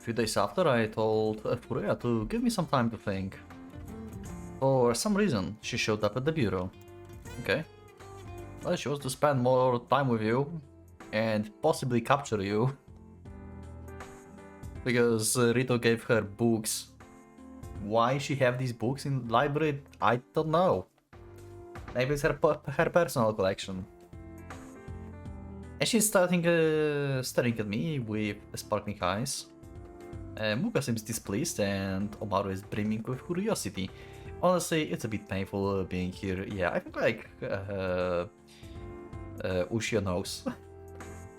few days after, I told Furia to give me some time to think. For some reason, she showed up at the bureau. Okay. Well, she wants to spend more time with you and possibly capture you. Because Rito gave her books. Why she have these books in the library, I don't know. Maybe it's her personal collection. And she's staring at me with sparkling eyes. Muka seems displeased and Omaru is brimming with curiosity. Honestly, it's a bit painful being here. Yeah, I think like Ushio knows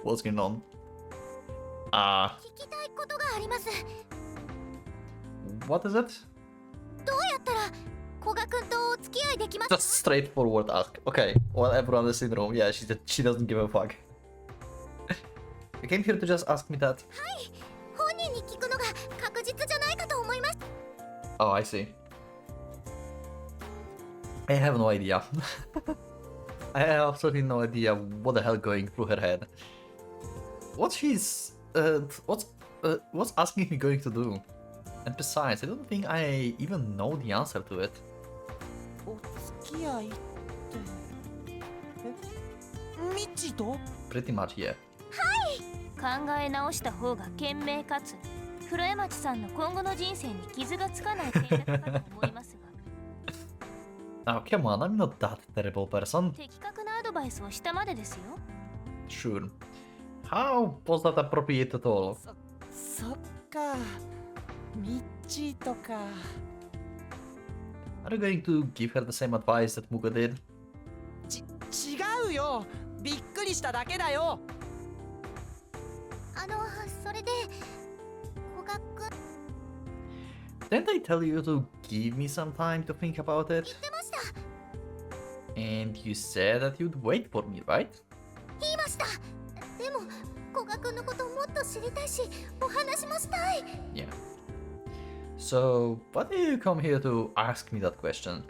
what's going on. What is it? Just straightforward ask. Okay, well, everyone is in the room. Yeah, she doesn't give a fuck. You came here to just ask me that. Oh, I see. I have no idea. I have absolutely no idea what the hell going through her head. What's asking me going to do? And besides, I don't think I even know the answer to it. Pretty much, yeah. Oh, come on, I'm not that terrible person. Sure. How was that appropriate at all? Are you going to give her the same advice that Muka did? Didn't I tell you to give me some time to think about it? And you said that you'd wait for me, right? Yeah. So, why did you come here to ask me that question?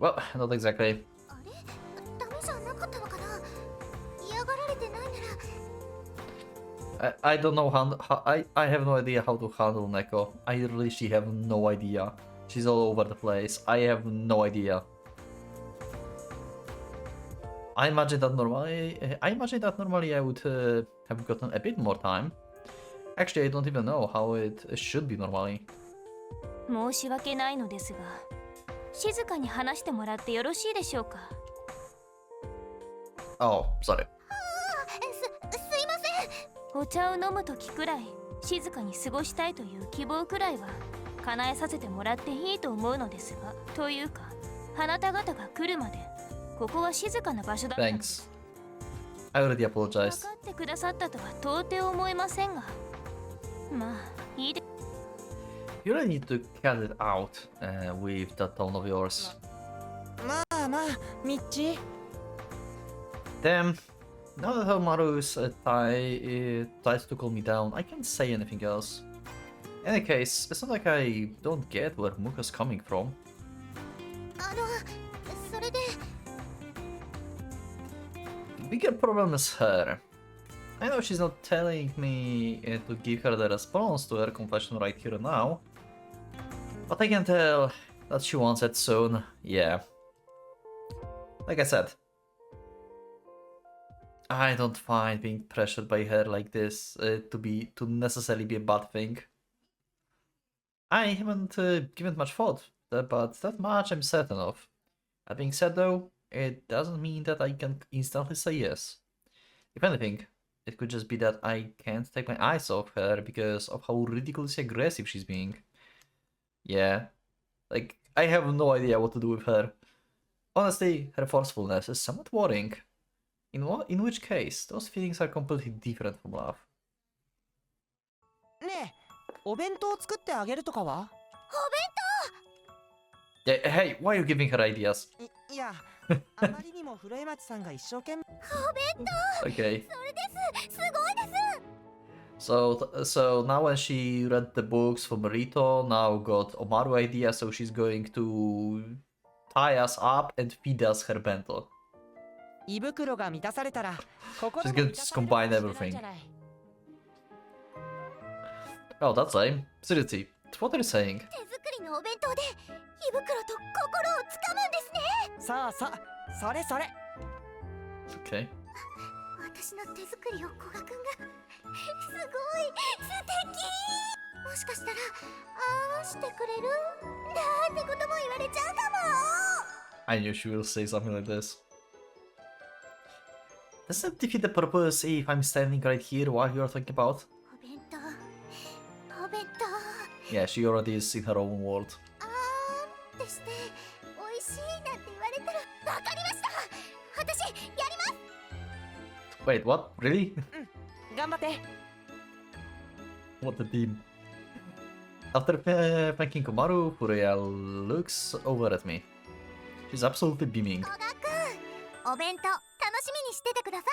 Well, not exactly. I don't know how I have no idea how to handle Neko. I literally have no idea. She's all over the place. I have no idea. I imagine that normally I would have gotten a bit more time. Actually, I don't even know how it should be normally. Oh, sorry. Thanks. I already apologized. You really need to cut it out with that tone of yours. Damn. Now that Omaru is tries to calm me down, I can't say anything else. In any case, it's not like I don't get where Muka's coming from. The bigger problem is her. I know she's not telling me to give her the response to her confession right here and now, but I can tell that she wants it soon, yeah. Like I said, I don't find being pressured by her like this to necessarily be a bad thing. I haven't given much thought, but that much I'm certain of. That being said though, it doesn't mean that I can instantly say yes. If anything, it could just be that I can't take my eyes off her because of how ridiculously aggressive she's being. Yeah, like, I have no idea what to do with her. Honestly, her forcefulness is somewhat worrying. In which case, those feelings are completely different from love. Yeah, hey, why are you giving her ideas? Okay. So now when she read the books from Rito, now got Omaru idea, so she's going to tie us up and feed us her bento. 胃袋が満たされたら心 She's も gonna 満た just されるかも combine しれない everything. じゃない。 Oh, that's lame. Seriously, what are you saying? 手作りのお弁当で胃袋と心をつかむんですね。そうそう、それそれ。 Okay. 私の手作りを古賀くんがすごい素敵。もしかしたらああしてくれるなんてことも言われちゃうかも。 I knew she will say something like this. Does that defeat the purpose if I'm standing right here while you're talking about? お弁当お弁当 Yeah, she already is in her own world. あーってして美味しいなんて言われたらわかりました。私やります。 Wait, what? Really? 頑張って。 What a team. After thanking Komaru, Furuya looks over at me. She's absolutely beaming. 古賀くんお弁当楽しみにしててください。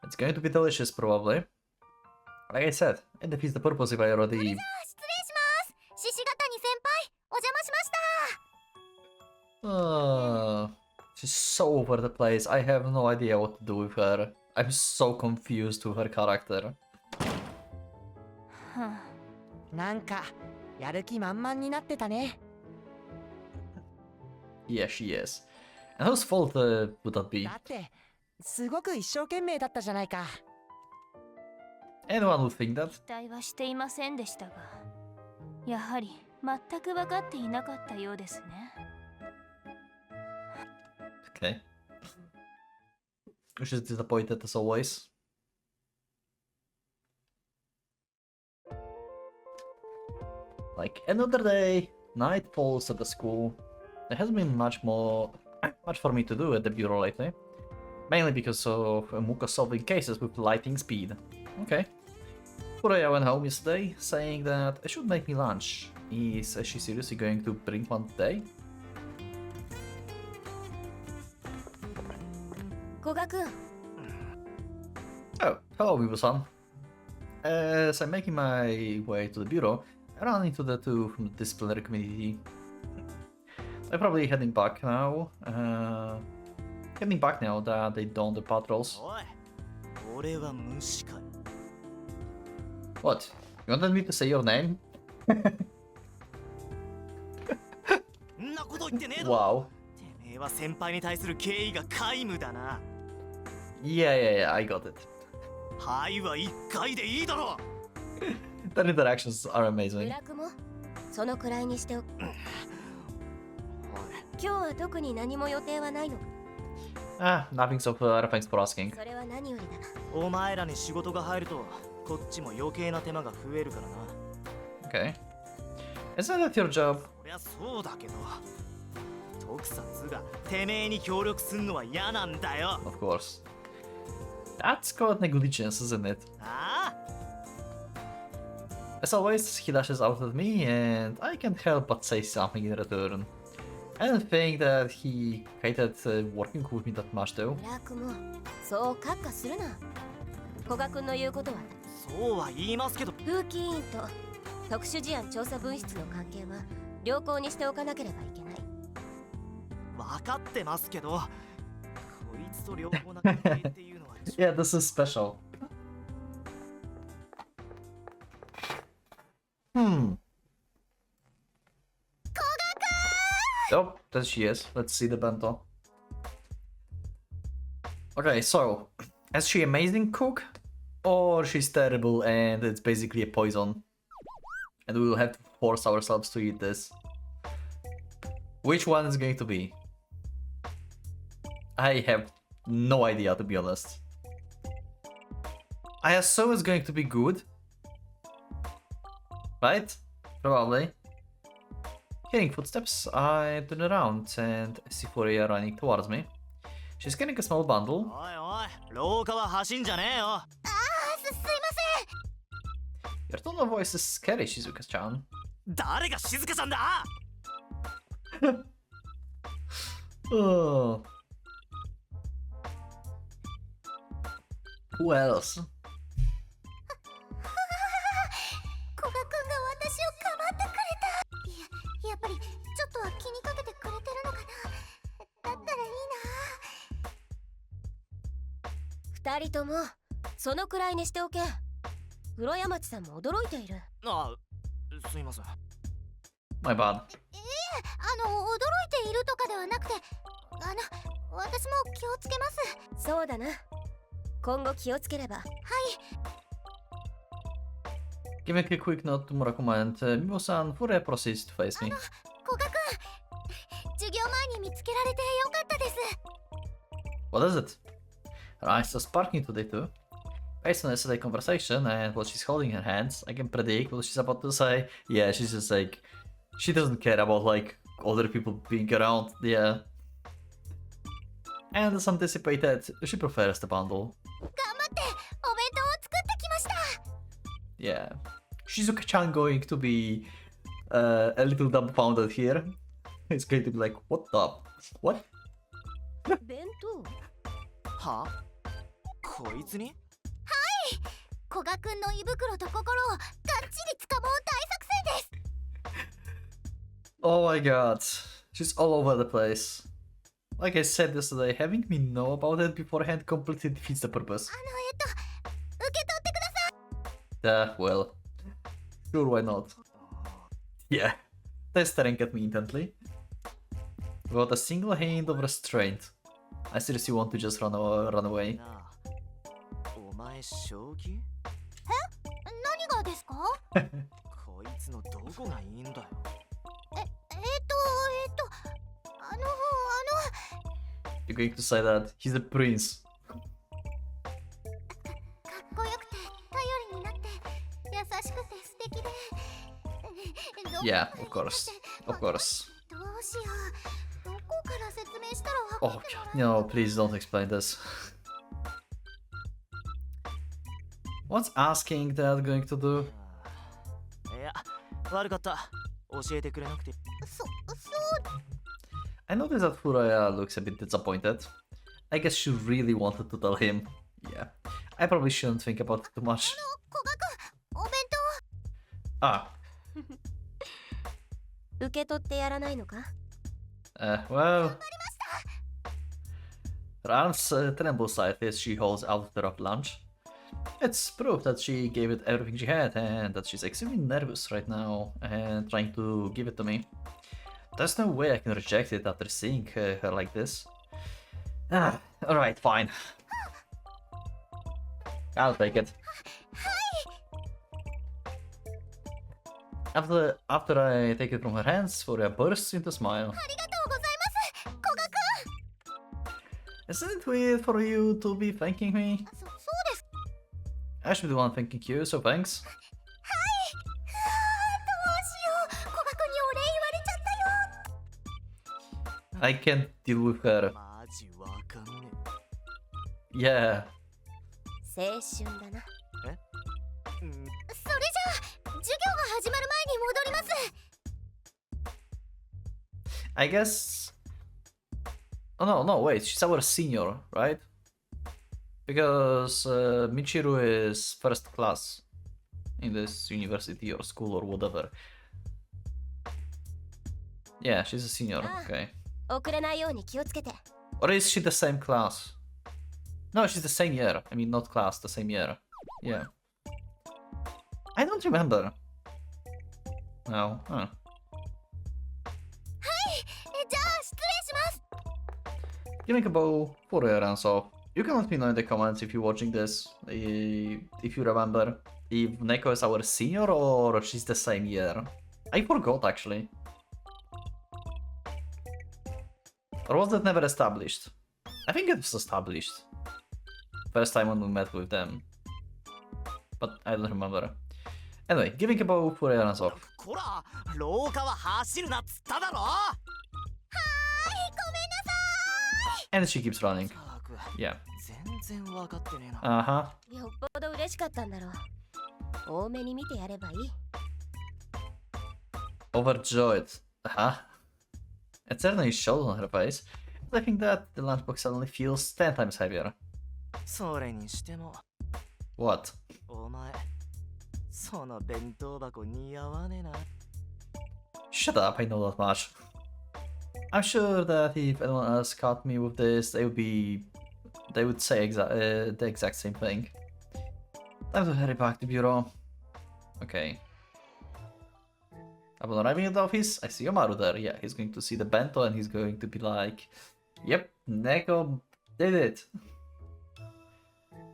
It's going to be delicious, probably. Like I said, it defeats the purpose if I already... 失礼します。獅子ヶ谷先輩お邪魔しました。 She's so over the place. I have no idea what to do with her. I'm so confused with her character. なんかやる気満々になってたね。 Yeah, she is. And whose fault would that be? だってすごく一生懸命だったじゃないか。 Anyone would think that. 期待はしていませんでしたが、やはり全く分かっていなかったようですね。 Okay. She's disappointed as always. Like another day, night falls at the school. There hasn't been much for me to do at the bureau lately. Mainly because of Muka solving cases with lightning speed. Okay. Furuya went home yesterday, saying that I should make me lunch. Is she seriously going to bring one today? 古賀くん Oh, hello, Mibu-san. As I'm making my way to the bureau, I ran into the two from the disciplinary committee. I'm probably heading back now. Heading back now that they donned the patrols. おい、俺は虫かよ。 What? You wanted me to say your name? んなこと言ってねえだろ。 Wow. てめえは先輩に対する敬意が皆無だな。 Yeah, I got it. はいは一回でいいだろ。 Their interactions are amazing. 村雲そのくらいにしておく。今日は特に何も予定はないのか。 Ah, nothing so far, thanks for asking. それは何よりだ。お前らに仕事が入ると、こっちも余計な手間が増えるからな。 Okay. Isn't that your job? そりゃそうだけど、特撮がてめえに協力すんのは嫌なんだよ。 Of course. That's called negligence, isn't it? ああ、 As always, he dashes out at me, and I can't help but say something in return. I don't think that he hated working with me that much, though. 村雲そうカッカするな。古賀くんの言うことはそうは言いますけど、風紀委員と特殊事案調査分室の関係は良好にしておかなければいけない。分かってますけど、こいつと良好な関係っていうのは Yeah, this is special. Oh, there she is. Let's see the bento. Okay, so, is she amazing cook? Or she's terrible and it's basically a poison? And we will have to force ourselves to eat this. Which one is going to be? I have no idea, to be honest. I assume it's going to be good. Right? Probably. Hearing footsteps, I turn around and see Furuya running towards me. She's carrying a small bundle. おいおい、廊下は走んじゃねえよ。ああすいません。 Your tone of voice is scary, Shizuka-chan. 誰が静香ちゃんだ。 Oh. Who else? 古賀くんが私をかばってくれた。いや、やっぱりちょっとは気にかけてくれたの二人ともそのくらいにしておけ。黒山町さんも驚いている。あ、すいません。 My bad. 驚いているとかではなくて、私も気をつけます。そうだな。今後気をつければ。Giving a quick note to Murakumo and Mimo-san who proceeds to face me. 古賀くん、授業前に見つけられてよかったです。 What is it? Her eyes are sparkling today too. Based on yesterday's conversation and what she's holding in her hands, I can predict what she's about to say. Yeah, she's just like, she doesn't care about like other people being around. Yeah. And as anticipated, she prefers the bundle. 頑張ってお弁当を作ってきました。 Yeah. Shizuka-chan going to be a little dumbfounded here. It's going to be like, what the? What? 弁当。は？こいつに？古賀くんの胃袋と心をがっちり掴もう大作戦です。 Oh my god. She's all over the place. Like I said yesterday, having me know about it beforehand completely defeats the purpose. 受け取ってください。 Well. Sure, why not? Yeah. They're staring at me intently. Without a single hint of restraint. I seriously want to just run away. なあ、お前正気？何がですか？こいつのどこがいいんだよ。You're going to say that he's a prince. かっこよくて頼りになって優しくて素敵で。Yeah, of course. Of course. どうしよう。どこから説明したらわか Oh っても god, no, please don't explain this. What's asking that going to do? いや、悪かった。教えてくれなくて。そう。 I noticed that Furaya looks a bit disappointed. I guess she really wanted to tell him. Yeah, I probably shouldn't think about it too much. 古賀くん、お弁 Ah, 受け取ってやらないのか。 well. Her arms tremble slightly as she holds out the wrapped lunch. It's proof that she gave it everything she had and that she's extremely nervous right now and trying to give it to me. There's no way I can reject it after seeing her like this. Alright, fine. I'll take it. After I take it from her hands, Furia bursts into a smile. ありがとうございます。古賀くん。 Isn't it weird for you to be thanking me? そうです。 I should be the one thanking you, so thanks. どうしよう。古賀くんにお礼言われちゃったよ。 I can't deal with her. マジわかんね Yeah. 青春だな。え。うん。それじゃあ授業が始まる前に戻ります。 I guess. Oh no, wait. She's our senior, right? Because Michiru is first class in this university or school or whatever. Yeah, she's a senior. Okay. 遅れないように気をつけて。 Or is she the same class? No, she's the same year. I mean, not class, the same year. Yeah. I don't remember. No. Huh. じゃあ失礼します。 Giving a bow for your answer. You can let me know in the comments if you're watching this, if you remember, if Neko is our senior or she's the same year. I forgot actually. Or was that never established? I think it was established. First time when we met with them. But I don't remember. Anyway, giving a bow for your answer. こら、廊下は走るなっつっただろ。And she keeps running. ったく Yeah. 全然わかってねえな。 Uh-huh. よっぽど嬉しかったんだろう。多めに見てやればいい。 Overjoyed. Uh-huh. It certainly shows on her face. But I think that the lunchbox suddenly feels 10 times heavier. それにしても、 What? お前、その弁当箱似合わねえな。 Shut up, I know that much. I'm sure that if anyone else caught me with this, they would be they would say the exact same thing. Time to hurry back to bureau. Okay. Upon arriving at the office, I see Yomaru there. Yeah, he's going to see the bento and he's going to be like, yep, Neko did it.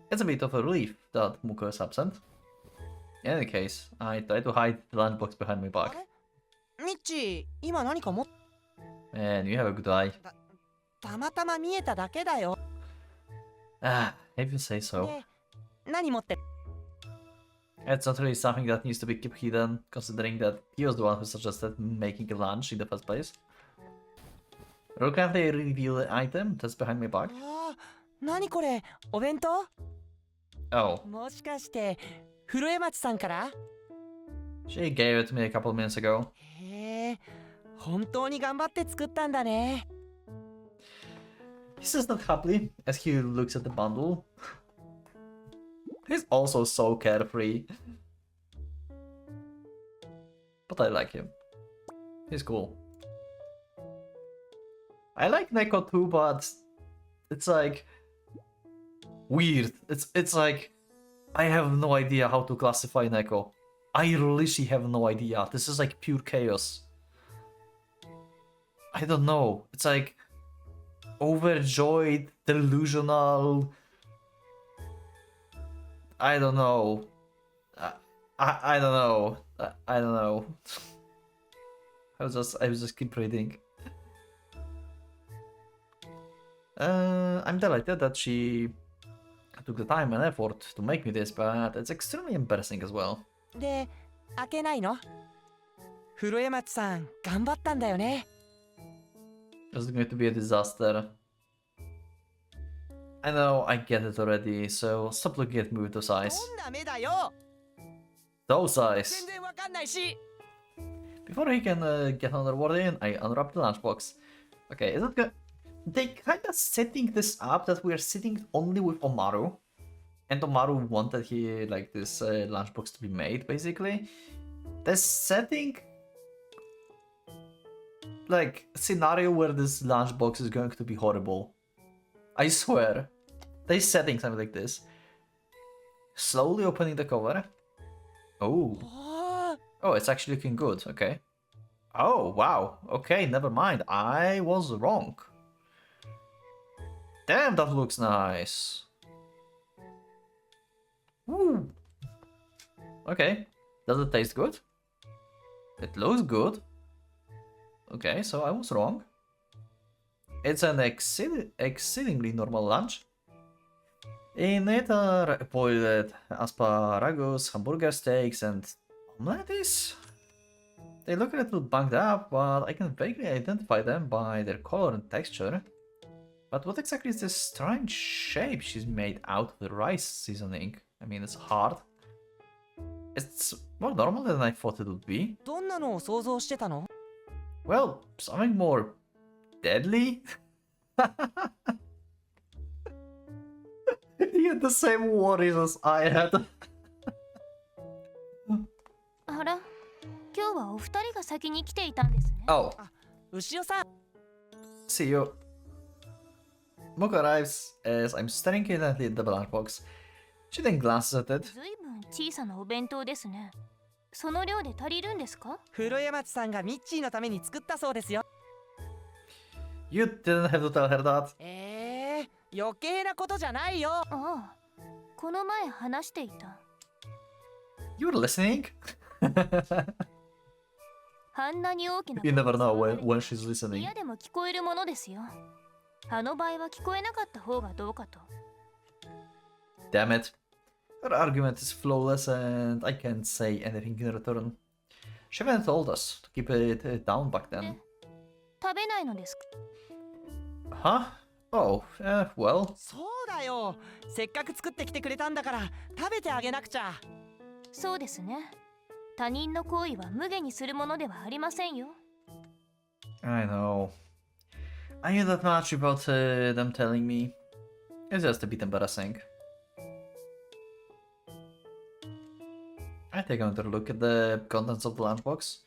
It's a bit of a relief that Muko is absent. In any case, I try to hide the lunchbox behind my back. ミッチー、今何かも Man, you have a good eye. たまたま見えただけだよ。 Ah, if you say so. で、何持って It's not really something that needs to be kept hidden, considering that he was the one who suggested making a lunch in the first place. Can't they reveal the item that's behind my back? ああ、何これお弁当 Oh, もしかして古江町さんから she gave it to me a couple minutes ago. へえ、本当に頑張って作ったんだね。 He says that happily as he looks at the bundle. He's also so carefree. But I like him. He's cool. I like Neko too, but it's like weird. It's like I have no idea how to classify Neko. I literally have no idea. This is like pure chaos. I don't know. It's like overjoyed, delusional. I don't know. I don't know. I don't know. I was just keep reading. I'm delighted that she took the time and effort to make me this, but it's extremely embarrassing as well. で、開けないの古江町さん、頑張ったんだよね。 It's going to be a disaster. I know, I get it already, so stop looking at me with those eyes. どんな目だよ Those eyes! 全然わかんないし Before he can get another word in, I unwrap the lunchbox. Okay, is it good? They kinda setting this up that we are sitting only with Omaru. And Omaru wanted this lunchbox to be made, basically. They're setting like a scenario where this lunchbox is going to be horrible. I swear. They're setting something like this. Slowly opening the cover. Oh. ああ、 Oh, it's actually looking good. Okay. Oh, wow. Okay, never mind. I was wrong. Damn, that looks nice. Woo. Okay. Does it taste good? It looks good. Okay, so I was wrong. It's an exceedingly normal lunch. In it are boiled asparagus, hamburger steaks, and omelets. They look a little bunged up, but I can vaguely identify them by their color and texture. But what exactly is this strange shape she's made out of the rice seasoning? I mean, it's hard. It's more normal than I thought it would be. どんなのを想像してたの Well, something more deadly? He had the same worries as I had. あら、今日はお二人が先に来ていたんですね。 Oh, 牛尾さん see you. Mocha arrives as I'm staring intently at the lunch box. She then glances at it. ずいぶん小さなお弁当ですね。その量で足りるんですか？古江町さんがミッチーのために作ったそうですよ You didn't have to tell her that. 余計なことじゃないよああ、この前話していた。 You were listening? あんなに大きな You never know when she's listening. 嫌でも聞こえるものですよ。あの場合は聞こえなかった方がどうかと。 Damn it. Her argument is flawless and I can't say anything in return. She even told us to keep it down back then. 食べないのですか？ Huh? Oh, well. そうだよせっかく作ってきてくれたんだから食べてあげなくちゃそうですね。他人の行為は無下にするものではありませんよ。 I know. I knew that much about them telling me. It's just a bit embarrassing. I take another look at the contents of the lunchbox.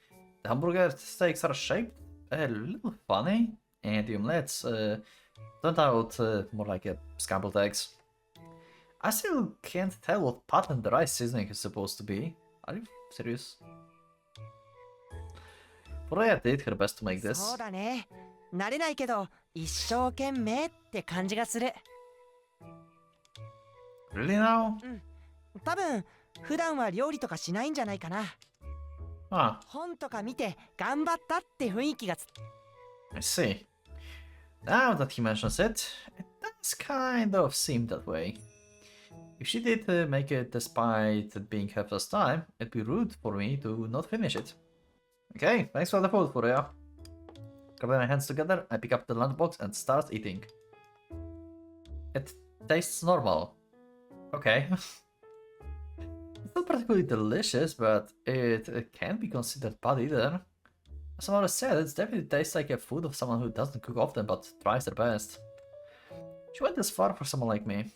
The hamburger steaks are shaped a little funny. and the omelets turned out more like scrambled eggs. I still can't tell what pattern the rice seasoning is supposed to be. Are you serious? Furuya did her best to make this. そうだね。慣れないけど一生懸命って感じがする。 Really now? 多分普段は料理とかしないんじゃないかな。 Ah, 本とか見て頑張ったって雰囲気がつ。 I see. Now that he mentions it, it does kind of seem that way. If she did make it despite it being her first time, it'd be rude for me to not finish it. Okay, thanks for the food, Furuya. Grabbing my hands together, I pick up the lunchbox and start eating. It tastes normal. Okay. It's not particularly delicious, but it can't be considered bad either. As someone said, it definitely tastes like a food of someone who doesn't cook often but tries their best. She went this far for someone like me.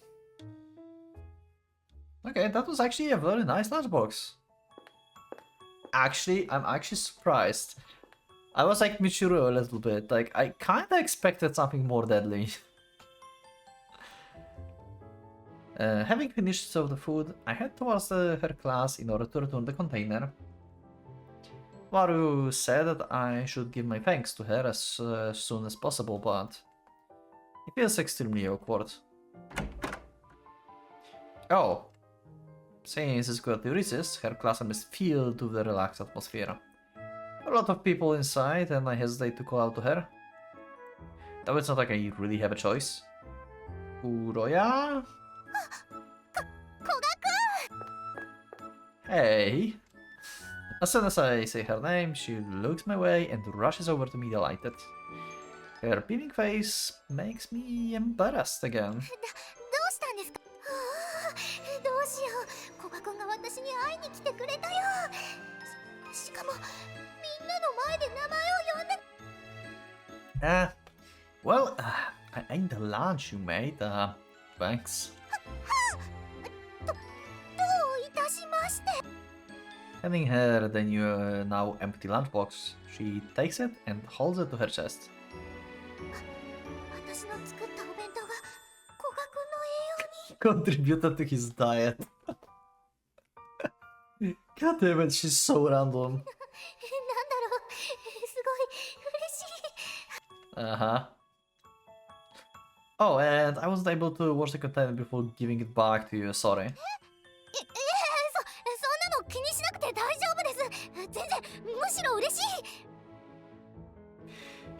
Okay, that was actually a very nice lunchbox. Actually, I'm actually surprised. I was like Michiru a little bit, like I kinda expected something more deadly. Having finished some of the food, I head towards her class in order to return the container. Maru said that I should give my thanks to her as soon as possible, but it feels extremely awkward. Oh, since it's currently recess, her classroom is filled with a relaxed atmosphere. A lot of people inside, and I hesitate to call out to her. Though it's not like I really have a choice. Furuya? Hey! As soon as I say her name, she looks my way and rushes over to me delighted. Her beaming face makes me embarrassed again. どうしたんですか？はあ、どうしよう。古賀くんが私に会いに来てくれたよ。しかもみんなの前で名前を呼んで。Well, I ate the lunch you made, thanks. どういたしまして。 Handing her the new, now empty lunchbox, she takes it and holds it to her chest. 私の作ったお弁当が古賀くんの栄養に。 Contributed to his diet. God damn it, she's so random. なんだろう。すごい嬉しい。 Uh-huh. Oh, and I wasn't able to wash the container before giving it back to you, sorry. そんなの気にしなくて大丈夫です。全然むしろ嬉しい。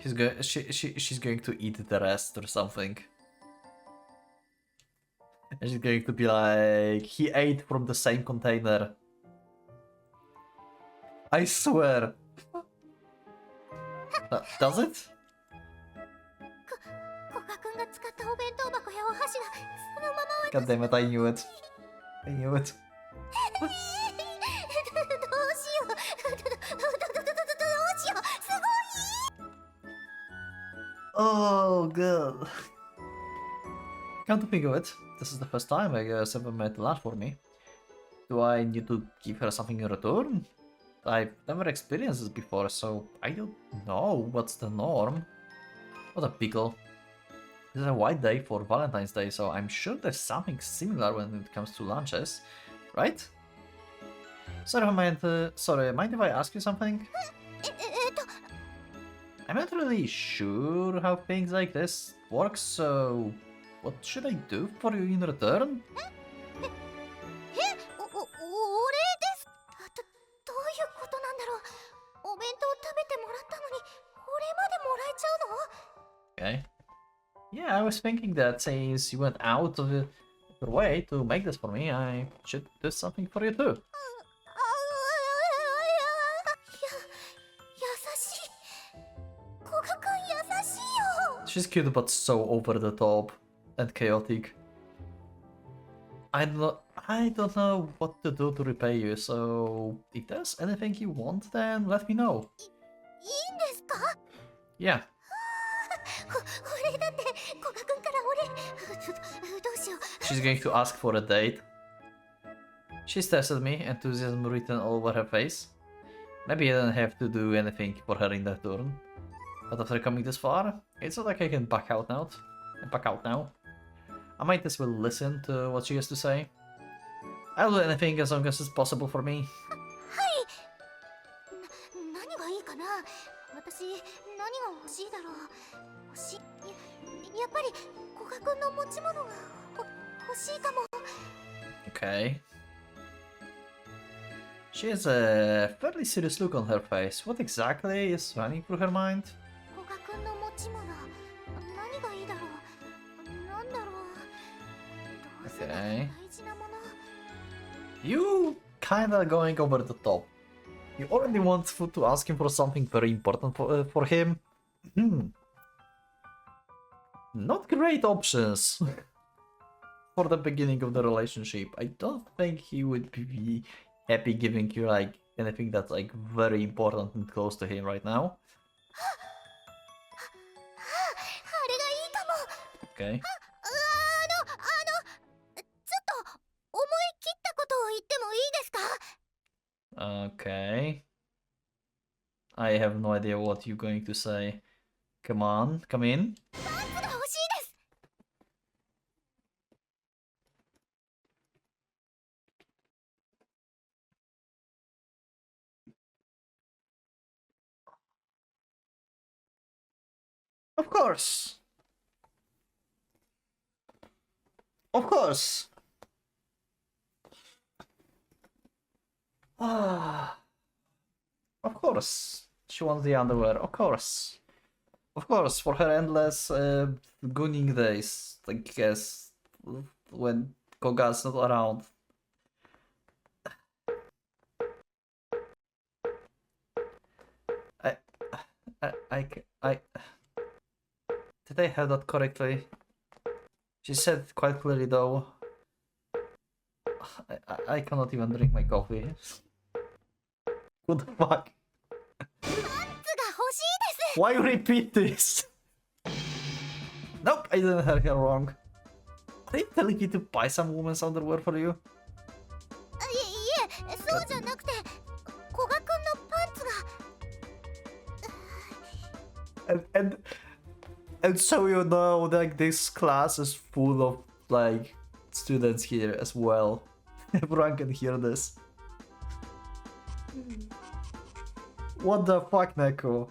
She's going to eat the rest or something. And she's going to be like, he ate from the same container. I swear. Does it? 古賀くんが使ったお弁当箱やお箸がそのまま God damn it, I knew it. I knew it. どうしよう。どうしよう。すごい。 Oh, good. Come to think of it, this is the first time I guess ever made lunch for me. Do I need to give her something in return? I've never experienced this before, so I don't know what's the norm. What a pickle. This is a white day for Valentine's Day, so I'm sure there's something similar when it comes to lunches, right? Sorry, mind if I ask you something? I'm not really sure how things like this work, so what should I do for you in return? お礼です。どういうことなんだろう。お弁当食べてもらったのにお礼までもらえちゃうの？ Okay. Yeah, I was thinking that since you went out of your way to make this for me, I should do something for you too. 優しい。古賀くん優しいよ。 She's cute but so over the top and chaotic. I don't know what to do to repay you, so if there's anything you want, then let me know. いいんですか？ Yeah. お礼だって古賀くんからお礼。どうしよう。 She's going to ask for a date. She stares at me, enthusiasm written all over her face. Maybe I don't have to do anything for her in return. But after coming this far, it's not like I can back out now. I might as well listen to what she has to say. I'll do anything as long as it's possible for me. 何がいいかな。私何が欲しいだろう。やっぱり古賀君の持ち物が欲しいかも。 Okay. She has a fairly serious look on her face. What exactly is running through her mind? 古賀君の持ち物何がいいだろう。なんだろう。どうせなら大事なもの。 You kinda going over the top. You already want to ask him for something very important for him. Not great options for the beginning of the relationship. I don't think he would be happy giving you like anything that's like very important and close to him right now. あれがいいかも。 Okay. ちょっと思い切ったことを言ってもいいですか？ Okay. I have no idea what you're going to say. Come on, come in. パンツが欲しいです。 Of course. Of course. Ah. Of course. She wants the underwear. Of course. Of course, for her endless gooning days, I guess, when Koga's not around. I did I have that correctly? She said quite clearly though. I cannot even drink my coffee. What the fuck? パンツが欲しいです。 Why you repeat this? Nope, I didn't have her wrong. Are they telling you to buy some women's underwear for you? いえ、そうじゃなくて、古賀くんのパンツが。And so you know, like this class is full of like students here as well. Everyone can hear this. What the fuck, Neko?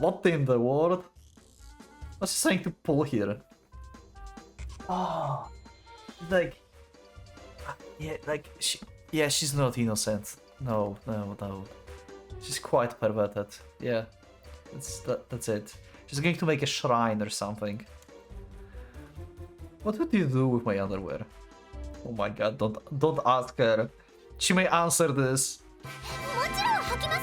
What in the world? What's he saying to pull here? Oh, like, yeah, like she's not innocent. No. She's quite perverted. Yeah, that's it. She's going to make a shrine or something. What would you do with my underwear? Oh my god, don't ask her. She may answer this. もちろん履きます。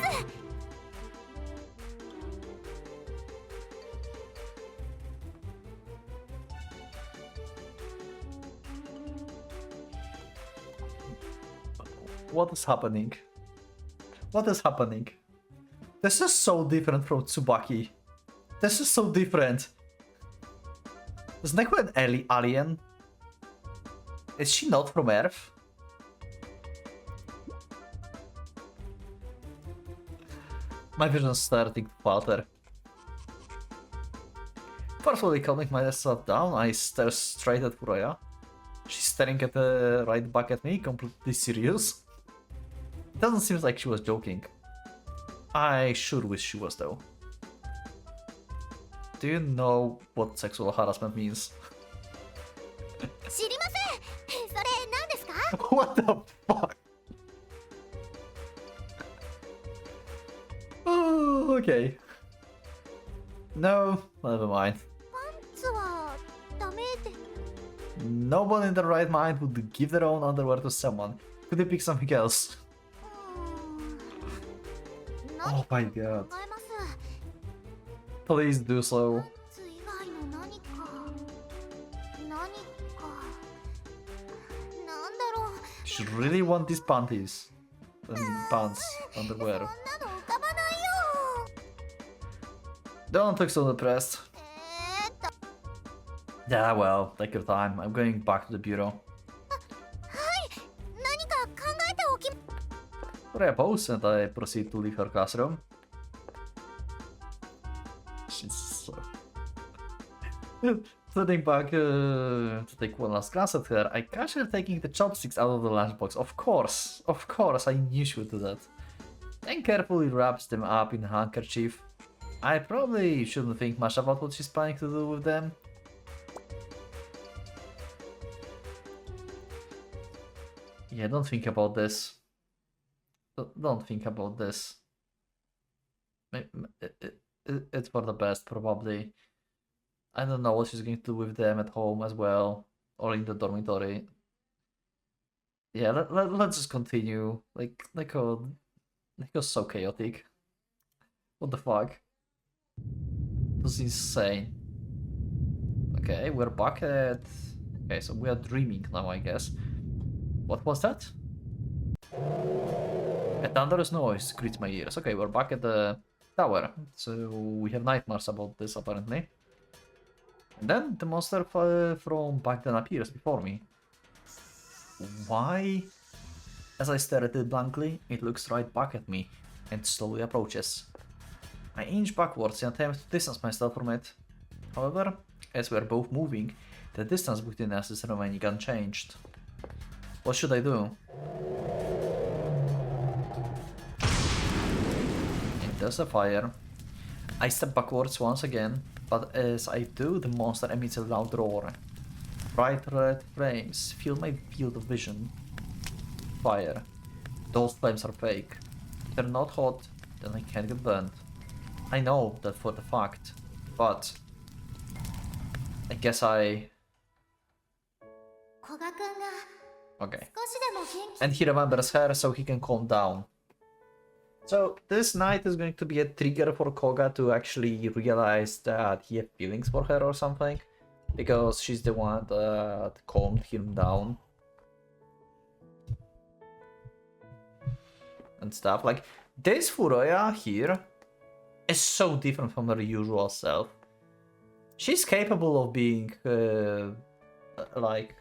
What is happening? What is happening? This is so different from Tsubaki. This is so different. Is Neko an alien? Is she not from Earth? My vision's starting to falter. Forcefully calming myself down, I stare straight at Furuya. She's staring right back at me, completely serious. It doesn't seem like she was joking. I sure wish she was though. Do you know what sexual harassment means? 知りません。それ何ですか？ What the fuck? Oh, okay. No, never mind. パンツはダメで。 No one in their right mind would give their own underwear to someone. Could they pick something else? 何 Oh か my 考 god. えます。 Please do パ so. ンツ以外の何か。なんだろう。 Should really want these panties. Pants, そん underwear. なの浮かばないよ。 Don't look so depressed. Yeah, well, take your time. I'm going back to the bureau. 何か考えておき。 Furuya bows and I proceed to leave her classroom. Sitting back to take one last glance at her, I catch her taking the chopsticks out of the lunchbox. Of course, I knew she would do that. Then carefully wraps them up in a handkerchief. I probably shouldn't think much about what she's planning to do with them. Yeah, don't think about this. Don't think about this. It's for the best, probably. I don't know what she's going to do with them at home as well, or in the dormitory. Yeah, let's just continue. Like, Neko's so chaotic. What the fuck? This is insane. Okay, we're back at... Okay, so we are dreaming now, I guess. What was that? A thunderous noise greets my ears. Okay, we're back at the tower. So we have nightmares about this, apparently. And then the monster from back then appears before me. Why? As I stare at it blankly, it looks right back at me and slowly approaches. I inch backwards in an attempt to distance myself from it. However, as we are both moving, the distance between us is remaining unchanged. What should I do? And there's a fire. I step backwards once again, but as I do, the monster emits a loud roar. Bright red flames fill my field of vision. Fire. Those flames are fake. If they're not hot, then I can't get burned. I know that for the fact, but I guess I... Okay. And he remembers her, so he can calm down. So this night is going to be a trigger for Koga to actually realize that he has feelings for her or something, because she's the one that calmed him down and stuff. Like, this Furuya here is so different from her usual self. She's capable of being like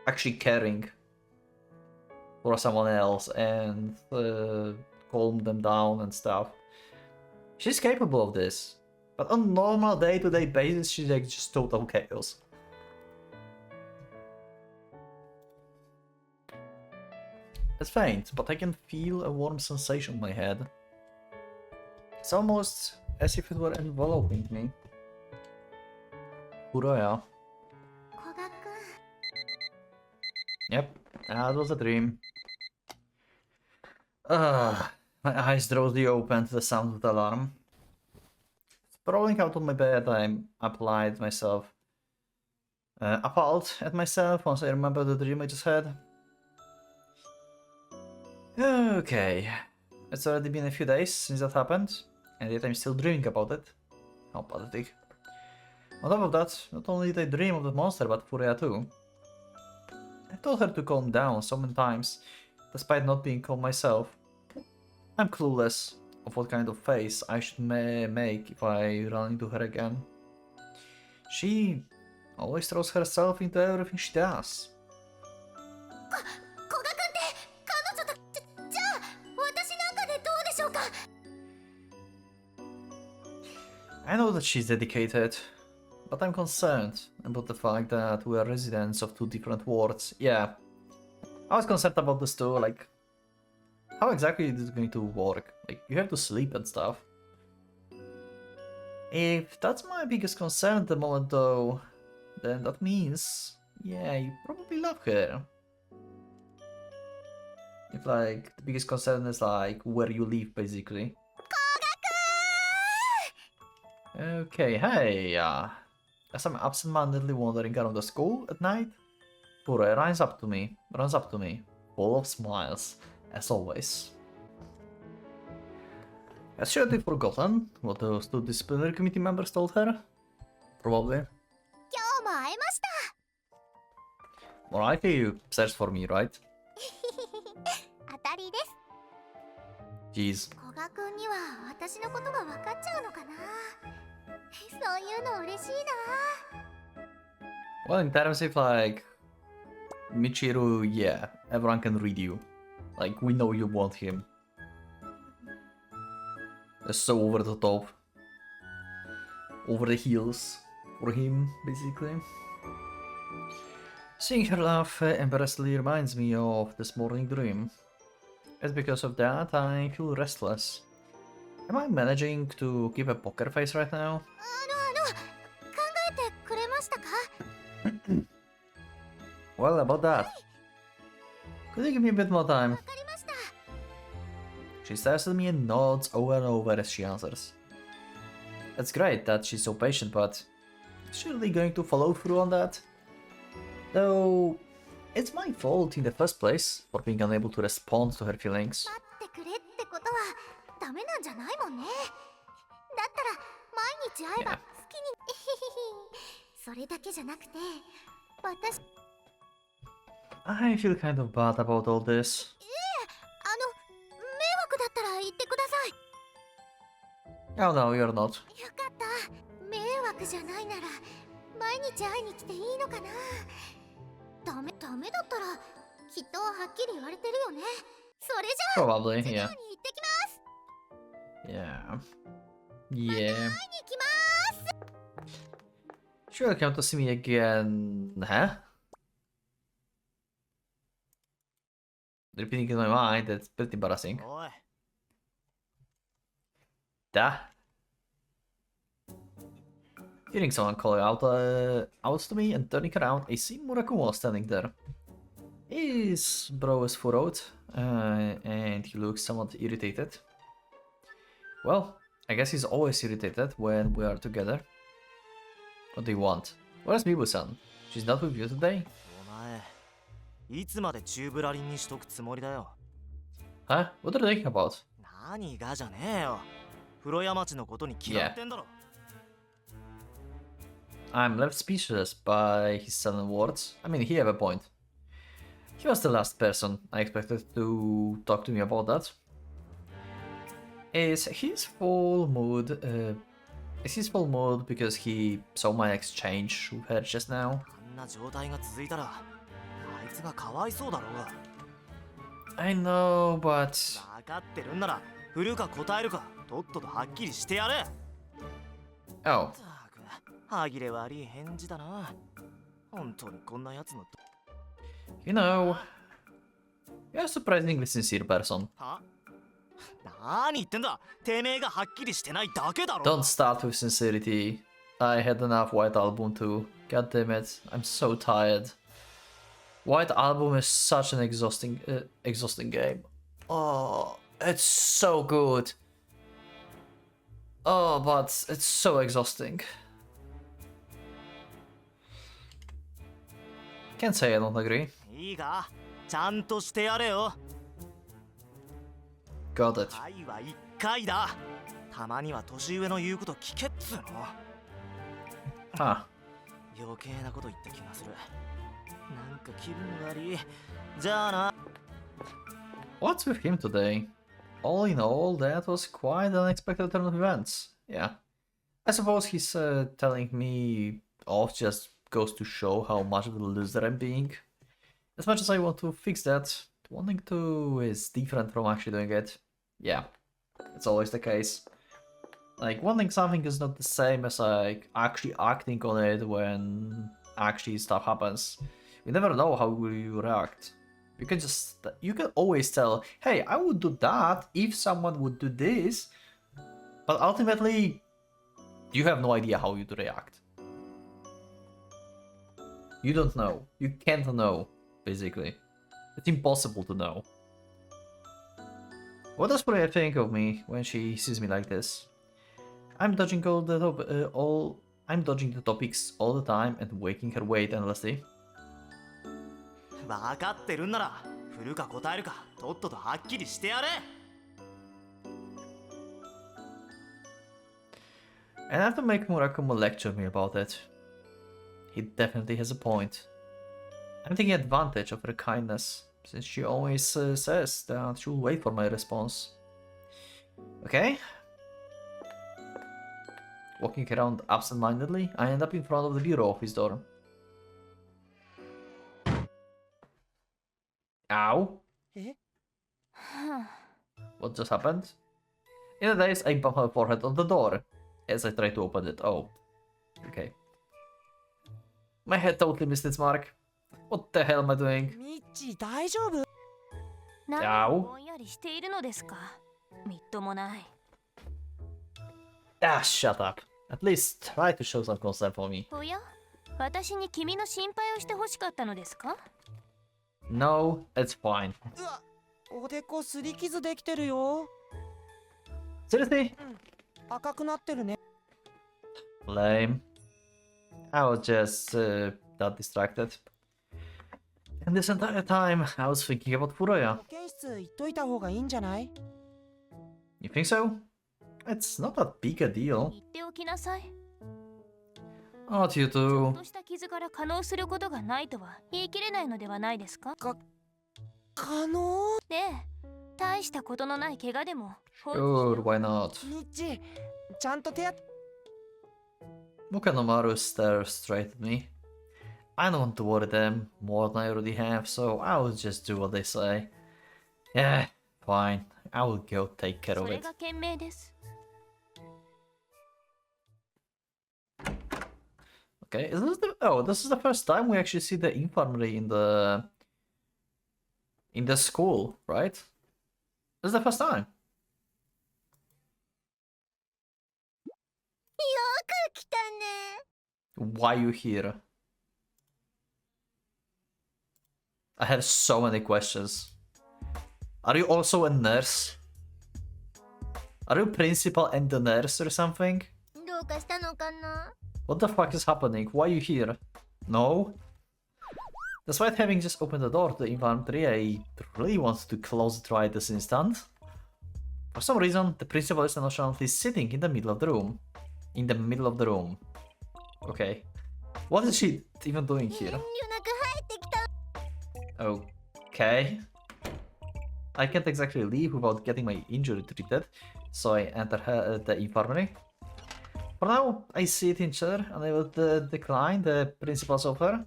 actually caring for someone else and calm them down and stuff. She's capable of this, but on normal day-to-day basis, she's like just total chaos. It's faint, but I can feel a warm sensation in my head. It's almost as if it were enveloping me. Furuya. Yep, that was a dream. My eyes drowsily open to the sound of the alarm. Sprawling out of my bed, I applied myself. Appalled at myself once I remember the dream I just had. Okay, it's already been a few days since that happened, and yet I'm still dreaming about it. How pathetic. On top of that, not only did I dream of the monster, but Furuya too. I told her to calm down so many times, despite not being calm myself. I'm clueless of what kind of face I should make if I run into her again. She always throws herself into everything she does. I know that she's dedicated, but I'm concerned about the fact that we are residents of two different worlds. Yeah, I was concerned about this too, like, how exactly is it going to work? Like, you have to sleep and stuff. If that's my biggest concern at the moment though, then that means, yeah, you probably love her. If like, the biggest concern is like, where you live basically. Okay, hey, as I'm absent-mindedly wandering around the school at night, Furuya runs up to me, full of smiles, as always. Has she already forgotten what those two disciplinary committee members told her? Probably. More likely you searched for me, right? Jeez. Well, in terms of like Michiru, yeah, everyone can read you. Like, we know you want him. That's so over the top. Over the heels. for him, basically. Seeing her laugh embarrassedly reminds me of this morning dream. And because of that, I feel restless. Am I managing to keep a poker face right now? 考えてくれましたか？ Well, about that. Could you give me a bit more time? わかりました。 She stares at me and nods over and over as she answers. It's great that she's so patient, but is she really going to follow through on that? Though, it's my fault in the first place for being unable to respond to her feelings. 待ってくれってことはダメなんじゃないもんね。だったら毎日会えば Yeah. 好きにそれだけじゃなくて私 I feel kind of bad about all this. 迷惑だったら言ってください。 Oh no, you're not. よかった迷惑じゃないなら毎日会いに来ていいのかな。ダメだったらきっとはっきり言われてるよね。それじゃあ Probably, 授業 yeah. に行ってきます。 Yeah. 会い Yeah. に行きます。 She'll come to see me again. Huh? Repeating in my mind, that's pretty embarrassing. おい Da. Hearing someone calling out to me and turning around, I see Murakumo standing there. His brow is furrowed, and he looks somewhat irritated. Well, I guess he's always irritated when we are together. What do you want? Where's Mibu-san? She's not with you today? お前いつまでチューブラリンにしとくつもりだよ。 Huh? What are you thinking about? 何がじゃねえよ。風呂屋町のことに決まってんだろ。 I'm left speechless by his sudden words. I mean, he have a point. He was the last person I expected to talk to me about that. Is his full mood because he saw my exchange with her just now? あんな状態が続いたらあいつがかわいそうだろうが。 I know, but 分かってるんなら振るか答えるかとっととはっきりしてやれ。 oh, ったく歯切れ悪い返事だな。本当にこんなやつの you know, you're a surprisingly sincere person. は何言ってんだ。てめえがはっきりしてないだけだろ。 Don't start with sincerity. I had enough White Album too. God damn it, I'm so tired. White Album is such an exhausting game. Oh, it's so good. Oh, but it's so exhausting. Can't say I don't agree. いいかちゃんとしてやれよ。 Got it. 愛は一回だ。たまには年上の言うこと聞けっつうの。 Huh. 余計なこと言った気がする。なんか気分悪い。じゃあな。 What's with him today? All in all, that was quite an unexpected turn of events. Yeah. I suppose he's telling me off just goes to show how much of a loser I'm being. As much as I want to fix that, wanting to is different from actually doing it. Yeah, it's always the case. Like, wanting something is not the same as like actually acting on it when actually stuff happens. You never know how will you react. You can always tell, hey, I would do that if someone would do this, but ultimately you have no idea how you'd react. You don't know. You can't know, basically. It's impossible to know. What does Freya think of me when she sees me like this? I'm dodging I'm dodging the topics all the time and making her wait endlessly. 分かってるんなら振るか答えるかとっととはっきりしてやれ。 And I have to make Murakumo lecture me about it. He definitely has a point. I'm taking advantage of her kindness, since she always says that she'll wait for my response. Okay? Walking around absent-mindedly, I end up in front of the bureau office door. Ow! What just happened? In a daze, I bump my forehead on the door as I try to open it. Oh. Okay. My head totally missed its mark. What the hell am I doing? ミッチー大丈夫？何をぼんやりしているのですか。みっともない。Ah, shut up. At least try to show some concern for me. おや、私に君の心配をしてほしかったのですか。 No, it's fine. うわ、おでこすり傷できてるよ。 Seriously? 赤くなってるね。 Lame. I was just that distracted. And this entire time, I was thinking about 保 Furuya. 健室行っといた方がいいんじゃない？ You think so? It's not that big a deal. 言っておきなさい。 What you ちょっ do? とした傷から可能することがないとは言い切れないのではないですか。可能？で、大したことのない怪我でも。 Sure, why not? ミッチー、ちゃんと手当て。 Mukanomaru stares straight at me. I don't want to worry them more than I already have, so I will just do what they say. Yeah, fine. I will go take care そ of れ it. が賢明です。 Okay, is this the this is the first time we actually see the infirmary in the school, right? This is the first time. よく来たね。 Why you here? I have so many questions. Are you also a nurse? Are you principal and the nurse or something? どうかしたのかな。 What the fuck is happening? Why are you here? No? Despite having just opened the door to the infirmary, I really want to close it right this instant. For some reason, the principal is nonchalantly sitting in the middle of the room. In the middle of the room. Okay. What is she even doing 遠慮 here? なく入ってきた。 Okay. I can't exactly leave without getting my injury treated, so I enter the infirmary. For now, I sit in chair and I will decline the principal's offer.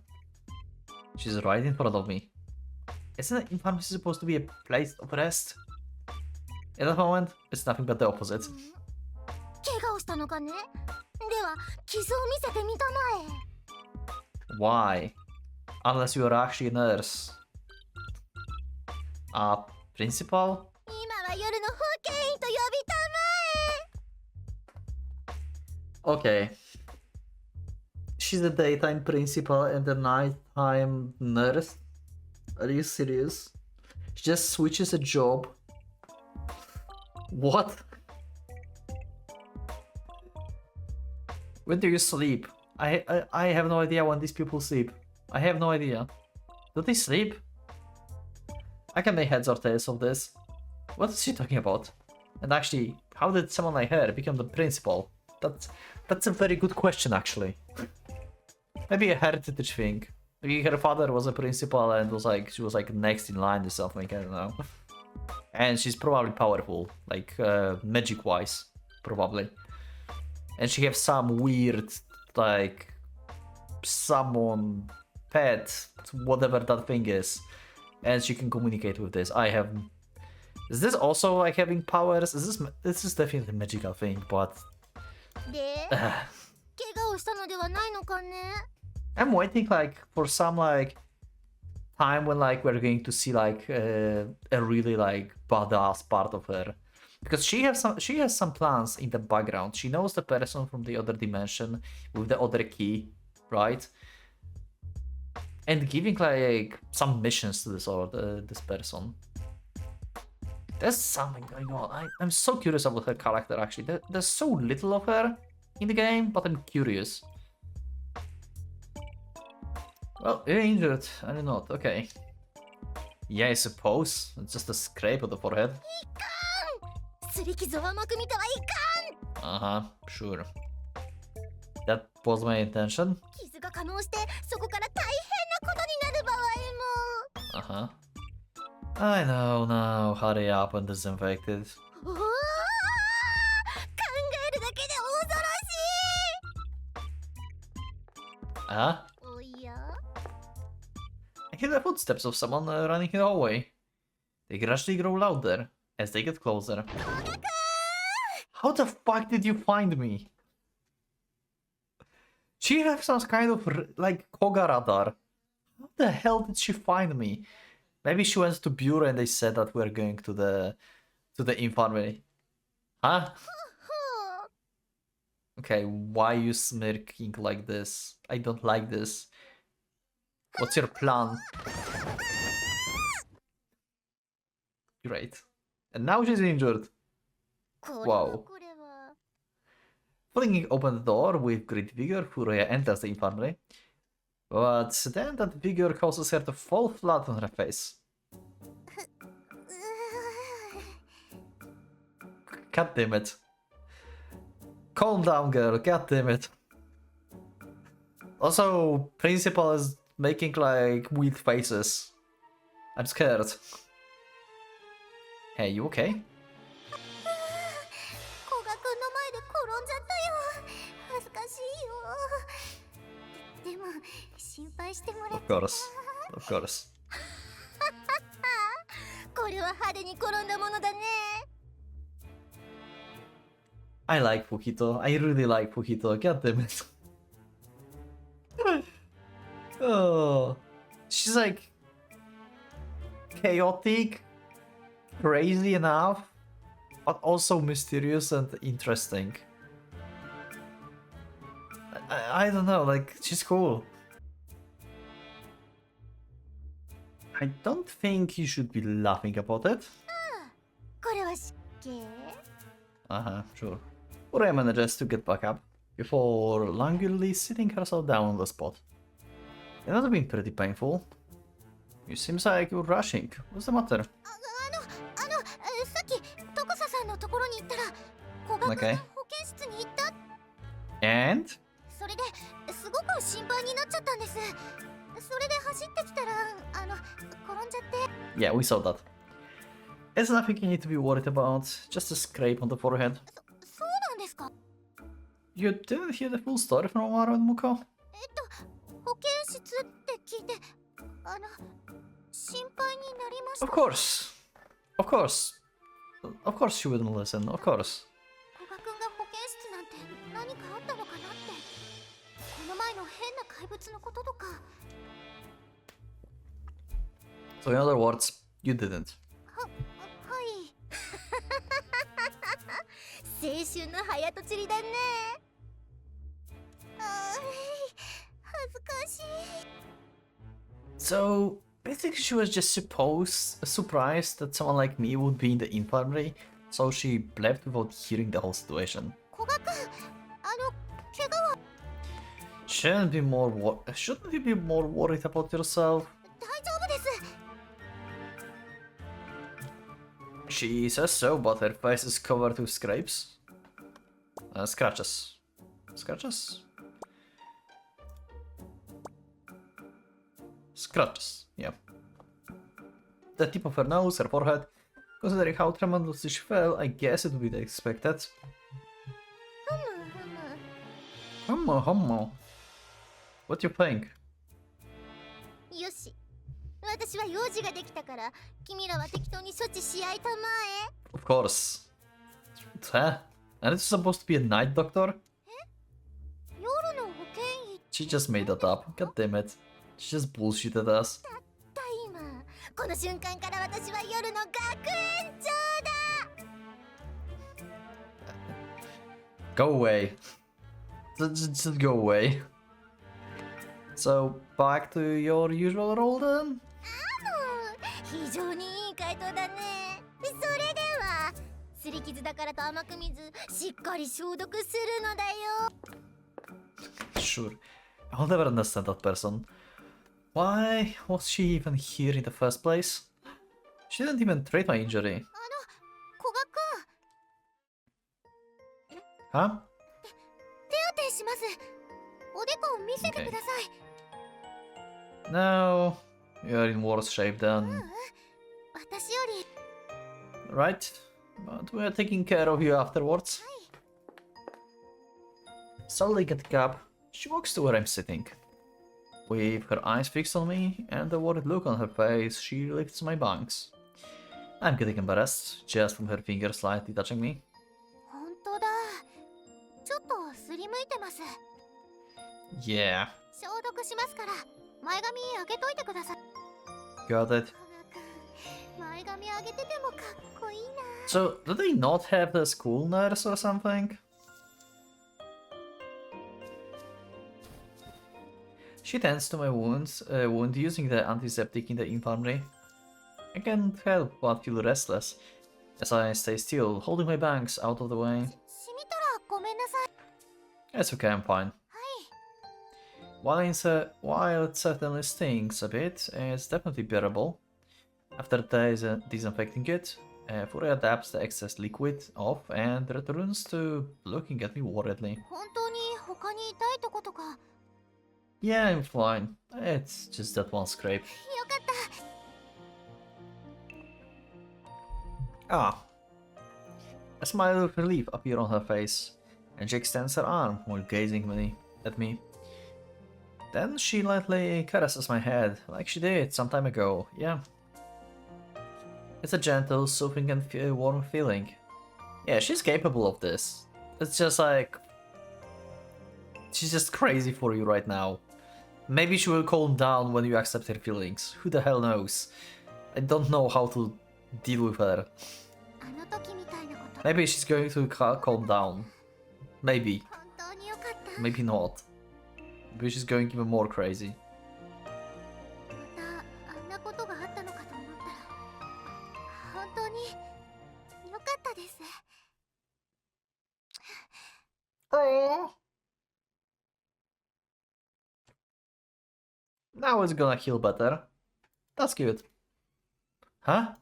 She's right in front of me. Isn't the infirmary supposed to be a place of rest? In that moment, it's nothing but the opposite. 怪我をしたのかね。では傷を見せてみたまえ。 Why? Unless you are actually a nurse. Principal? 今は夜の保健医と呼びた Okay. She's the daytime principal and the nighttime nurse? Are you serious? She just switches a job? What? When do you sleep? I have no idea when these people sleep. I have no idea. Do they sleep? I can make heads or tails of this. What is she talking about? And actually, how did someone like her become the principal? That's a very good question, actually. Maybe a heritage thing. Maybe her father was a principal and she was like next in line or something, I don't know. And she's probably powerful, like magic-wise, probably. And she has some weird, like, summon, pet, whatever that thing is. And she can communicate with this. Is this also like having powers? This is definitely a magical thing, but で、怪我をしたのではないのかね。 I'm waiting like for some like time when like we're going to see like a really like badass part of her, because she has some plans in the background. She knows the person from the other dimension with the other key, right? And giving like some missions to this person. There's something going on. I'm so curious about her character actually. There's so little of her in the game, but I'm curious. Well, you're injured, are you not? Okay. Yeah, I suppose. It's just a scrape on the forehead. 擦り傷を甘く見てはいかん。 Uh-huh, sure. That was my intention. 傷が可能してそこから大変なことになる場合も。 Uh-huh. I know now. Hurry up and disinfect it. おお、考えるだけで恐ろしい。 Huh? おや、 I hear the footsteps of someone running in the hallway. They gradually grow louder as they get closer. How the fuck did you find me? She has some kind of like Koga radar. How the hell did she find me? Maybe she went to bureau and they said that we're going to the infirmary. Huh? Okay, why you smirking like this? I don't like this. What's your plan? Great. And now she's injured. これは Wow. これは Flinging open the door with great vigor, Furuya enters the infirmary. But then that vigor causes her to fall flat on her face. God damn it. Calm down, girl. God damn it. Also, principal is making like weird faces. I'm scared. Hey, you okay? 古賀くんの前で転んじゃったよ。恥ずかしいよ。でも心配してもらっ Of て course. Of course. これは派手に転んだものだね。 I like Fukito. I really like Fukito. God damn it. Oh. She's like chaotic, crazy enough, but also mysterious and interesting. I don't know, like, she's cool. I don't think you should be laughing about it. これは失敬。 Uh-huh, sure. Uraya manages to get back up before languidly sitting herself down on the spot. It must have been pretty painful. It seems like you're rushing. What's the matter? さっき徳佐さんのところに行ったら古賀くんが Okay. 保健室に行った。 And? それですごく心配になっちゃったんです。それで走ってきたら転んじゃって。 Yeah, we saw that. It's nothing you need to be worried about. Just a scrape on the forehead. そうなんですか。 You didn't hear the full story from Omaro and Muko? 保健室って聞いて心配になりました。 Of course. Of course. Of course she wouldn't listen. Of course. 古賀くんが保健室なんて何かあったのかなって。この前の変な怪物のこととか。 So in other words, you didn't. はい。青春の早とちりだね。恥ずかしい。 So basically she was just surprised that someone like me would be in the infirmary, so she left without hearing the whole situation. 古賀くん、怪我は Shouldn't you be more worried about yourself? 大丈夫です。 She says so, but her face is covered with scrapes. Scratches. Scratches? Scratches, yeah. The tip of her nose, her forehead. Considering how tremendously she fell, I guess it would be expected. ふむふむ。 Hummo. What do you think? よし。私は用事ができたから、君らは適当に処置し合いたまえ。 Of course. Huh? And it's supposed to be a night doctor? 夜の保健医 She just made that up. God damn it. She just bullshitted us. だ今。この瞬間から私は夜の学園長だ。 Go away. Just go away. So, back to your usual role then? 非常にいい回答だね。それでは、擦り傷だからと甘く見ず、しっかり消毒するのだよ。 Sure. I'll never understand that person. Why was she even here in the first place? She didn't even treat my injury. 古賀くん、 Huh? 手当てします。おでこを見せてください。 No. You're in worse shape than... 私より Right? But we're taking care of you afterwards. Slowly getting up, she walks to where I'm sitting. With her eyes fixed on me and a worried look on her face, she lifts my bangs. I'm getting embarrassed, just from her fingers slightly touching me. 本当だ。ちょっとすりむいてます。Yeah, 消毒しますから前髪上げといてください。 got it. 前髪上げててもかっこいいな。 So, do they not have the school nurse or something? She tends to my wound using the antiseptic in the infirmary. I can't help but feel restless as I stay still, holding my bangs out of the way. 染みたらごめんなさい。 It's okay, I'm fine. While it certainly stings a bit, it's definitely bearable. After disinfecting it, Fury adapts the excess liquid off and returns to looking at me worriedly. 本当に他に痛いとことか。 Yeah, I'm fine. It's just that one scrape. よかった。 Ah. A smile of relief appears on her face, and she extends her arm while gazing at me. Then she lightly caresses my head, like she did some time ago, yeah. It's a gentle, soothing and warm feeling. Yeah, she's capable of this. It's just like... she's just crazy for you right now. Maybe she will calm down when you accept her feelings. Who the hell knows? I don't know how to deal with her. あの時みたいなこと。 Maybe she's going to calm down. Maybe. 本当によかった。 Maybe not. Maybe she's going even more crazy. またあんなことがあったのかと思ったら本当によかったです。 Oh. Now it's gonna heal better. That's good. Huh?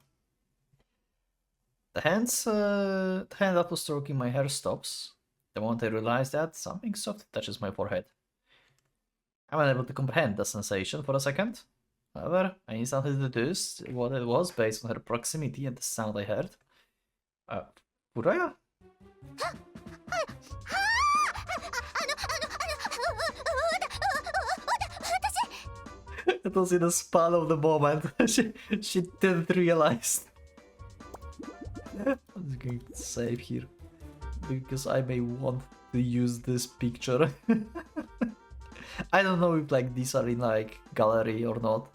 The hand that was stroking my hair stops. The moment I realize that, something soft touches my forehead. I'm unable to comprehend the sensation for a second. However, I instantly deduced what it was based on her proximity and the sound I heard. Furaya? It was in the span of the moment. she didn't realize. I'm going to save here because I may want to use this picture. I don't know if like these are in like gallery or not.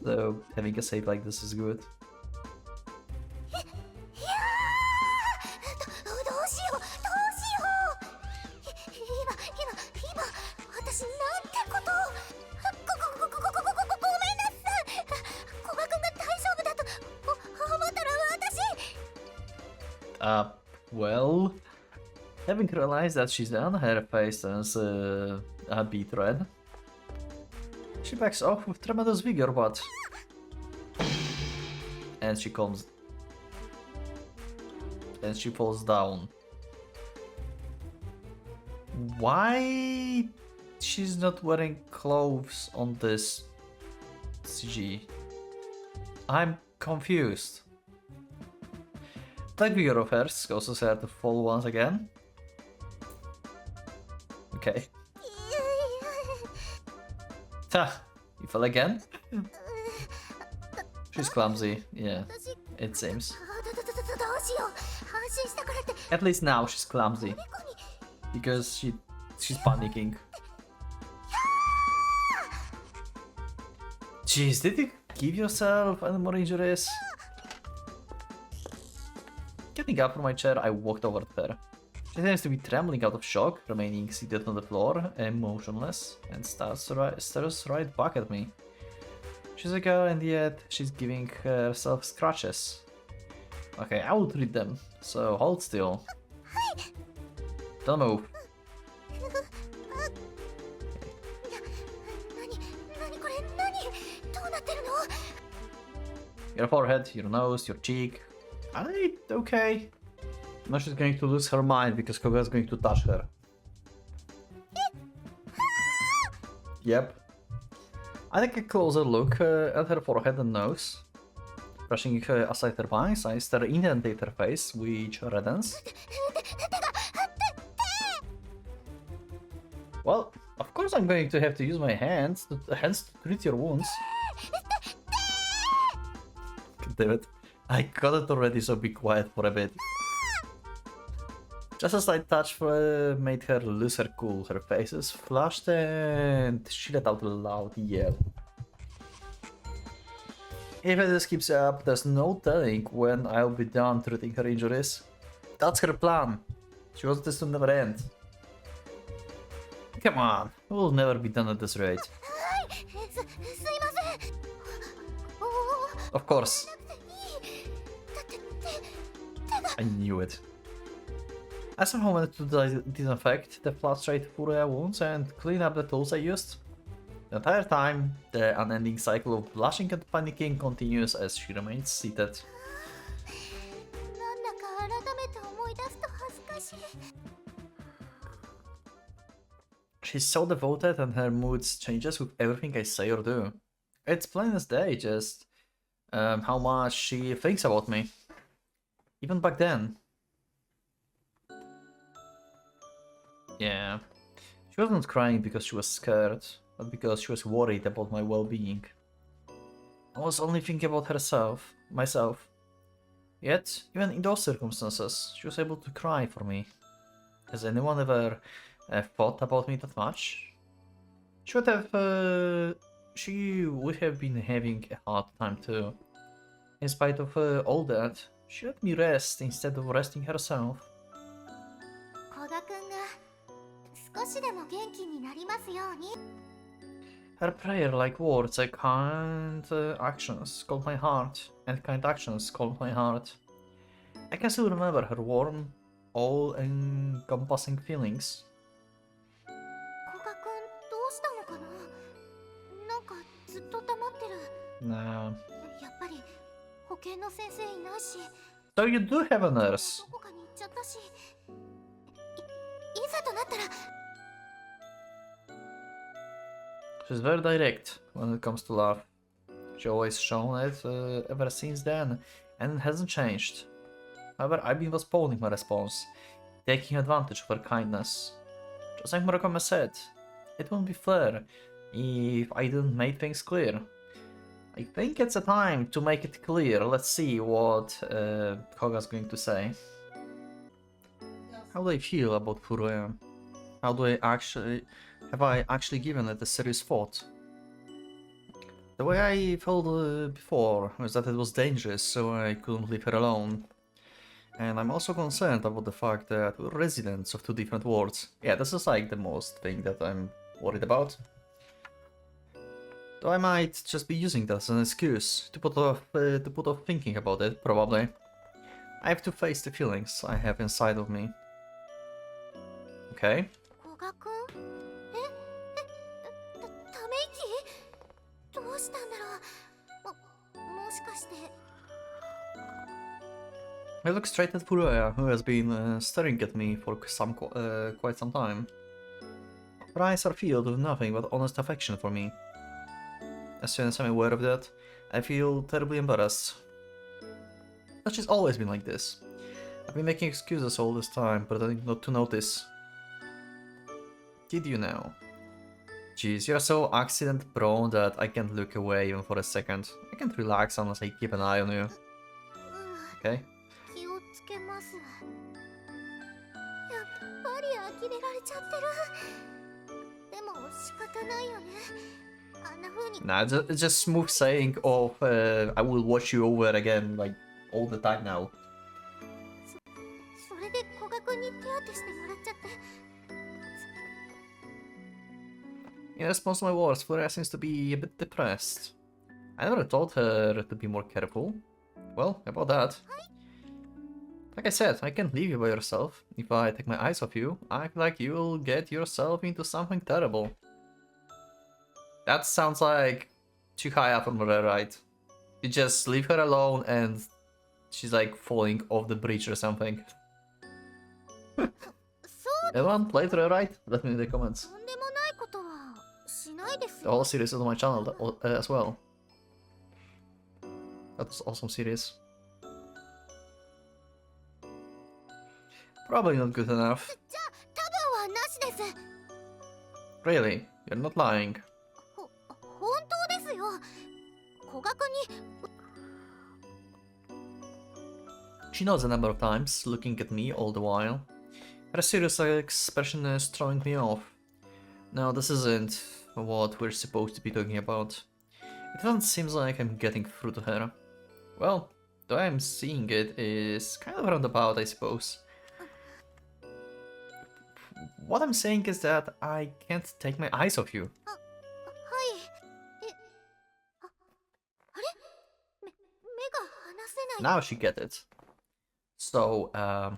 So having a save like this is good. どうしよう今私なんてことを。ごめんなさい。古賀くんが大丈夫だと思ったら私。 Well, having realized that she's on her face turns a bit red. She backs off with tremendous vigor, but... and she comes... and she falls down. Why she's not wearing clothes on this CG? I'm confused. That vigor of hers causes her to fall once again. Okay. Ha! You fell again? She's clumsy, yeah, it seems. どうしよう。安心したからって。 At least now she's clumsy. Because she's panicking. Jeez, did you give yourself any more injuries? Getting up from my chair, I walked over to her. She seems to be trembling out of shock, remaining seated on the floor, motionless, and stares right back at me. She's a girl and yet she's giving herself scratches. Okay, I will treat them, so hold still. Don't move. 何これどうなってるの？ Your forehead, your nose, your cheek. Okay. Now she's going to lose her mind because Koga is going to touch her. Yep. I take a closer look at her forehead and nose. Brushing aside her bangs, I stare intently at her face, which reddens. Well, of course I'm going to have to use my hands to treat your wounds. God damn it. I got it already, so be quiet for a bit. Just a slight touch made her lose her cool. Her face is flushed and she let out a loud yell. If this keeps up, there's no telling when I'll be done treating her injuries. That's her plan. She wants this to never end. Come on, we'll never be done at this rate. はいすいませんおお Of course, なくていいだって手が I knew it. I somehow wanted to disinfect the flat-straight Furia wounds and clean up the tools I used. The entire time, the unending cycle of blushing and panicking continues as she remains seated. なんだか改めて思い出すと恥ずかしい She's so devoted and her mood changes with everything I say or do. It's plain as day, just how much she thinks about me. Even back then. Yeah. She wasn't crying because she was scared, but because she was worried about my well-being. I was only thinking about myself. Yet, even in those circumstances, she was able to cry for me. Has anyone ever thought about me that much? She would have been having a hard time too. In spite of all that, she let me rest instead of resting herself. 古賀くんが少しでも元気になりますように Her prayer-like words and kind actions calmed my heart, and kind actions calmed my heart. I can still remember her warm, all-encompassing feelings. 古賀くんどうしたのかななんかずっと黙ってる Nah. やっぱり保健の先生いないし So you do have a nurse. どこかに行っちゃったしいざとなったら She's very direct when it comes to love. She always shown it ever since then, and it hasn't changed. However, I've been postponing my response, taking advantage of her kindness. Just like Murakami said, it wouldn't be fair if I didn't make things clear. I think it's a time to make it clear. Let's see what Koga's going to say. How do I feel about Furuya? How do I have I actually given it a serious thought? The way I felt before was that it was dangerous, so I couldn't leave her alone. And I'm also concerned about the fact that we're residents of two different worlds. Yeah, this is like the most thing that I'm worried about. Though I might just be using that as an excuse to put off thinking about it, probably. I have to face the feelings I have inside of me. Okay. 古賀くんため息どうしたんだろうもしかして I look straight at Furuya, who has been staring at me for quite some time. Her eyes are filled with nothing but honest affection for me. As soon as I'm aware of that, I feel terribly embarrassed. But she's always been like this. I've been making excuses all this time, pretending not to notice. Did you know? Jeez, you're so accident-prone that I can't look away even for a second. I can't relax unless I keep an eye on you. Okay? 気をつけますやっぱり呆れられちゃってるでも仕方ないよねあんな風に Nah, just smooth saying of I will watch you over again like all the time now. それで古賀くんに手当てしてもらっちゃって In response to my words, Furia seems to be a bit depressed. I never told her to be more careful. Well, about that. Like I said, I can't leave you by yourself. If I take my eyes off you, I feel like you'll get yourself into something terrible. That sounds like too high up on her, right? You just leave her alone and she's like falling off the bridge or something. そう Everyone played her right? Let me know in the comments. とんでもないことはしないです The よ whole series is on my channel as well. That was awesome series. Probably not good enough. じゃあ多分はなしです Really? You're not lying. 本当ですよ古賀くんに She nods a number of times, looking at me all the while. Her serious expression is throwing me off. No, this isn't what we're supposed to be talking about. It doesn't seem like I'm getting through to her. Well, the way I'm seeing it is kind of roundabout, I suppose. What I'm saying is that I can't take my eyes off you. はい。あれ目が離せない。 Now she get it. So, はい。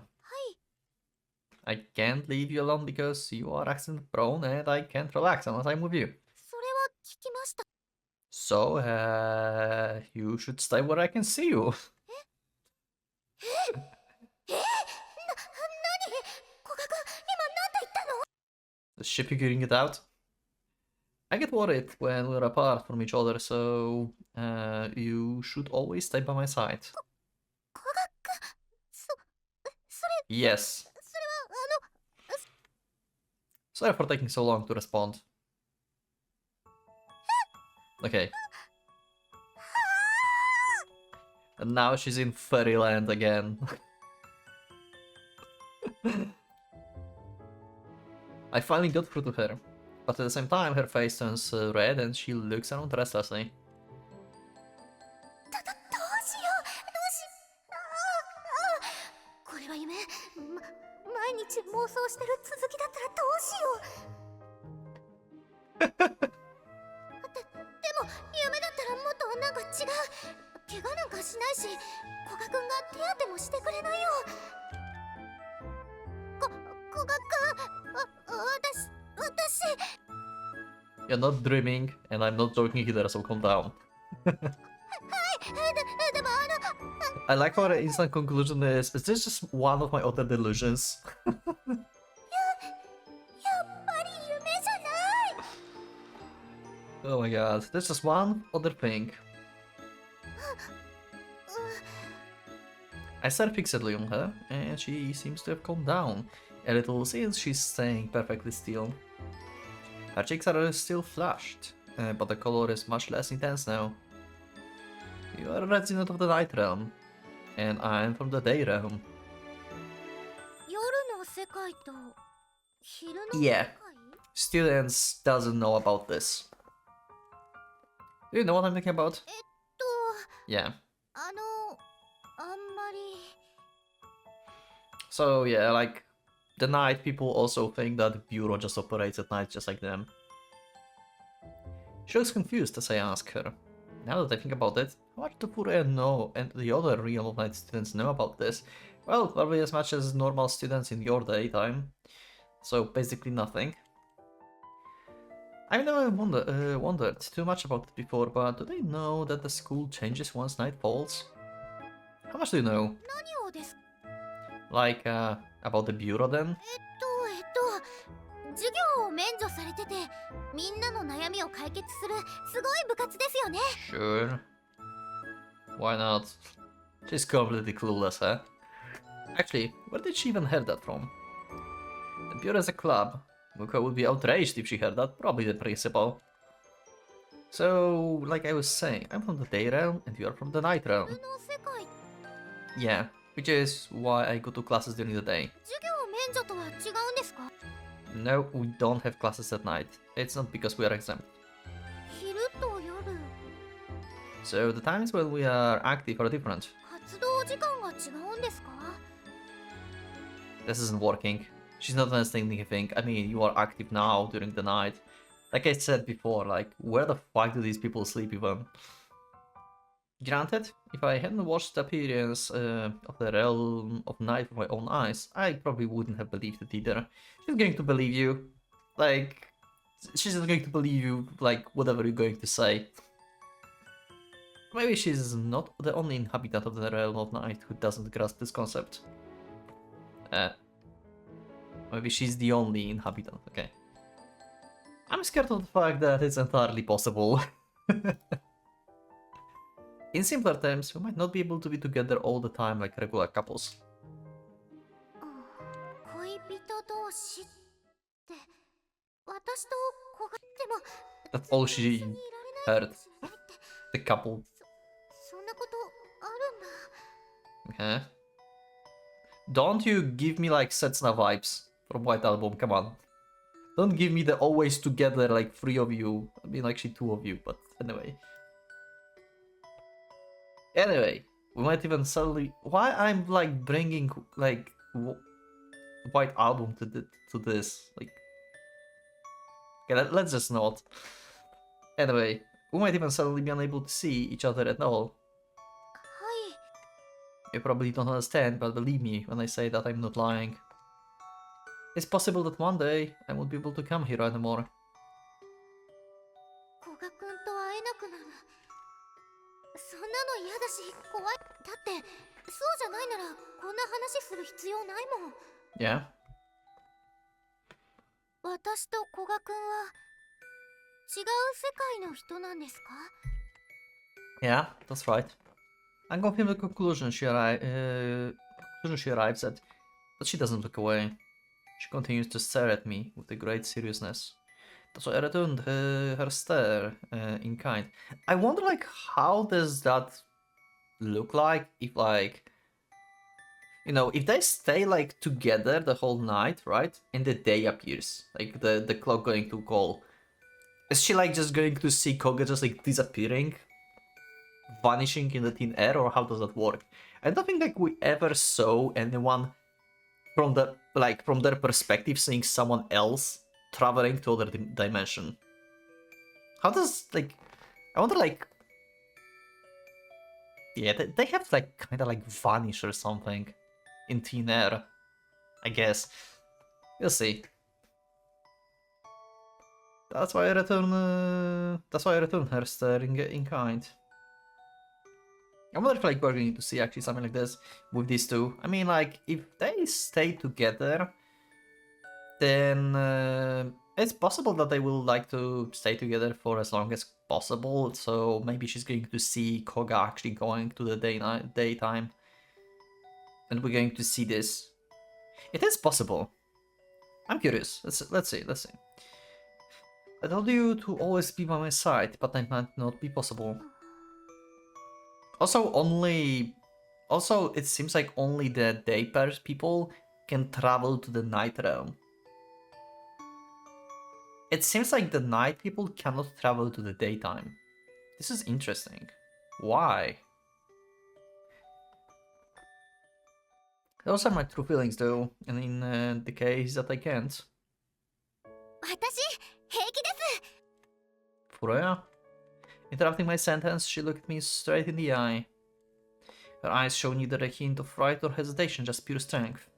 I can't leave you alone because you are accident prone and I can't relax unless I'm with you. それは聞きました。 So, you should stay where I can see you. 何古賀君、今なんて言ったの？ The ship figuring it out? I get worried when we're apart from each other, so you should always stay by my side. 古賀君、それ Yes. はSorry for taking so long to respond. Okay. And now she's in fairyland again. I finally got through to her, but at the same time her face turns red and she looks around restlessly. どうしよう。これは夢。毎日妄想してる続きだったらどうしよう。でも夢だったらもっとなんか違う。怪我なんかしないし、古賀君が手当てもしてくれないよ。古賀君、私。 You're not dreaming, and I'm not joking either, so calm down. でもI like how the instant conclusion is this just one of my other delusions? やっぱり夢じゃない。 Oh my god, there's just one other thing. I stare fixedly on her, and she seems to have calmed down a little since she's staying perfectly still. Her cheeks are still flushed, but the color is much less intense now. You are a resident of the Night Realm, and I'm from the Day Realm. 夜の世界と昼の世界？ Yeah. Students doesn't know about this. Do you know what I'm thinking about? Yeah. あんまり。 So yeah, like the night people also think that the Bureau just operates at night just like them. She looks confused as I ask her. Now that I think about it, how much do Furia know and the other Realm of Night students know about this? Well, probably as much as normal students in your daytime. So basically nothing. I've never wondered too much about it before, but do they know that the school changes once night falls? How much do you know? 何をですか？ Like, about the Bureau then? 授業を免除されてて、みんなの悩みを解決するすごい部活ですよね。 Sure. Why not? She's completely clueless, huh? Actually, where did she even hear that from? The Bureau is a club. Neko would be outraged if she heard that, probably the principal. So, like I was saying, I'm from the Day Realm and you are from the Night Realm. の世界、 Yeah, which is why I go to classes during the day. 授業免除とは違うんですか？ No, we don't have classes at night. It's not because we are exempt. 昼と夜、 So the times when we are active are different. 活動時間が違うんですか？ This isn't working. She's not understanding anything. I mean, you are active now during the night. Like I said before, like, where the fuck do these people sleep even? Granted, if I hadn't watched the appearance of the Realm of Night with my own eyes, I probably wouldn't have believed it either. She's going to believe you. Like, she's not going to believe you, like, whatever you're going to say. Maybe she's not the only inhabitant of the Realm of Night who doesn't grasp this concept. Maybe she's the only inhabitant, okay. I'm scared of the fact that it's entirely possible. In simpler terms, we might not be able to be together all the time like regular couples. 恋人同士って、私と古賀でも That's all she 一緒にいられないかも heard. しれないって、 The couple. そんなことあるんだ。 Okay. Don't you give me like Setsuna vibes from White Album, come on. Don't give me the always together like 3 of you. I mean actually 2 of you, but anyway. Anyway, we might even suddenly... Why I'm like bringing like White Album to this? Like, okay, let's just not. Anyway, we might even suddenly be unable to see each other at all. はい。 You probably don't understand, but believe me when I say that I'm not lying. It's possible that one day I won't be able to come here anymore. 古賀くんと会えなくなる。そんなの嫌だし怖い。だってそうじゃないならこんな話する必要ないもん。 Yeah? 私と古賀くんは違う世界の人なんですか？ Yeah, that's right. I confirm the conclusion she arrives at, but she doesn't look away. She continues to stare at me with a great seriousness. That's why I returned her stare in kind. I wonder, like, how does that look like if, like, you know, if they stay, like, together the whole night, right? And the day appears, like, the clock going to call. Is she, like, just going to see Koga just, like, disappearing? Vanishing in the thin air, or how does that work? I don't think, like, we ever saw anyone from the, like, from their perspective seeing someone else traveling to other dimension. How does, like, I wonder, like, yeah, they have, like, kind of, like, vanish or something in thin air, I guess. You'll see. That's why I return her staring in kind. I wonder if, like, we're going to see actually something like this with these two. I mean, like, if they stay together, then it's possible that they will like to stay together for as long as possible. So maybe she's going to see Koga actually going to the daytime, and we're going to see this. It is possible. I'm curious. Let's see. I told you to always be by my side, but that might not be possible. Also, it seems like only the day pairs people can travel to the night realm. It seems like the night people cannot travel to the daytime. This is interesting. Why? Those are my true feelings though, and in the case that I can't. 私平気です。 Furuya? Interrupting my sentence, she looked me straight in the eye. Her eyes show neither a hint of fright or hesitation, just pure strength.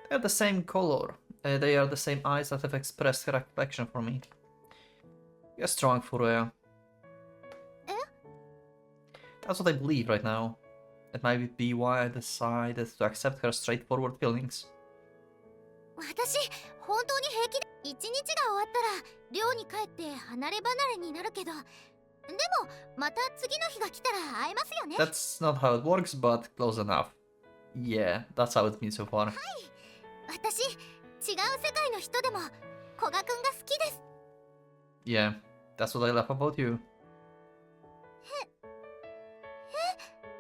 They are the same color. They are the same eyes that have expressed her affection for me. You're strong, Furuya. Eh? That's what I believe right now. That might be why I decided to accept her straightforward feelings. 私本当に平気で。一日が終わったら寮に帰って離れ離れになるけど、でもまた次の日が来たら会えますよね。 That's not how it works, but close enough. Yeah, that's how it's been so far. 私違う世界の人でも古賀くんが好きです。 Yeah, that's what I love about you.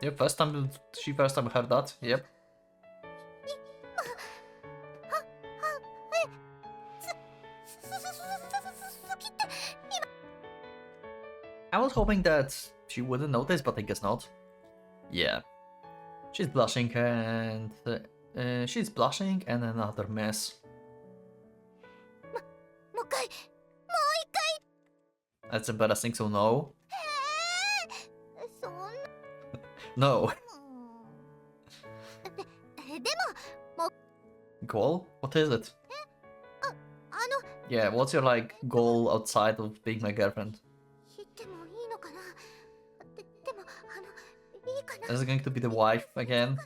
Yep, she first time heard that, yep. I was hoping that she wouldn't notice, but I guess not. Yeah. She's blushing and... she's blushing and another mess. もう一回。 That's embarrassing, so no. そんな。 No. でも Goal? What is it? あの Yeah, what's your, like, goal outside of being my girlfriend? 言ってもいいのかな。でもいいかな。 Is it going to be the wife again?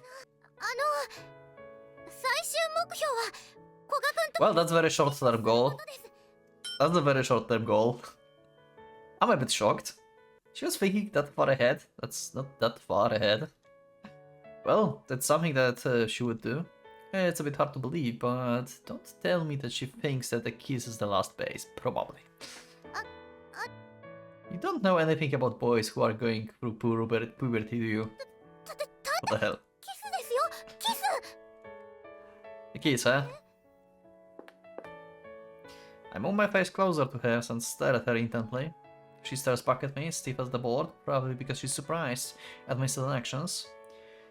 最終目標は古賀くんと。 Well, that's a very short-term goal. です。 That's a very short-term goal. I'm a bit shocked. She was thinking that far ahead. That's not that far ahead. Well, that's something that she would do. It's a bit hard to believe, but don't tell me that she thinks that the kiss is the last base. Probably. You don't know anything about boys who are going through puberty, do you? What the hell? キスですよキス。A kiss, huh? I move my face closer to hers and stare at her intently. She stares back at me, stiff as the board, probably because she's surprised at my sudden actions.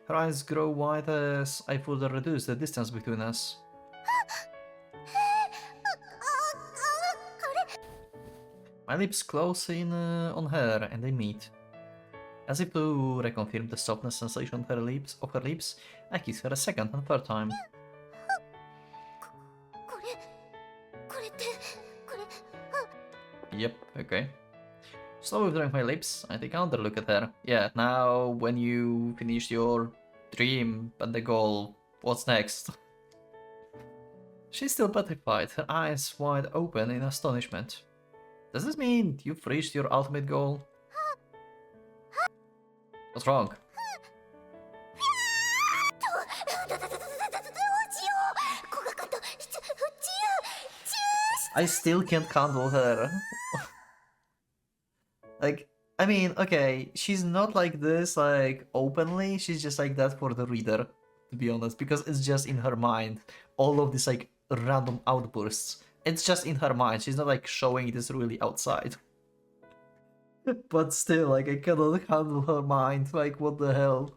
Her eyes grow wide as I further reduce the distance between us. My lips close in on her and they meet. As if to reconfirm the softness sensation of her lips, I kiss her a second and third time. これってこれ Yep, okay. Slowly withdrawing my lips, I take another look at her. Yeah, now when you finished your dream and the goal, what's next? She's still petrified, her eyes wide open in astonishment. Does this mean you've reached your ultimate goal? What's wrong? I still can't handle her. Like, I mean, okay, she's not like this, like, openly, she's just like that for the reader, to be honest, because it's just in her mind, all of these, like, random outbursts. It's just in her mind, she's not, like, showing this really outside. But still, like, I cannot handle her mind, like, what the hell.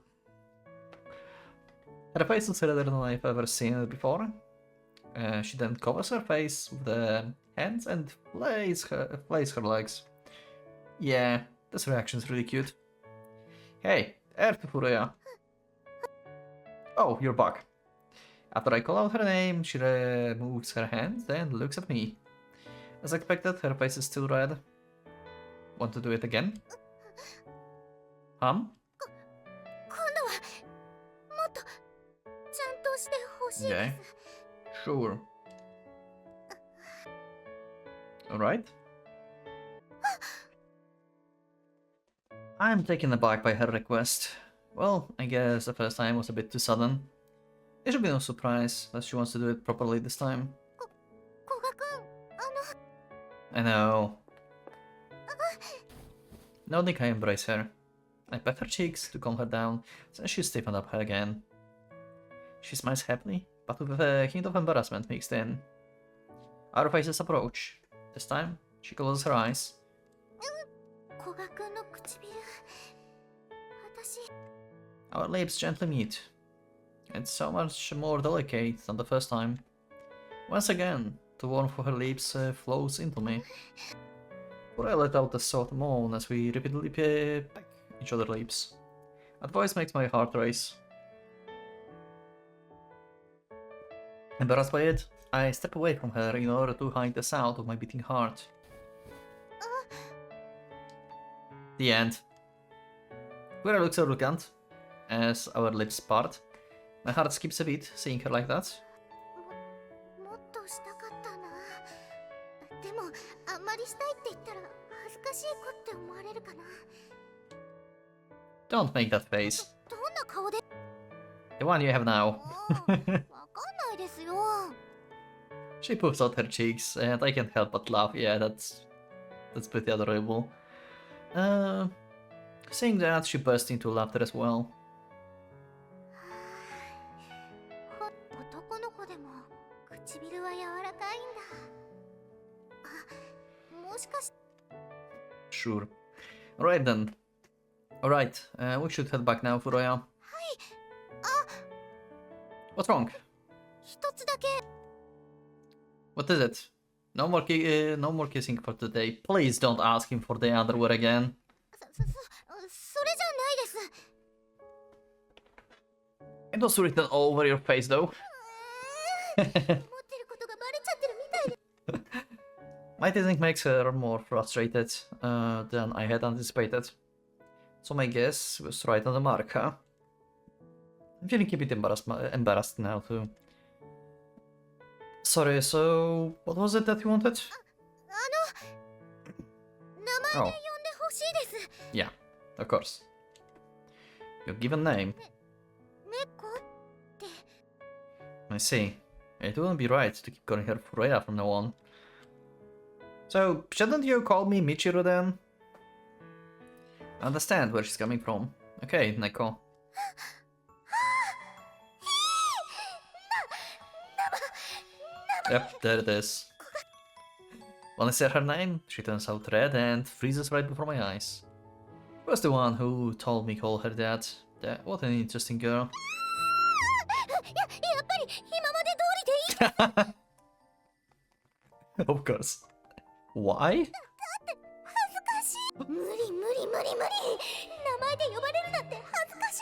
Her face looks redder than I've ever seen it before. She then covers her face with the hands and flays her legs. Yeah, this reaction's really cute. Hey, Earth Furuya. Oh, you're back. After I call out her name, she removes her hands and looks at me. As expected, her face is still red. Want to do it again? Okay. Sure. Alright. I'm taken aback by her request. Well, I guess the first time was a bit too sudden. It should be no surprise that she wants to do it properly this time. I know. Nodding, I embrace her. I pat her cheeks to calm her down, then she stiffened up again. She smiles happily, but with a hint of embarrassment mixed in. Our faces approach. This time, she closes her eyes. Our lips gently meet. It's so much more delicate than the first time. Once again, the warmth of her lips flows into me. For I let out a soft moan as we repeatedly peck each other's lips. That voice makes my heart race. Embarrassed by it, I step away from her in order to hide the sound of my beating heart. The end. Where I look so arrogant, as our lips part. My heart skips a beat, seeing her like that. Don't make that face. The one you have now. She puffs out her cheeks, and I can't help but laugh. Yeah, that's pretty adorable. Seeing that, she burst into laughter as well. Sure. Alright then. Alright, we should head back now, Furuya. What's wrong? What is it? No more kissing for today. Please don't ask him for the underwear again. It was written all over your face though. My teasing makes her more frustrated than I had anticipated. So my guess was right on the mark, huh? I'm feeling a bit embarrassed now too. Sorry, so what was it that you wanted? Oh. Yeah, of course. Your given name. I see. It wouldn't be right to keep calling her Furuya from now on. So, shouldn't you call me Michiru then? I understand where she's coming from. Okay, Neko. Yep, there it is. When I say her name, she turns out red and freezes right before my eyes. Who was the one who told me call her that? What an interesting girl. やっぱり今まで通りでいい。 Of course. Why? 無理無理無理無理。名前で呼ばれるなんて恥ずかしす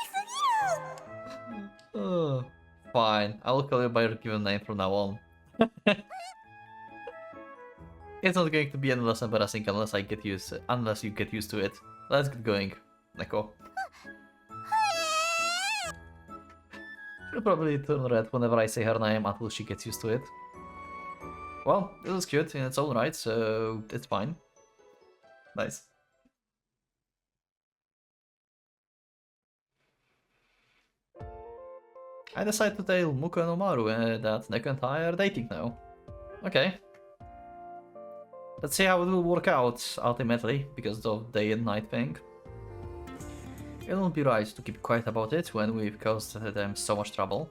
ぎる。 Fine, I will call you by your given name from now on. It's not going to be any less embarrassing unless you get used to it. Let's get going, Neko. She'll probably turn red whenever I say her name until she gets used to it. Well, it was cute in its own right, so it's fine. Nice. I decided to tell Muko and Omaru that Neko and I are dating now. Okay. Let's see how it will work out ultimately, because of day and night thing. It won't be right to keep quiet about it when we've caused them so much trouble.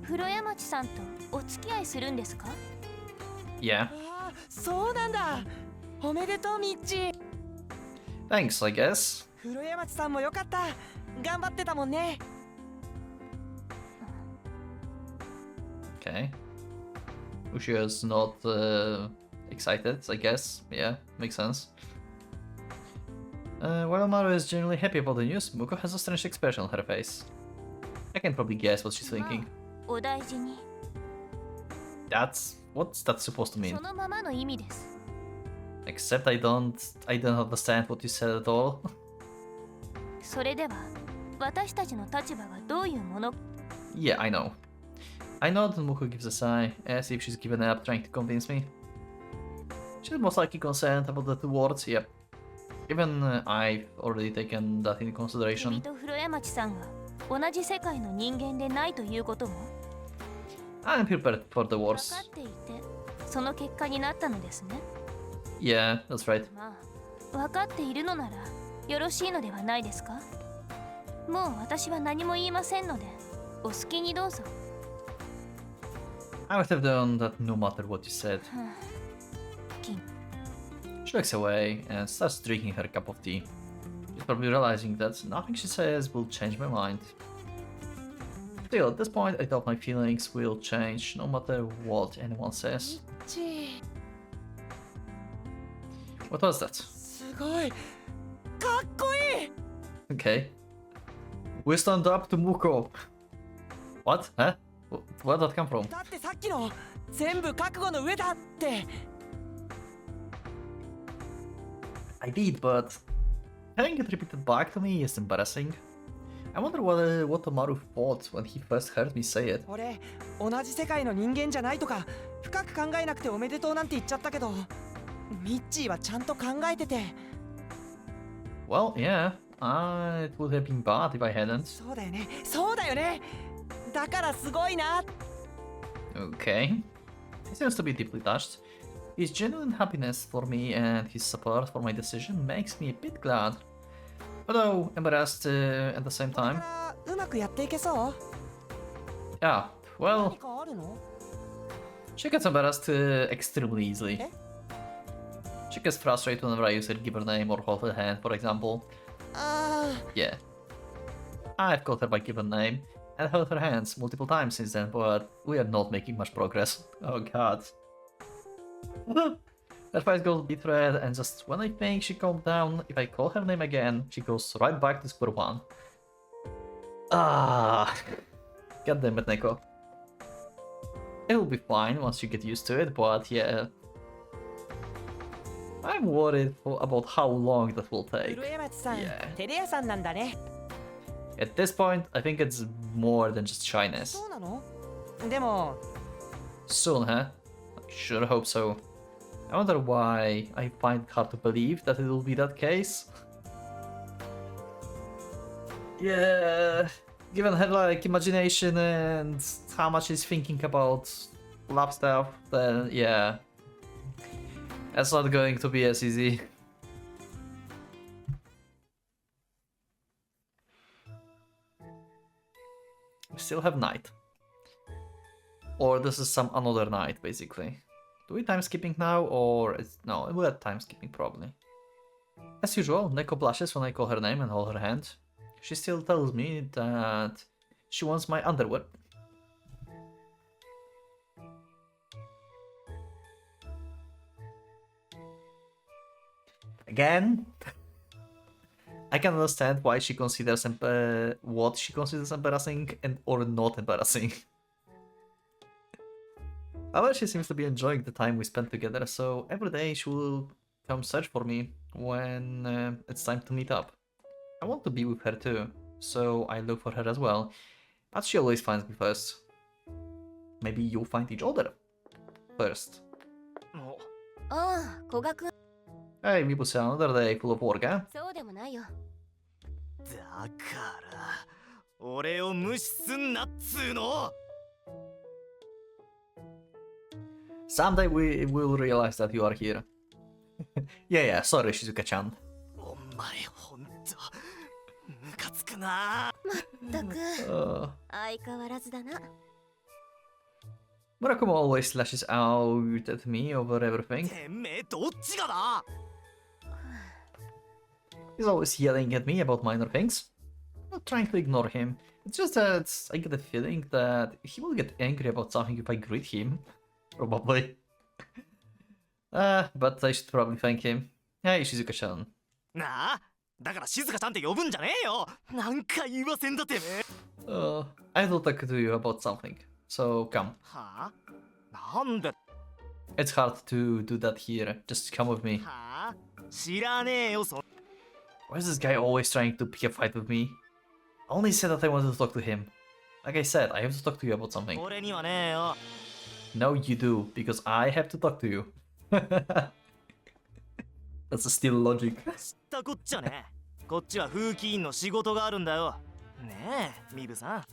風呂山町さんとお付き合いするんですか？ Yeah. あーそうなんだ。おめでとうミッチー。 Thanks, I guess. 風呂山町さんもよかった。頑張ってたもんね。 Okay. Ushia's not excited, I guess. Yeah, makes sense. While Maru is genuinely happy about the news, Muko has a strange expression on her face. I can probably guess what she's thinking. お大事に。 What's that supposed to mean? そのままの意味です。 Except I don't understand what you said at all. それでは私たちの立場がどういうもの？ Yeah, I know. I know that Muko gives a sigh, as if she's given up trying to convince me. She's most likely concerned about the two words, yep. Even I've already taken that into 君 consideration. と風呂山町さんが同じ世界の人間でないということも I'm prepared for the 分 worst. かっていて、その結果になったのですね。 Yeah, that's right. まあ、分かっているのならよろしいのではないですか？もう私は何も言いませんので、お好きにどうぞ。 I would have done that no matter what you said. 金 She looks away and starts drinking her cup of tea. She's probably realizing that nothing she says will change my mind. Still, at this point, I doubt my feelings will change no matter what anyone says. チー What was that? すごい。かっこいい。 Okay. We stand up to Muko. What? Huh? Where did that come from? だってさっきの全部覚悟の上だって。 I did, but having it repeated back to me is embarrassing. I wonder what Amaru thought when he first heard me say it. 俺同じ世界の人間じゃないとか深く考えなくておめでとうなんて言っちゃったけど、ミッチーはちゃんと考えてて。 Well, yeah, it would have been bad if I hadn't. そうだよね。そうだよね。だからすごいな。 Okay. He seems to be deeply touched. His genuine happiness for me and his support for my decision makes me a bit glad. Although embarrassed at the same これ time. からうまくやっていけそう？ Yeah, well, 何かあるの？ she gets embarrassed extremely easily. Eh? She gets frustrated whenever I use her give her name or hold her hand, for example. あ Yeah. I've called her by given name and held her hands multiple times since then, but we are not making much progress. Oh god. Her face goes a bit red, and just when I think she calmed down, if I call her name again, she goes right back to square one. Ah. God damn it, Neko. It will be fine once you get used to it, but yeah. I'm worried about how long that will あ。 take. 古江町さん、 Yeah. テレ屋さんなんだね。 At this point, I think it's more than just shyness. そうなの？でも Soon, huh? I sure hope so. I wonder why I find it hard to believe that it will be that case. Yeah, given her like imagination and how much she's thinking about love stuff, then yeah, that's not going to be as easy. We still have night. Or this is some another night, basically. Do we time skipping now, or no? We're time skipping probably. As usual, Neko blushes when I call her name and hold her hand. She still tells me that she wants my underwear. Again, I can understand why she considers what she considers embarrassing and or not embarrassing. However, she seems to be enjoying the time we spend together, so every day she will come search for me when it's time to meet up. I want to be with her too, so I look for her as well, but she always finds me first. Maybe you'll find each other first. ああ、古賀君。 Hey, Mibusa, another day full of work, eh? そうでもないよ。だから俺を無視すんなっつーの。 Someday we will realize that you are here. yeah, sorry, Shizuka-chan. お前ほんとムカつくな。たく 相変わらずだな。 Murakumo always lashes out at me over everything. てめえどっちがだ。 He's always yelling at me about minor things. I'm not trying to ignore him. It's just that I get the feeling that he will get angry about something if I greet him. Probably. But I should probably thank him. Hey, Shizuka-chan. なあ、だから静香ちゃんって呼ぶんじゃねえよ。なんか言わせんだてめえ。I will talk to you about something. So come. はあ？なんで？ It's hard to do that here. Just come with me. はあ？知らねえよそ。 Why is this guy always trying to pick a fight with me? I only said that I wanted to talk to him. Like I said, I have to talk to you about something. 俺にはねえよ。 No, you do, because I have to talk to you. That's still logic. 知ったこっちゃね。こっちは風紀委員の仕事があるんだよ。ねえ、ミブさん。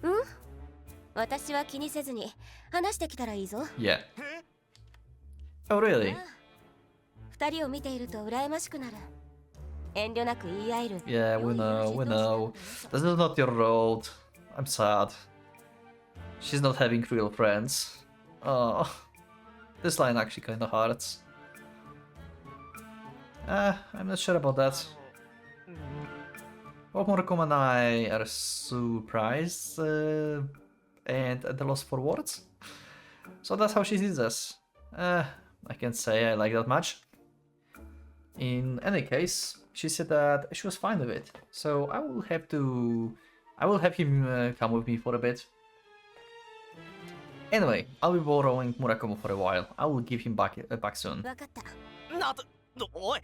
私は気にせずに話してきたらいいぞ。 Yeah. Oh, really? 二人を見ていると羨ましくなる。遠慮なく言い合える。 Yeah, we know. This is not your road. I'm sad. She's not having real friends. Oh, this line actually kinda hurts. I'm not sure about that. Both Murakumo and I are surprised and at the loss for words. So that's how she sees us. I can't say I like that much. In any case, she said that she was fine with it. So I will have him come with me for a bit. Anyway, I'll be borrowing Murakumo for a while. I will give him back soon. わかった。なと、おい。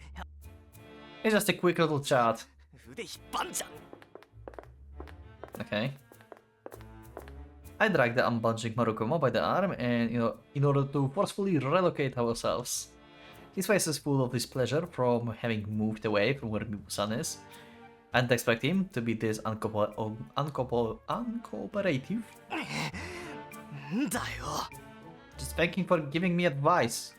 It's just a quick little chat. 腕引っ張んじゃん。 Okay. I drag the unbunging Murakumo by the arm and, in order to forcefully relocate ourselves. His face is full of displeasure from having moved away from where Mibu-san is. I didn't expect him to be this uncooperative. んだよ。 Just thank him for giving me advice.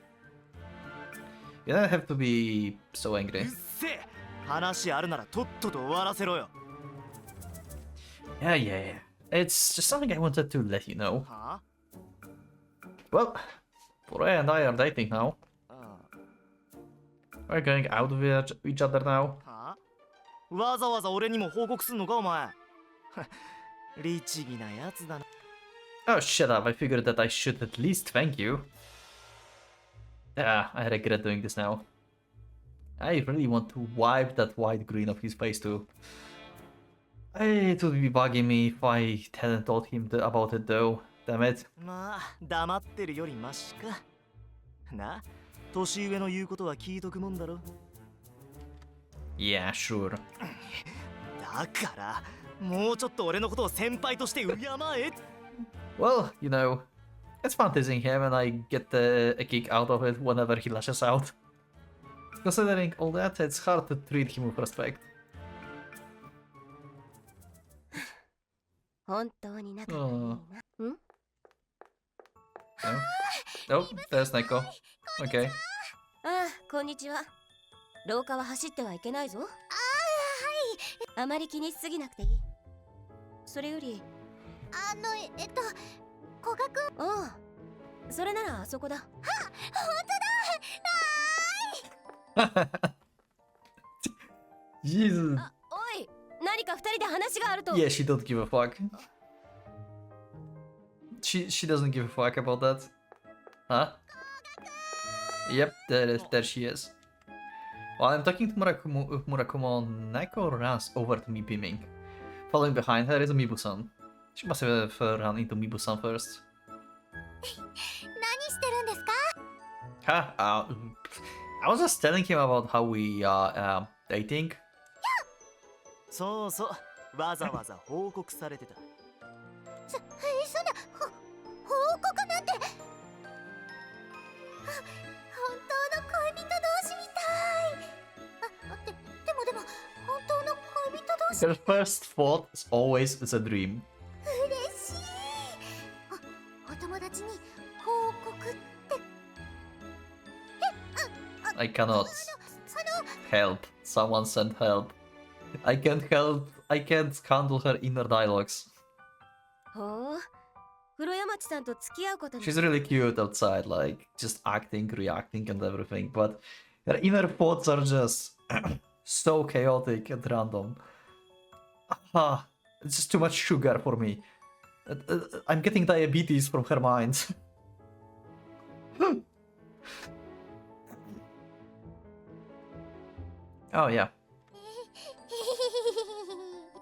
You don't have to be so うっ angry. せえ。話あるならとっとと終わらせろよ。 Yeah. It's just something I wanted to let you know. は Well, Fure and I are dating now. あ？ We're going out with each other now. はわざわざ俺にも報告すんのかお前。律儀なやつだな。 Oh, shut up. I figured that I should at least thank you. I regret doing this now. I really want to wipe that white green off his face too. It would be bugging me if I hadn't told him about it though. Damn it. まあ黙ってるよりマシか。な、年上の言うことは聞いとくもんだろ。 Yeah, sure. だからもうちょっと俺のことを先輩として敬え。 Well, it's fun teasing him and I get a kick out of it whenever he lashes out. Considering all that, it's hard to treat him with respect. 本当に仲がいいな。ん？ Oh, there's Neko. Okay. ああ、こんにちは。廊下は走ってはいけないぞ。あまり気にしすぎなくていい。それより、古賀くん、ああ、それならあそこだ。Jesus. あ、おい、何か二人で話があると。 Yeah, she don't give a fuck. She doesn't give a fuck about that. Huh? Yep, there she is. While I'm talking to Murakumo, Neko runs over to me beaming. Following behind her is a Mibu-san. She must have run into Mibu-san first. 何してるんですか？ Huh? I was just telling him about how we are dating. そうそう、わざわざ報告されてた。そんな報告なんて。本当の恋人同士みたい。でも本当の恋人同士。 Her first thought is always the dream. 嬉しい。お友達に報告って。I cannot help. Someone send help. I can't handle her inner dialogues. ほう、黒山町さんと付き合うことに。 She's really cute outside, like just acting, reacting, and everything, but her inner thoughts are just so chaotic and random. It's just too much sugar for me. I'm getting diabetes from her mind. Oh yeah.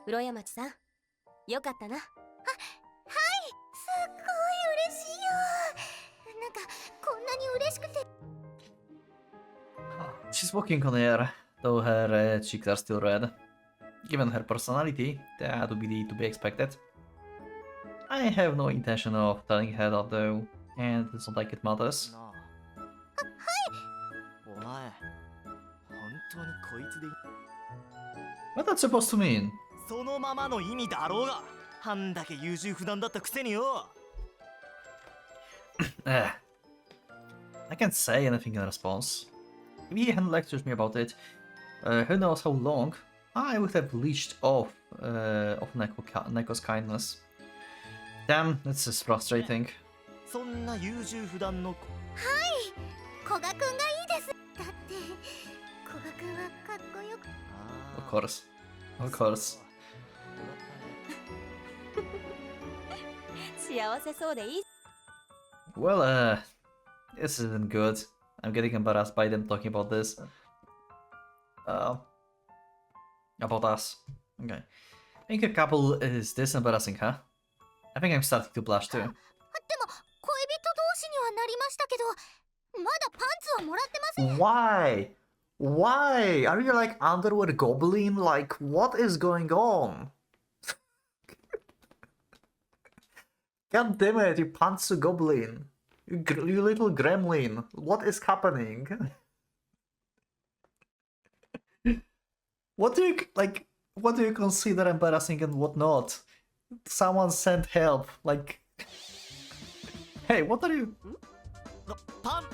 黒山町さん、よかったな。すっごい嬉しいよ。なんかこんなに嬉しくて。 She's walking on air, though her cheeks are still red. Given her personality, that would be to be expected. I have no intention of telling her that though, and it's not like it matters. なあ。お前、本当にこいつでいい。 What that's supposed to mean? そのままの意味だろうが。あんだけ優柔不断だったくせによ。I can't say anything in response. If he hadn't lectured me about it, who knows how long, I would have leached off of Neko's kindness. Damn, this is frustrating. そんな優柔不断の子。古賀くんがいいです。だって古賀くんはかっこよく。Of course. Of course. 幸せそうでいい。 Well, this isn't good. I'm getting embarrassed by them talking about this. About us. Okay. Being a couple is this embarrassing, huh? I think I'm starting to blush too. でも恋人同士にはなりましたけど、まだパンツはもらってません。 Why? Why? Are you like underwear goblin? Like, what is going on? God damn it, you pantsu goblin. You little gremlin. What is happening? What do you consider embarrassing and what not? Someone sent help. Like, hey, what are you? パン。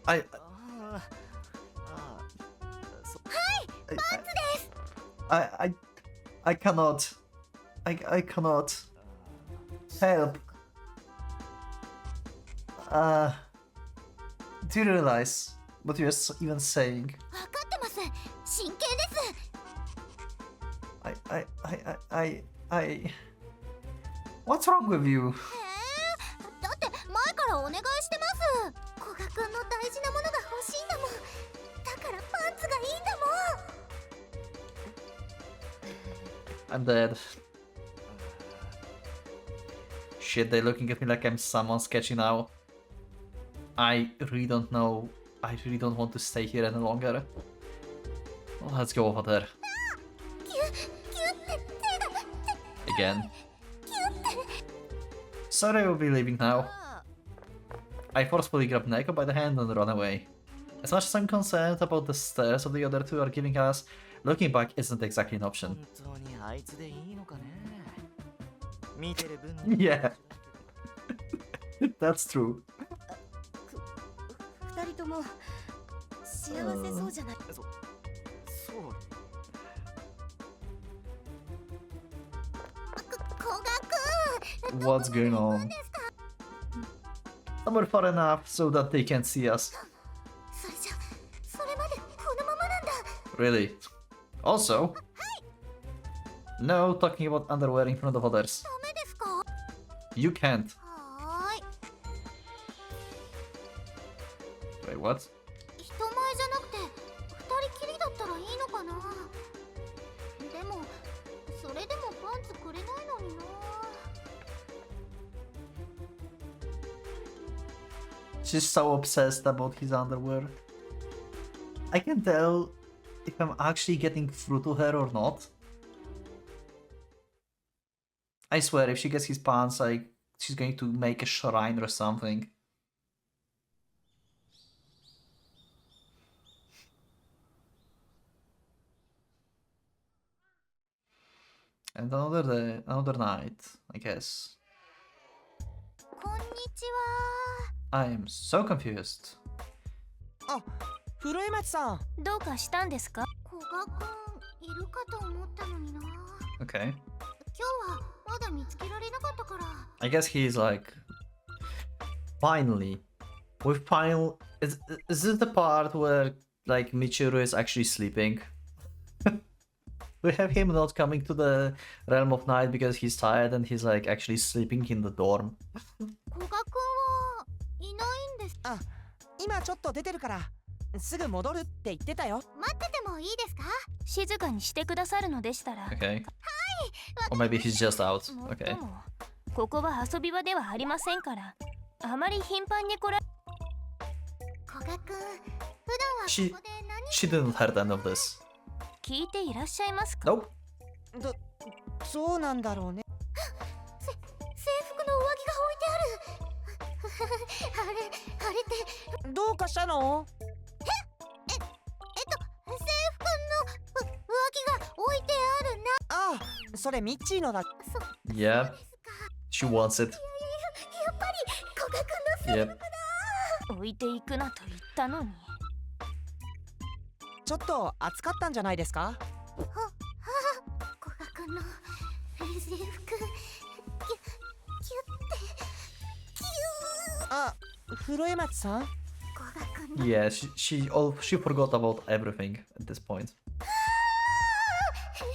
I ああ、そ。 I cannot. I cannot. Help. Do you realize what you're even saying? 分かってます。真剣です。 What's wrong with you? だって前からお願いしてます。古賀くんの大事なものが欲しいんだもん。だからパンツがいいんだもん。 I'm dead. Shit, they're looking at me like I'm someone sketchy now. I really don't know. I really don't want to stay here any longer. Well, let's go over there. キュって手が Again. キュって。 Sorry, we'll be leaving now. あ I forcefully grab Neko by the hand and run away. As much as I'm concerned about the stares of the other two are giving us, looking back isn't exactly an 本 option. 当にあいつでいいのかね。見てる分に。 Yeah. That's true. 二人とも幸せそうじゃない。そう。 古賀くん。 What's going on? somewhere far enough so that they can't see us. それじゃそれまでこのままなんだ。 Really. Also, no talking about underwear in front of others. ダメですか？ You can't. はーい。 Wait, what? 人前じゃなくて二人きりだったらいいのかな。でもそれでもパンツくれないのにな。 She's so obsessed about his underwear. I can tell if I'm actually getting through to her or not. I swear, if she gets his pants, like, she's going to make a shrine or something. And another day, another night, I guess. こんにち I am so confused. あ、古江町さん。どうかしたんですか？は。古賀くんいるかと思ったのにな。 Okay. 今日はまだ見つけられなかったから。 I guess he's like, finally, we finally. Is this the part where like Michiru is actually sleeping? We have him not coming to the realm of night because he's tired and he's like actually sleeping in the dorm. 古賀くんはいないんです。あ、今ちょっと出てるからすぐ戻るって言ってたよ。待っててもいいですか？静かにしてくださるのでしたら。 Okay. Or maybe he's just out. もっ Okay. ともここは遊び場ではありませんから、あまり頻繁に来ら。古賀くん、普段は She ここで何 she didn't heard any of this. 聞いていらっしゃいますか？ Nope. そうなんだろうね。制服の上着が置いてある。あれってどうかしたの？制服の上着が置いてあるな。ああ、それミッチーのだ。そう Yeah. ですか。 She wants it. やっぱり古賀くんの Yep. 置いていくなと言ったのに。ちょっと暑かったんじゃないですか？古賀くんの制服キュッてキュー。あ、古江町さん。古賀くんの Yeah. She forgot about everything at this point. すごい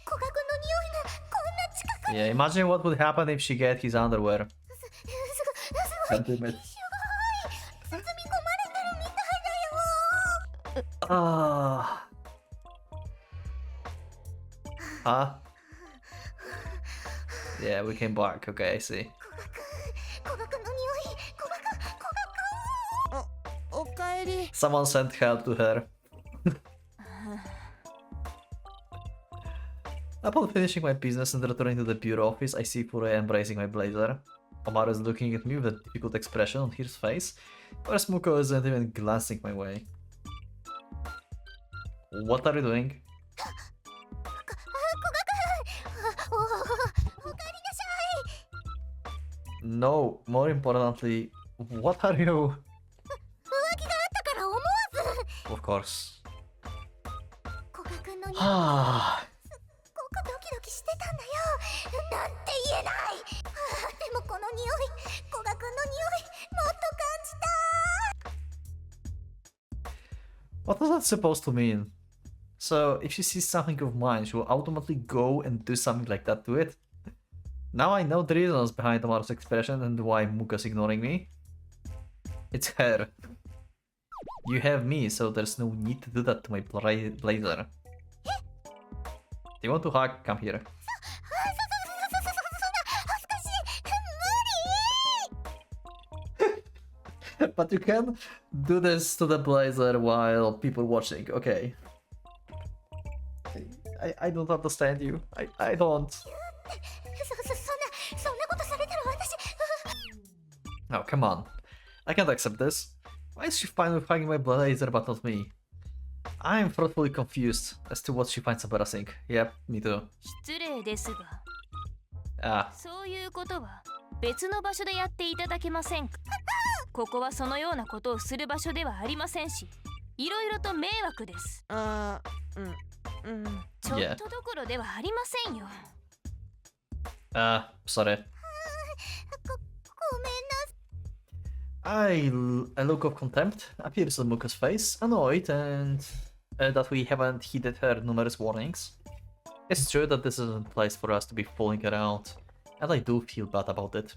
古賀くんの匂いがこんな近くに。 Yeah. Imagine what would happen if she get his underwear. すごい God damn it. 包み込まれてるみたいだよ。 Ah. Huh? Yeah, we came back. Okay, I see. 古賀くんの匂い。古賀くん。おかえり。 Someone sent help to her. Upon finishing my business and returning to the bureau office, I see Fure embracing my blazer. Omar is looking at me with a difficult expression on his face, whereas Muko isn't even glancing my way. What are you doing? おかえりなさい。 No, more importantly, what are you? 上着があったから思わず。 Of course. 古賀くんの匂い。 Ah. ここドキドキしてたんだよ。なんて言えない。でもこの匂い、古賀くんの匂い、もっと感じた。 What is that supposed to mean? So, if she sees something of mine, she will automatically go and do something like that to it? Now I know the reasons behind Omaru's expression and why Muka's ignoring me. It's her. You have me, so there's no need to do that to my blazer. Do you want to hug? Come here. そんな恥ずかしい。無理。 But you can do this to the blazer while people watching, okay? I don't understand you. I don't. そんなことされたら私。 Oh, come on. I can't accept this. Why is she fine with hugging my blazer but not me? I'm thoroughly confused as to what she finds embarrassing. Yep, me too. 失礼ですが、 Ah, そういうことは別の場所でやっていただけませんか？ここはそのようなことをする場所ではありませんし、いろいろと迷惑です。あー、ちょっとどころではありませんよ。 sorry. ごめん A look of contempt appears on Muka's face, annoyed and that we haven't heeded her numerous warnings. It's true that this isn't a place for us to be fooling around, and I do feel bad about it.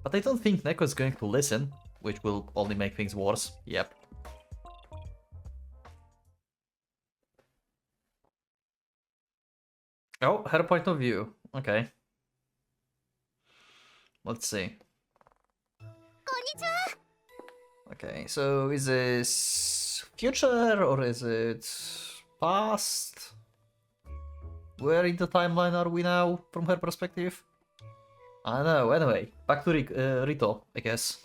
But I don't think Neko is going to listen, which will only make things worse. Yep. Oh, her point of view. Okay. Let's see. Konnichiwa. Okay, so is this future or is it past? Where in the timeline are we now from her perspective? I don't know. Anyway, back to Rito, I guess.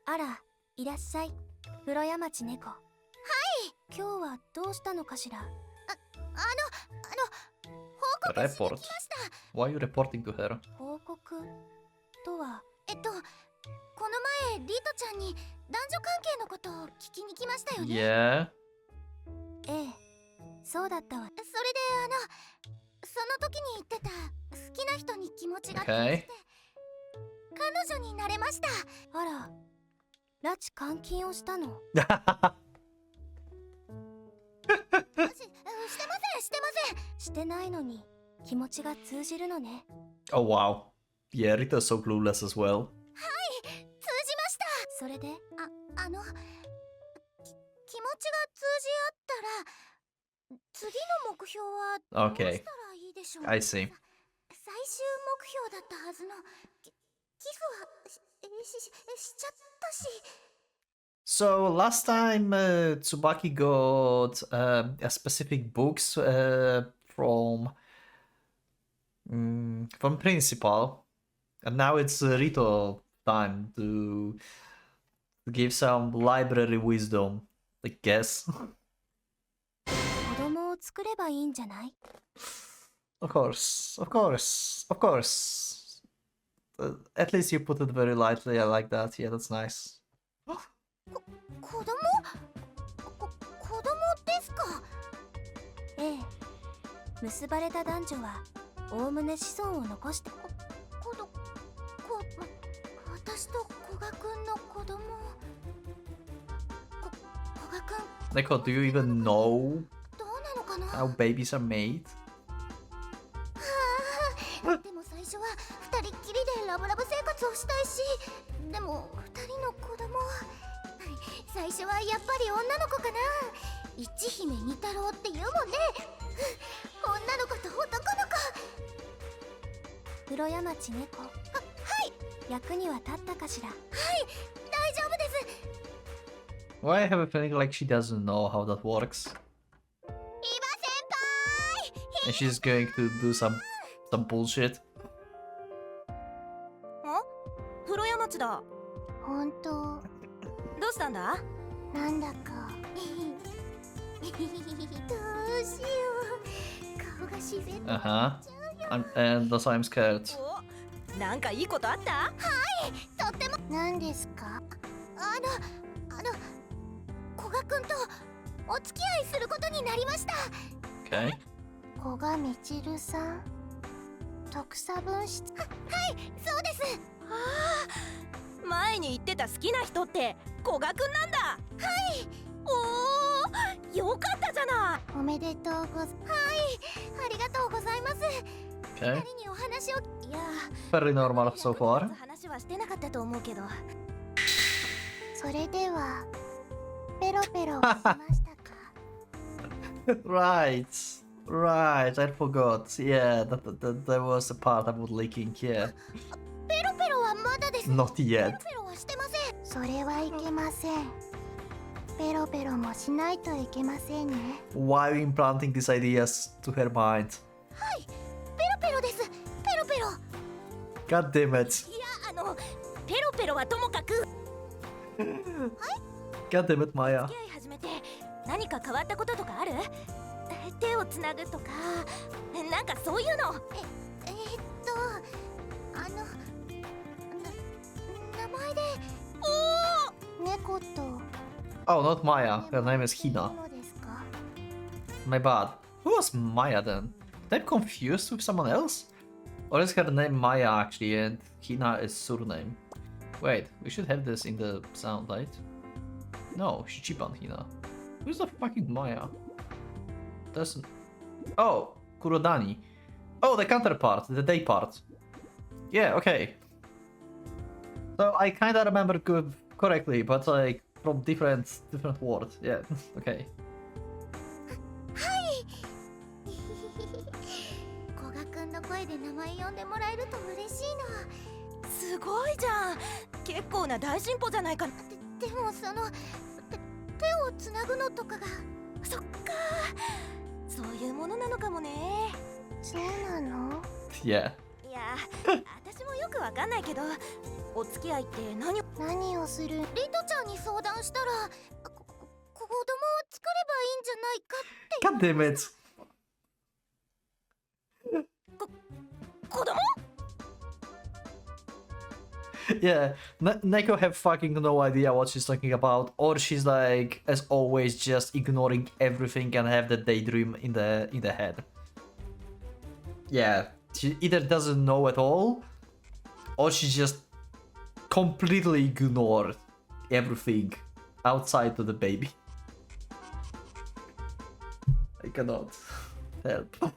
あら、いらっしゃい。風呂山町猫。はい。今日はどうしたのかしら。報告しに来 Report. ました。 Why are you reporting to her? 報告とは。この前リトちゃんに男女関係のことを聞きに来ましたよね。 Yeah. ええ、そうだったわ。それでその時に言ってた好きな人に気持ちが Okay. 通じて彼女になれました。あら、拉致監禁をしたの。してません、してません。してないのに気持ちが通じるのね。 Oh wow. Yeah, Rito's so clueless as well. 通じました。それで、気持ちが通じ合ったら次の目標はどうしたら Okay. いいでしょう。 I see. 最終目標だったはずの寄付はしちゃったし。 So last time Tsubaki got a specific books from principal, and now it's Rito time to give some library wisdom, I guess. 子供を作ればいいんじゃない？ Of course, of course, of course. At least you put it very lightly. I like that. Yeah, that's nice. 子供ですか。ええ、結ばれた男女はおおむね子孫を残して。私と古賀くんの子供。古賀くん Neko, do you even know どうなのかな。 how babies are made? でも最初は二人っきりでラブラブ生活をしたいし、でも二人の子供最初はやっぱり女の子かな。一姫二太郎って言うもんね。女の子と男の子。風呂山町猫。はい。役には立ったかしら。はい、大丈夫です。 Why I have a feeling like she doesn't know how that works, 伊庭先輩。 and she's going to do some bullshit. 風呂山町だ。本当。どうしたんだ？なんだかどうしよう。顔が自然と Uh-huh. And that's why I'm scared. お、なんかいいことあった？はい、とっても。何ですか？古賀くんとお付き合いすることになりました。 Okay. 古賀みちるさん、特差分子。はい、そうです。前に言ってた好きな人って古賀くんなんだ。はい。おお、よかったじゃない。おめでとうございます。はい、ありがとうございます。 Okay. 二人にお話を。いや、 Very normal so far. 話はしてなかったと思うけど。それではペロペロをしましたか。Right. Right. I forgot. Yeah, that was the part about leaking. Yeah. ペロペロはまだです。 Not ペ yet. ロペロはしてません。それはいけません。ペロペロもしないといけませんね。 Why are you implanting these ideas to her mind? はい、ペロペロです。ペロペロ。 God damn it. いや、ペロペロはともかく。 God damn it, Maya. 付き合い始めて何か変わったこととかある？手をつなぐとか、なんかそういうの。名前で。猫と。 Oh, not Maya. Her name is Hina. のですか。 My bad. Who was Maya then? I'm confused with someone else? Or is her name Maya actually and Hina is surname? Wait, we should have this in the sound, right? No, Shichiban Hina. Who's the fucking Maya? Doesn't. Oh, Kurodani. Oh, the counterpart, the day part. Yeah, okay. So I kinda remember correctly, but like from different words. Yeah, okay. 古賀くんの声で名前呼んでもらえると嬉しいすごいじゃん。結構な大進歩じゃないか。の。でも手をつなぐのとかが。そっか。そういうものなのかもね。そうなの？ Yeah. いや、私もよくわかんないけど、お付き合いって何をする？リトちゃんに相談したら、子供を作ればいいんじゃないかって。 God damn it. 子供？ Yeah, Neko have fucking no idea what she's talking about, or she's like, as always, just ignoring everything and have the daydream in the head. Yeah, she either doesn't know at all, or she just completely ignored everything outside of the baby. I cannot help.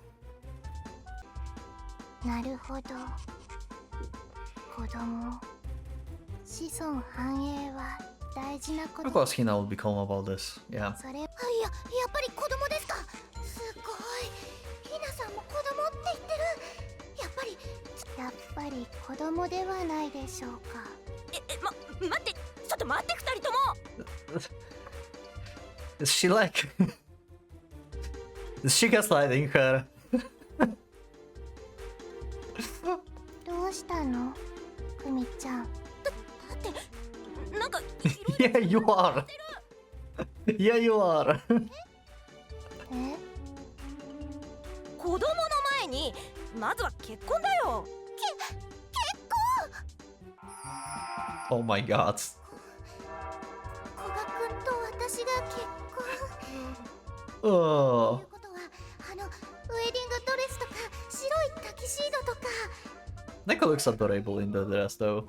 なるほど。子供、子孫繁栄は大事なこ Of と。 course, Hina will be calm about this. Yeah. それ、やっぱり子供ですか。すごい。ひなさんも子供って言ってる。やっぱり子供ではないでしょうか。待って、ちょっと待って、二人とも。 Is she like? Is she gaslighting her? どうしたの、くみちゃん。なんか Yeah, you are. Yeah, you are. え？子供の前にまずは結婚だよ。Oh my god. 古賀くんと私が結婚。 Oh. ということは、ウェディングドレスとか白いタキシードとか。 Neko looks adorable in the dress though.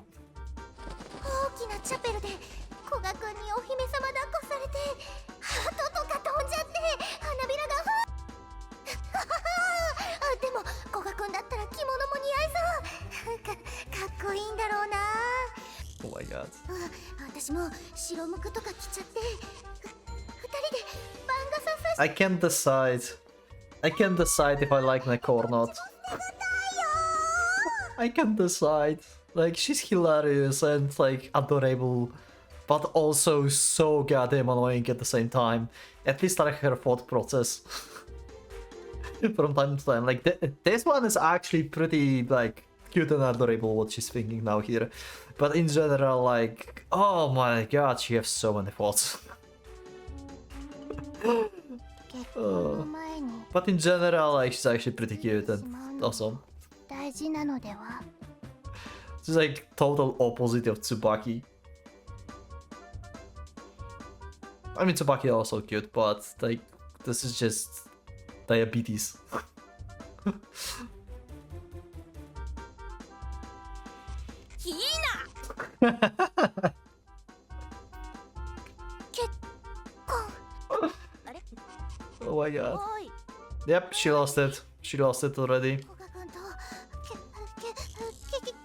大きなチャペルで古賀くんにお姫様抱っこされて、ハートとか飛んじゃって花びらがでも古賀くんだったら着物も似合いそう。かっこいいんだろうな。 Oh my god. 私も白むくとか着ちゃって二人で番傘さ I can't decide. I can't decide if I like Neko or not. I can't decide. Like, she's hilarious and like adorable, but also so goddamn annoying at the same time. At least I like her thought process. From time to time. Like, this one is actually pretty like cute and adorable what she's thinking now here. But in general, like, oh my god, she has so many thoughts. 結婚の前に But in general, like, she's actually pretty cute and awesome. 大事なのでは。 She's like total opposite of Tsubaki. I mean, Tsubaki also cute, but like, this is just diabetes. いいな。 Oh my god. おい、 Yep, she lost it. She lost it already. 古賀くんと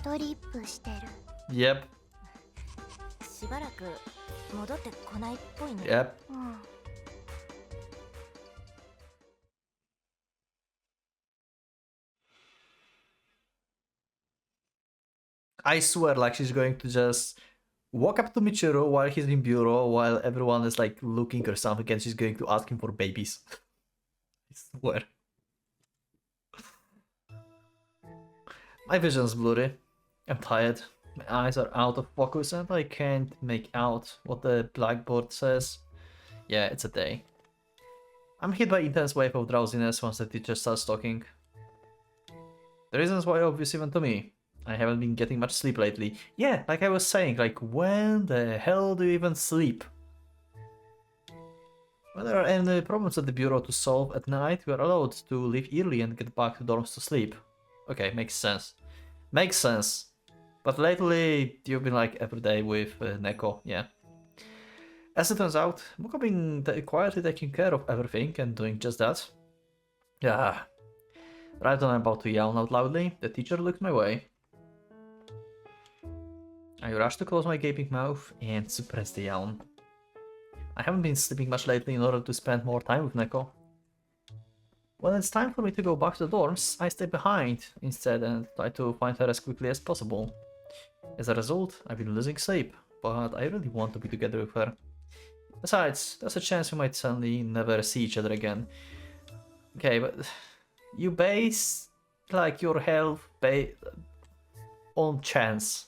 トリップしてる。 Yep, しばらく戻ってこないっぽいね。 yep. うん。 I swear, like, she's going to just walk up to Michiru while he's in bureau, while everyone is like looking or something, and she's going to ask him for babies. I swear. My vision's blurry. I'm tired. My eyes are out of focus and I can't make out what the blackboard says. Yeah, it's a day. I'm hit by intense wave of drowsiness once the teacher starts talking. The reason's why obvious even to me. I haven't been getting much sleep lately. Yeah, like I was saying, like, when the hell do you even sleep? When there are any problems at the bureau to solve at night, we are allowed to leave early and get back to dorms to sleep. Okay, makes sense. Makes sense. But lately, you've been like every day with Neko, yeah. As it turns out, Muko been quietly taking care of everything and doing just that. Yeah. Right when I'm about to yawn out loudly, the teacher looked my way. I rushed to close my gaping mouth and suppress the yawn. I haven't been sleeping much lately in order to spend more time with Neko. When it's time for me to go back to the dorms, I stay behind instead and try to find her as quickly as possible. As a result, I've been losing sleep, but I really want to be together with her. Besides, there's a chance we might suddenly never see each other again. Okay, but you base like your health on chance.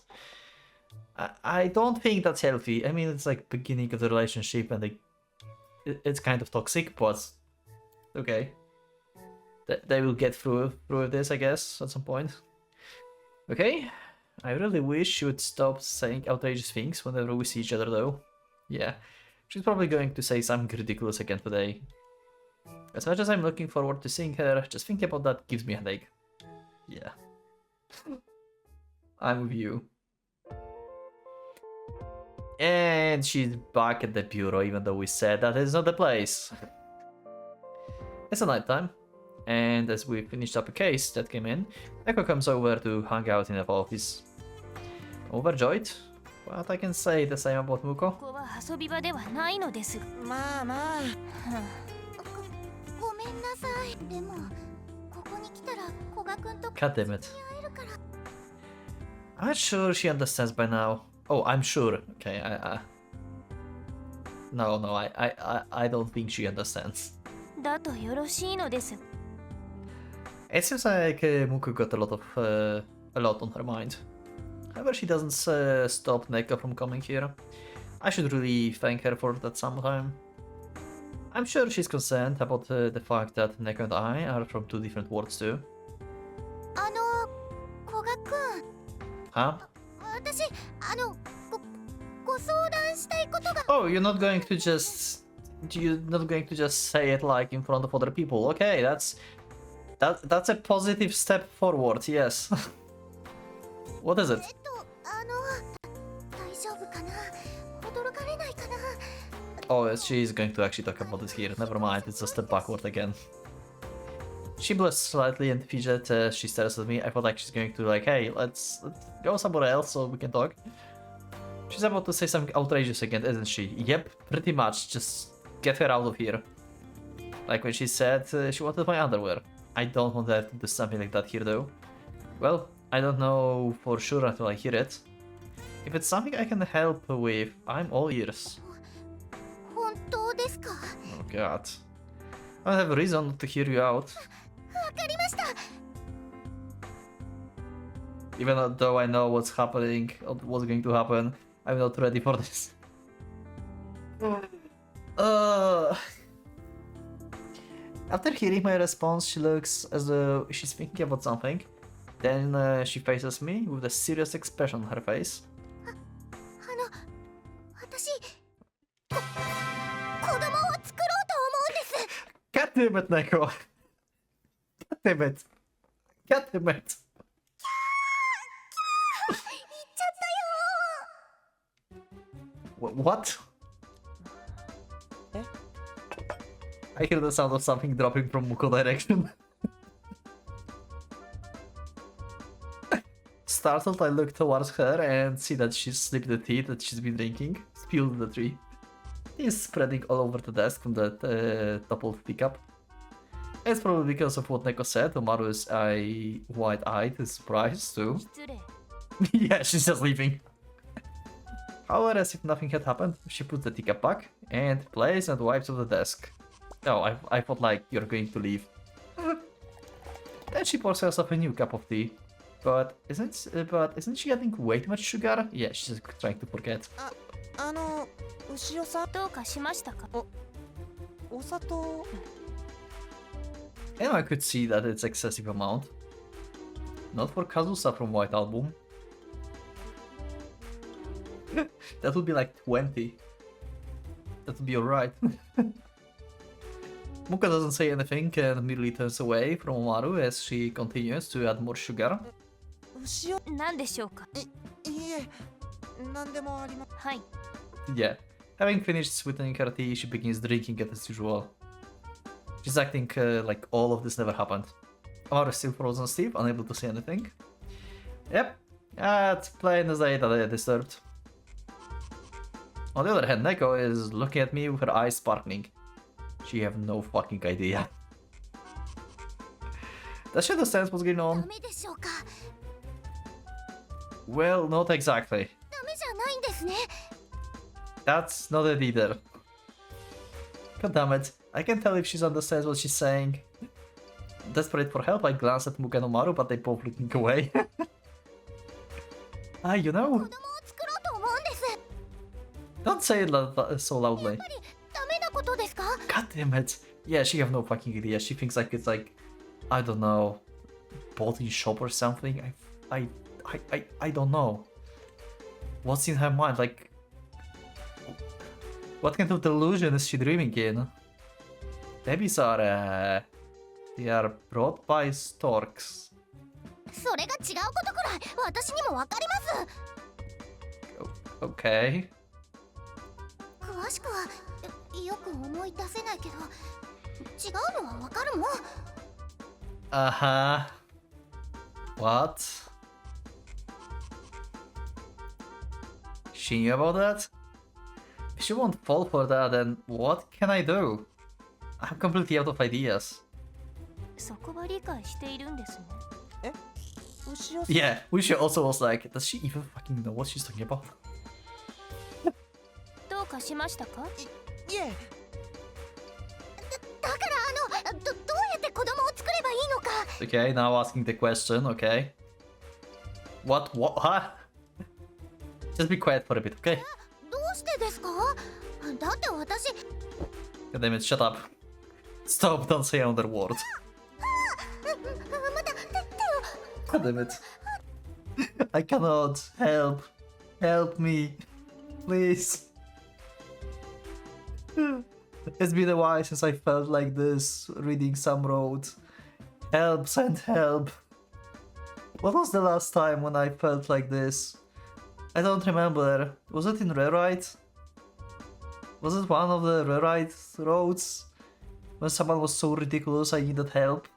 I don't think that's healthy. I mean, it's like beginning of the relationship and it's kind of toxic, but okay. They will get through this, I guess, at some point. Okay, I really wish you would stop saying outrageous things whenever we see each other, though. Yeah, she's probably going to say something ridiculous again today. As much as I'm looking forward to seeing her, just thinking about that gives me a headache. Yeah. I'm with you. And she's back at the bureau, even though we said that it's not the place. It's a nighttime, and as we finished up a case that came in, Neko comes over to hang out in the office. Overjoyed, but I can say the same about Muko. ここは遊び場ではないのです。まあまあ。ごめんなさい。でもここに来たら古賀くんと God damn it. 会えるから。 I'm not sure she understands by now. Oh, I'm sure. Okay, No, I don't think she understands. だとよろしいのです。 It seems like Muko got a lot on her mind. However, she doesn't stop Neko from coming here. I should really thank her for that sometime. I'm sure she's concerned about the fact that Neko and I are from two different worlds too. 古賀くん。 Huh? 私ご相談したいことが。 Oh, you're not going to just say it like in front of other people. Okay, that's a positive step forward. Yes. What is it? 大丈夫かな。驚かれないかな。 Oh, she's going to actually talk about it here. Never mind, it's a step backward again. She blushes slightly and fidget as she stares at me. I felt like she's going to like, hey, let's go somewhere else so we can talk. She's about to say something outrageous again, isn't she? Yep, pretty much. Just get her out of here. Like when she said she wanted my underwear. I don't want her to do something like that here though. Well, I don't know for sure until I hear it. If it's something I can help with, I'm all ears. 本当ですか。 Oh god. I don't have a reason to hear you out. わかりました。 Even though I know what's happening, or what's going to happen, I'm not ready for this. After hearing my response, she looks as though she's thinking about something. Then she faces me with a serious expression on her face. 私子供を作ろうと思うんです。 God damn it, Neko! God damn it! God damn it! 言っちゃったよ。 What? Eh? I hear the sound of something dropping from Muko direction. Startled, I look towards her and see that she's slipped the tea that she's been drinking, spilled the tea. Tea is spreading all over the desk from the toppled teacup. It's probably because of what Neko said. Umaru is wide-eyed and surprised too. 失礼。 Yeah, she's just leaving. However, as if nothing had happened, she puts the teacup back and plays and wipes off the desk. Oh, I thought like you're going to leave. Then she pours herself a new cup of tea. But isn't she adding way too much sugar? Yeah, she's just trying to forget. 後ろさん、どうかしましたか。お砂糖。 And I could see that it's excessive amount. Not for Kazusa from White Album. That would be like 20. That would be alright. Muka doesn't say anything and immediately turns away from Umaru as she continues to add more sugar. 牛を何でしょうか。いえ何でもありまはい。 Yeah. Having finished sweetening her tea, she begins drinking it as usual. She's acting like all of this never happened. Amaru is still frozen stiff, unable to say anything. Yep. It's plain as day that I are disturbed. On the other hand, Neko is looking at me with her eyes sparkling. She have no fucking idea. Does she understand what's going ダ on? メでしょうか。 Well, not exactly. ダメじゃないんですね。 That's not it either. God damn it. I can tell if she understands what she's saying. Desperate for help, I glance at Mugen and Maru, but they both looking away. You know, 子供を作ろうと思うんです。 don't say it so loudly. ダメなことですか？ God damn it. Yeah, she have no fucking idea. She thinks like it's like, I don't know, bought in shop or something. I don't know. What's in her mind? Like, what kind of delusion is she dreaming in? Babies are, they are brought by storks. それが違うことくらい私にもわかります。 Okay. 詳しくはよく思い出せないけど、違うのはわかるもん。 Uh-huh. What? She knew about that? If she won't fall for that, then what can I do? I'm completely out of ideas. そこは理解しているんですね。牛を Yeah, Wishi also was like, does she even fucking know what she's talking about? どうかしましたか。いえだからどうやって子供を作ればいいのか。 Okay, now asking the question, okay. What? Huh? Just be quiet for a bit, okay? どうしてですか？だって私 God damn it, shut up. Stop, don't say another word. また手を God damn it. I cannot. Help. Help me. Please. It's been a while since I felt like this, reading some road. Help, send help. What was the last time when I felt like this? I don't remember. Was it in Rewrite? Was it one of the Rewrite roads? When someone was so ridiculous I needed help?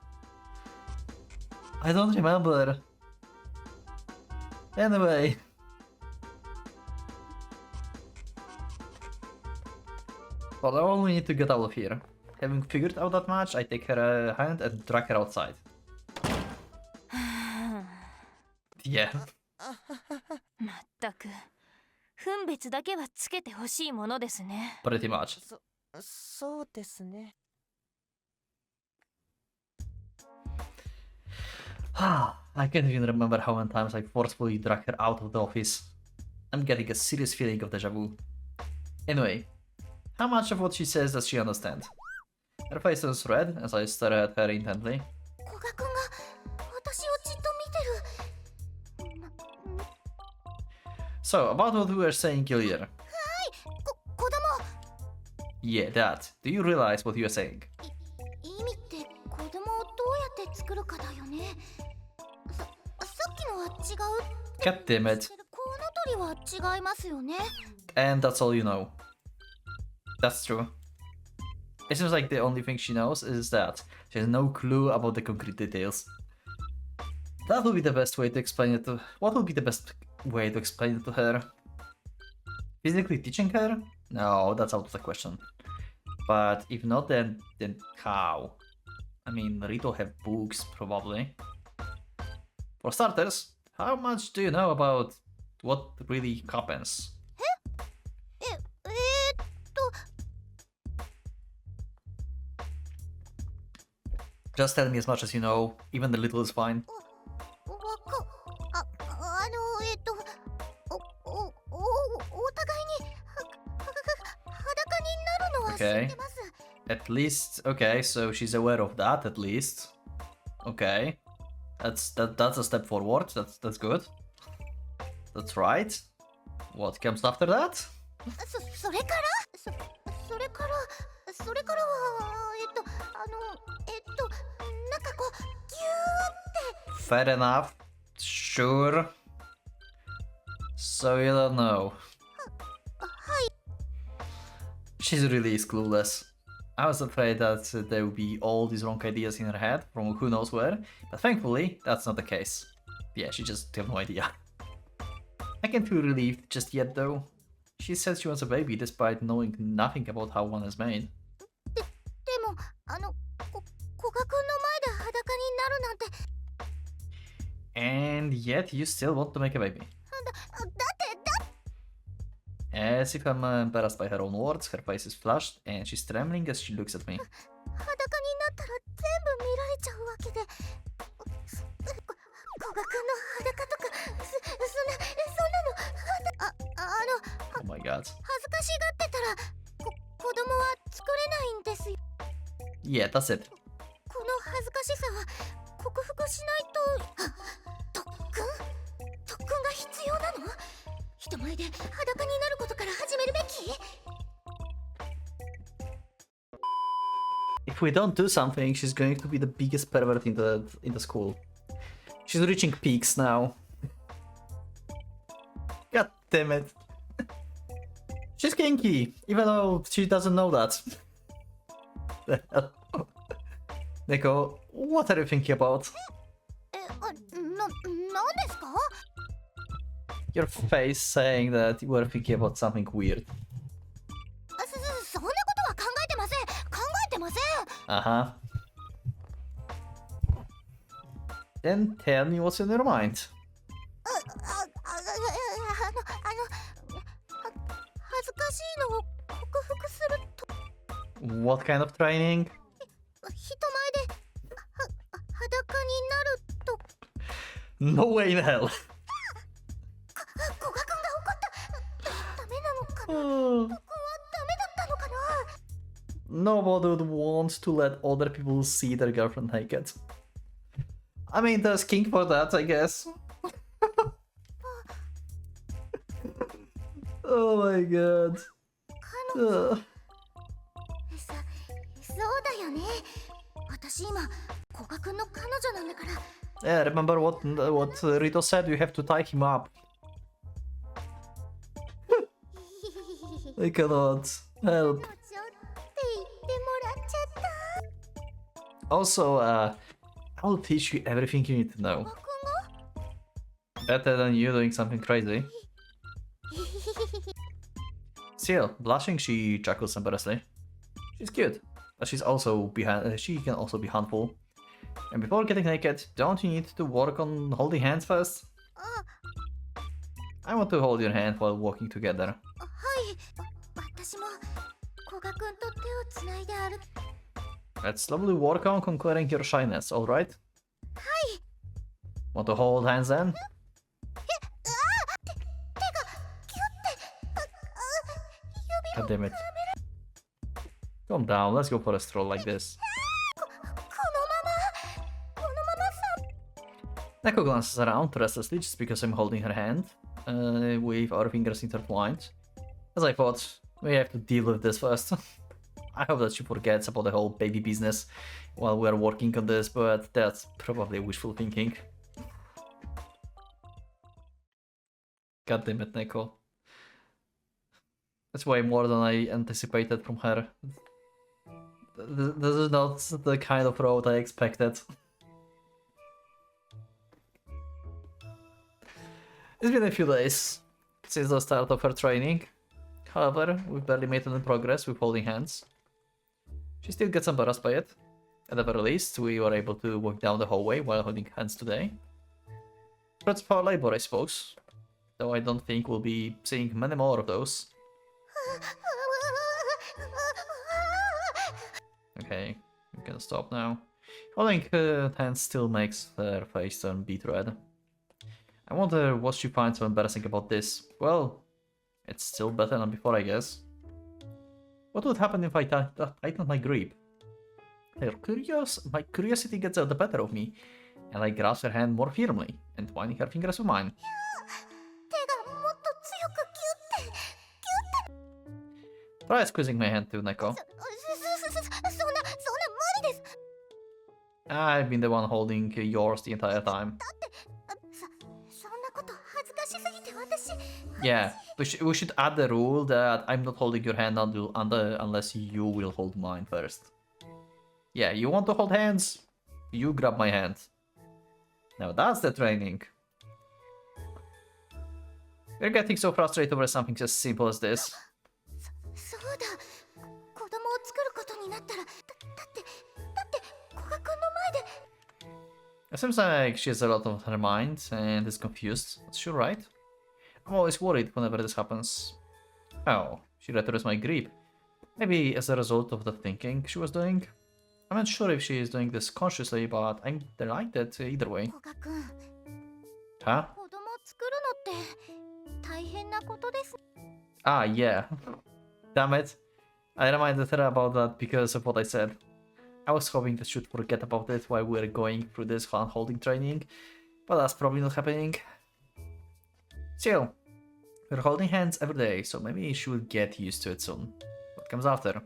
I don't remember. Anyway. Well, now we need to get out of here. Having figured out that much, I take her hand and drag her outside. Yeah. まったく分別だけはつけてほしいものですね。 Pretty much. そうですね。 I can't even remember how many times I forcefully dragged her out of the office. I'm getting a serious feeling of deja vu. Anyway, how much of what she says does she understand? Her face turns red as I stare at her intently. 古賀くんが私をじっと見てる。 So, about what we were saying earlier. 子供 Yeah, that. Do you realize what you are saying? 意味って子供をどうやって作るかだよね。さっきのは違う。 God damn it. コウノトリは違いますよね。 And that's all you know. That's true. It seems like the only thing she knows is that she has no clue about the concrete details. That would be the best way to explain it to... What would be the best way to explain it to her? Physically teaching her? No, that's out of the question. But if not, then how? I mean, Rito have books, probably. For starters, how much do you know about what really happens? と Just tell me as much as you know, even the little is fine. お互いに裸になるのは知ってます。 At least, okay, so she's aware of that at least. Okay, that's a step forward. That's good. That's right. What comes after that? それからはなんかこうギューって Fair enough. sure? So you don't know. She's really is clueless. I was afraid that there would be all these wrong ideas in her head from who knows where, but thankfully that's not the case. Yeah, she just have no idea. I can't feel relieved just yet though. She says she wants a baby despite knowing nothing about how one is made. でも古賀くんの前で裸になるなんて And yet you still want to make a baby. だって As if I'm embarrassed by her own words, her face is flushed and she's trembling as she looks at me. 裸になったら全部見られちゃうわけで古賀くんの裸とかそんなのOh my god. 恥ずかしがってたら子供は作れないんですよ Yeah, that's it. この恥ずかしさは克服しないと特訓が必要なの人前で裸になることから始めるべき If we don't do something, she's going to be the biggest pervert in the school. She's reaching peaks now. God damn it. She's kinky, even though she doesn't know that. Neko, what are you thinking about? なんですか Your face saying that you were thinking about something weird. そんなことは考えてません考えてません Uh-huh. Then tell me what's in your mind. 恥ずかしいのを克服すると What kind of training? 人前で裸になると No way in hell. 古賀くんが怒ったダメなのかな Oh. 僕はダメだったのかな Nobody would want to let other people see their girlfriend naked. I mean, there's kink for that, I guess. Oh my god. Ugh. そうだよね私今古賀くんの彼女なんだから Yeah, remember what Rito said? You have to tie him up. I cannot help. 彼女って言ってもらっちゃった Also, I will teach you everything you need to know. 古賀くんが Better than you doing something crazy. Still, blushing, she chuckles embarrassedly. She's cute, but she can also be harmful. And before getting naked, don't you need to work on holding hands first? I want to hold your hand while walking together. はい私も古賀くんと手をつないで歩く Let's slowly work on conquering your shyness, alright? Want to hold hands then? 手がキュッて指 God damn it. Calm down, let's go for a stroll like this. このままさ Neko glances around restlessly just because I'm holding her hand, with our fingers intertwined. As I thought, we have to deal with this first. I hope that she forgets about the whole baby business while we're working on this, but that's probably wishful thinking. God damn it, Neko. That's way more than I anticipated from her. This is not the kind of road I expected. It's been a few days since the start of her training. However, we've barely made any progress with holding hands. She still gets embarrassed by it. At the very least, we were able to walk down the hallway while holding hands today. That's for labor, I suppose. Though I don't think we'll be seeing many more of those. Okay, we can stop now. Holding hands still makes her face turn beet red. I wonder what she finds so embarrassing about this. Well, it's still better than before, I guess. What would happen if I tightened my grip? My curiosity gets the better of me, and I grasp her hand more firmly, entwining her fingers with mine. 手がもっと強くキュッて Try squeezing my hand too, Neko. そんな無理です I've been the one holding yours the entire time. Yeah, we should add the rule that I'm not holding your hand unless you will hold mine first. Yeah, you want to hold hands? You grab my hand. Now that's the training. We're getting so frustrated over something as simple as this. そうだ、子供を作ることになったら、だって古賀くんの前で。 It seems like she has a lot on her mind and is confused. Is she right? I'm always worried whenever this happens. Oh, she returns my grip. Maybe as a result of the thinking she was doing? I'm not sure if she is doing this consciously, but I'm delighted either way. 古賀くん、 Huh? 子供を作るのって大変なことです。 Ah, yeah. Damn it. I reminded her about that because of what I said. I was hoping that she'd forget about it while we were going through this hand-holding training, but that's probably not happening. Still, we're holding hands every day, so maybe she will get used to it soon. What comes after?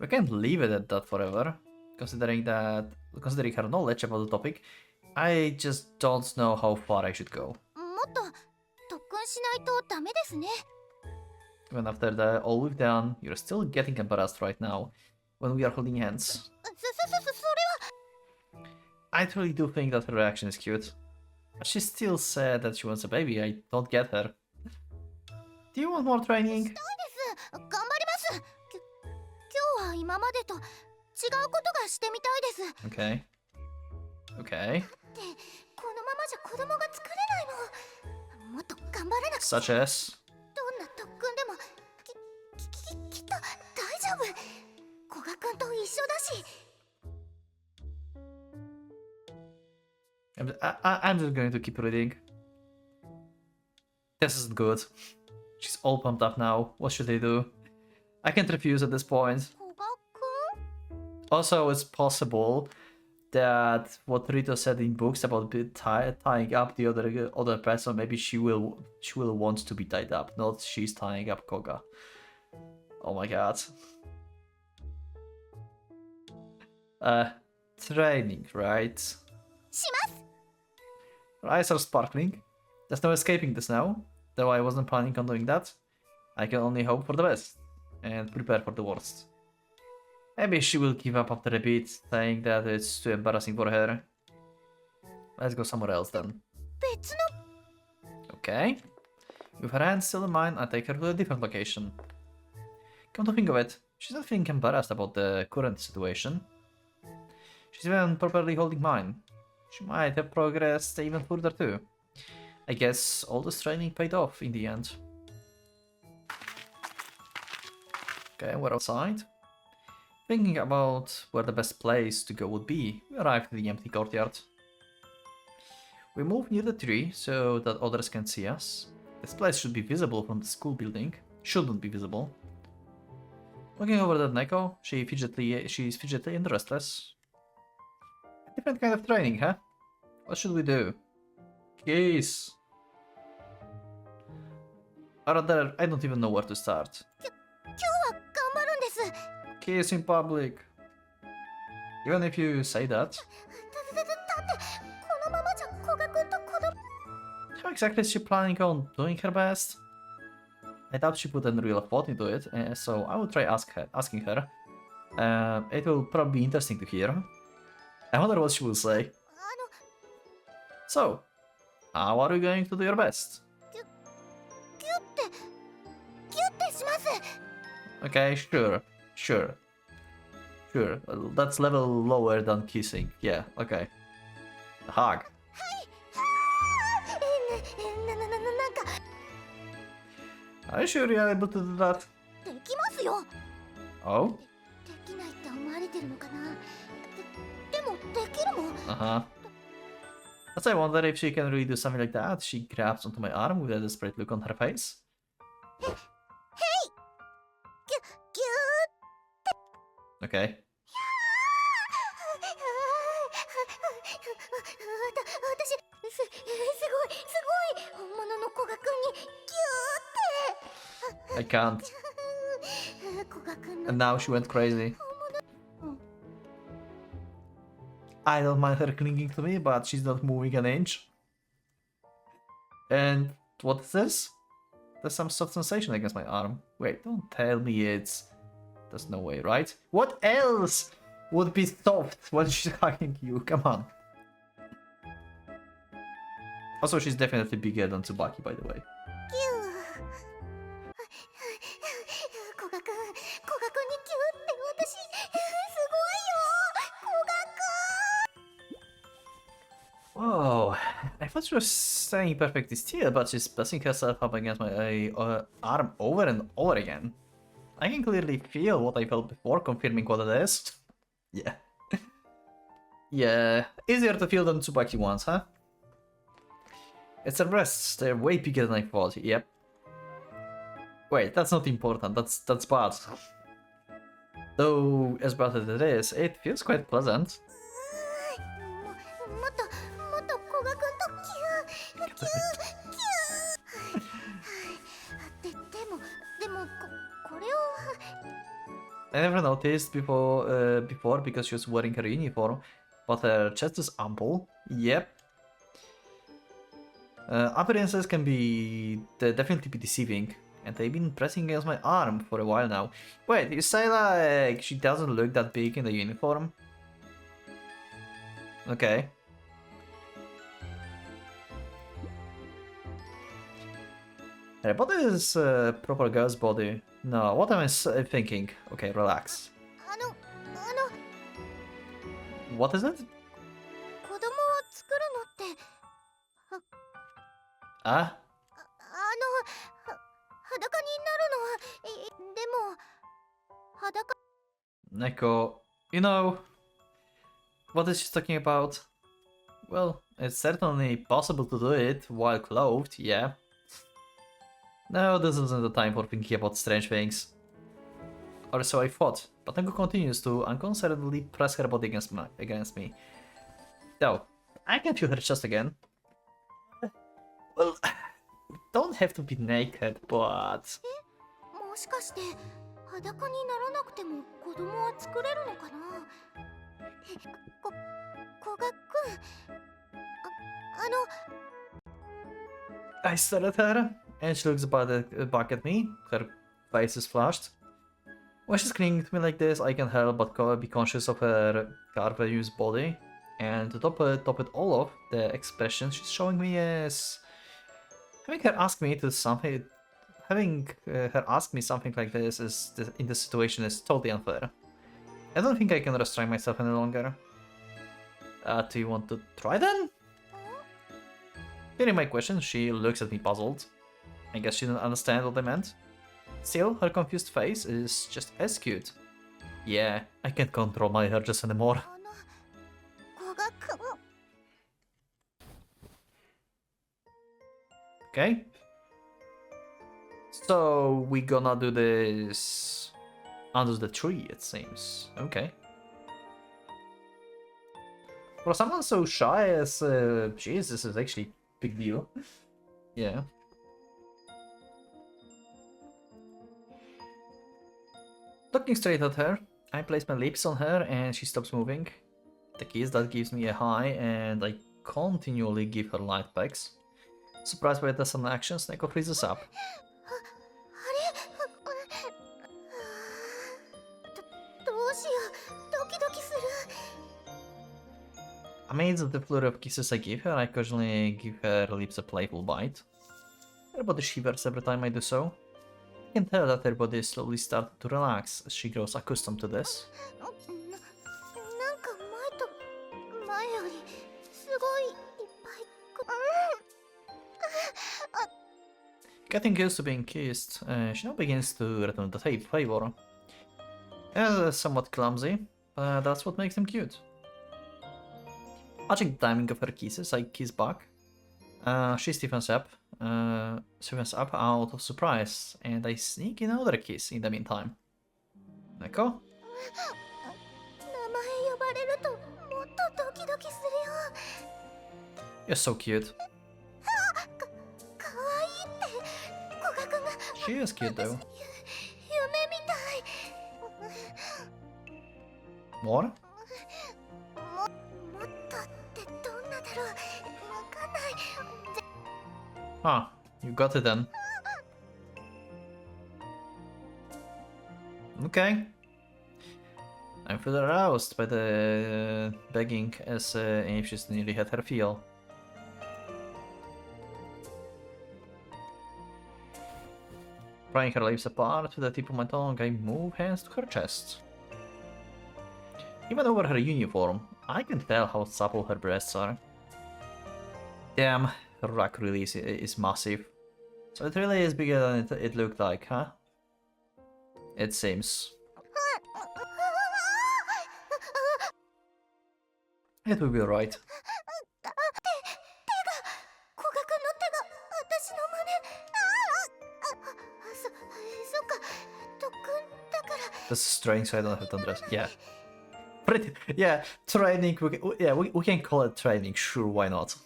We can't leave it at that forever, considering her knowledge about the topic. I just don't know how far I should go. もっと特訓しないとダメですね。 Even after all we've done, you're still getting embarrassed right now when we are holding hands. それは。 I truly do think that her reaction is cute. But she still said that she wants a baby. I don't get her. Do you want more training? 頑張ります。今日は今までと違うことがしてみたいです。 Okay. Okay. で、このままじゃ子供が作れないもん。もっと頑張らなくて。 Such as? どんな特訓でもきっと大丈夫。古賀くんと一緒だし。 I'm just going to keep reading. This isn't good. She's all pumped up now. What should I do? I can't refuse at this point. 古賀くん？ Also, it's possible that what Rito said in books about tying up the other person, maybe she will want to be tied up, not she's tying up Koga. Oh my god. Training, right? します。 Her eyes are sparkling. There's no escaping this now, though I wasn't planning on doing that. I can only hope for the best and prepare for the worst. Maybe she will give up after a bit, saying that it's too embarrassing for her. Let's go somewhere else then. 別の。 Okay. With her hand still in mine, I take her to a different location. Come to think of it, she's not feeling embarrassed about the current situation. She's even properly holding mine. She might have progressed even further too. I guess all this training paid off in the end. Okay, we're outside. Thinking about where the best place to go would be, we arrived at the empty courtyard. We move near the tree so that others can see us. This place should be visible from the school building. Shouldn't be visible. Looking over at Neko, she's fidgety and restless. Different kind of training, huh? What should we do? Keys. Or rather, I don't even know where to start. 今日は頑張るんです。 Kiss in public. Even if you say that. だってこのままじゃ古賀くんと子供。 How exactly is she planning on doing her best? I doubt she put any real thought into it, so I will try asking her. It will probably be interesting to hear. I wonder what she will say. So, how are you going to do your best? ギュってします。 Okay, sure. That's level lower than kissing. Yeah, okay. A hug. なんか Are you sure you're able to do that? できますよ。 Oh? できないって思われてるのかな。でもできるもん。 Uh-huh. As I wonder if she can really do something like that. She grabs onto my arm with a desperate look on her face. ギュー Okay. 私すごい本物の古賀くんにギューって。 I can't. 古賀くんの And now she went crazy. I don't mind her clinging to me, but she's not moving an inch. And what is this? There's some soft sensation against my arm. Wait, don't tell me it's... There's no way, right? What else would be soft when she's hugging you? Come on. Also, she's definitely bigger than Tsubaki, by the way. 古賀くんにキューって私すごいよ。古賀くん。 Whoa, I thought she was staying perfectly still, but she's pressing herself up against my arm over and over again. I can clearly feel what I felt before, confirming what it is. Yeah. Yeah, easier to feel than Tsubaki ones, huh? It's her breasts, they're way bigger than I thought, yep. Wait, that's not important, that's bad. Though, as bad as it is, it feels quite pleasant. もっと古賀くんとキューでもこれを I never noticed before because she was wearing her uniform, but her chest is ample. Yep. Appearances can definitely be deceiving, and I've been pressing against my arm for a while now. Wait, you say like she doesn't look that big in the uniform? Okay. Her body is a proper girl's body. No, what am I thinking? Okay, relax. What is it? 子供を作るのって Ah? 裸になるのはでも裸 Neko, you know, what is she talking about? Well, it's certainly possible to do it while clothed, yeah. No, this isn't the time for thinking about strange things. Or so I thought, but Neko continues to unconcernedly press her body against me. Though, I can feel her chest again. Well, we don't have to be naked, but... もしかして裸にならなくても子供は作れるのかな。古賀くん、I stare at her, and she looks back at me. Her face is flushed. When she's clinging to me like this, I can't help but be conscious of her carved body. And to top it all off, the expression she's showing me is... Having her ask me something like this in this situation is totally unfair. I don't think I can restrain myself any longer. Do you want to try then? Hearing my question, she looks at me puzzled. I guess she didn't understand what I meant. Still, her confused face is just as cute. Yeah, I can't control my urges anymore. 古賀くん。 Okay. So we gonna do this under the tree, it seems. Okay. For someone so shy as she is, this is actually a big deal. Yeah. Looking straight at her, I place my lips on her and she stops moving. The kiss that gives me a high and I continually give her light pecks. Surprised by the sudden actions, Neko freezes up. どうしよう、ドキドキする。 Amazed at the flurry of kisses I give her, I occasionally give her lips a playful bite. Her body shivers every time I do so. I can tell that her body is slowly starting to relax as she grows accustomed to this. なんか前よりすごいいっぱいGetting used to being kissed, she now begins to return the favor. Somewhat clumsy, but that's what makes them cute. Watching the timing of her kisses, I kiss back. She stiffens up out of surprise, and I sneak in another kiss in the meantime. Neko? 名前呼ばれるともっとドキドキするよ。 You're so cute. かわいいって古賀くんが She is cute though. 夢みたい。 More? もっとってどんなだろう。わかんない。 Huh, you got it then. Okay. I'm further aroused by the begging as if she's nearly had her fill. Prying her lips apart with the tip of my tongue, I move hands to her chest. Even over her uniform, I can tell how supple her breasts are. Damn, her rack really is massive. So it really is bigger than it looked like, huh? It seems. It will be alright. 古賀君の手が私の胸そっか特訓だから That's strange, so I don't have to undress. Yeah. Pretty. Yeah, training. We can call it training. Sure, why not?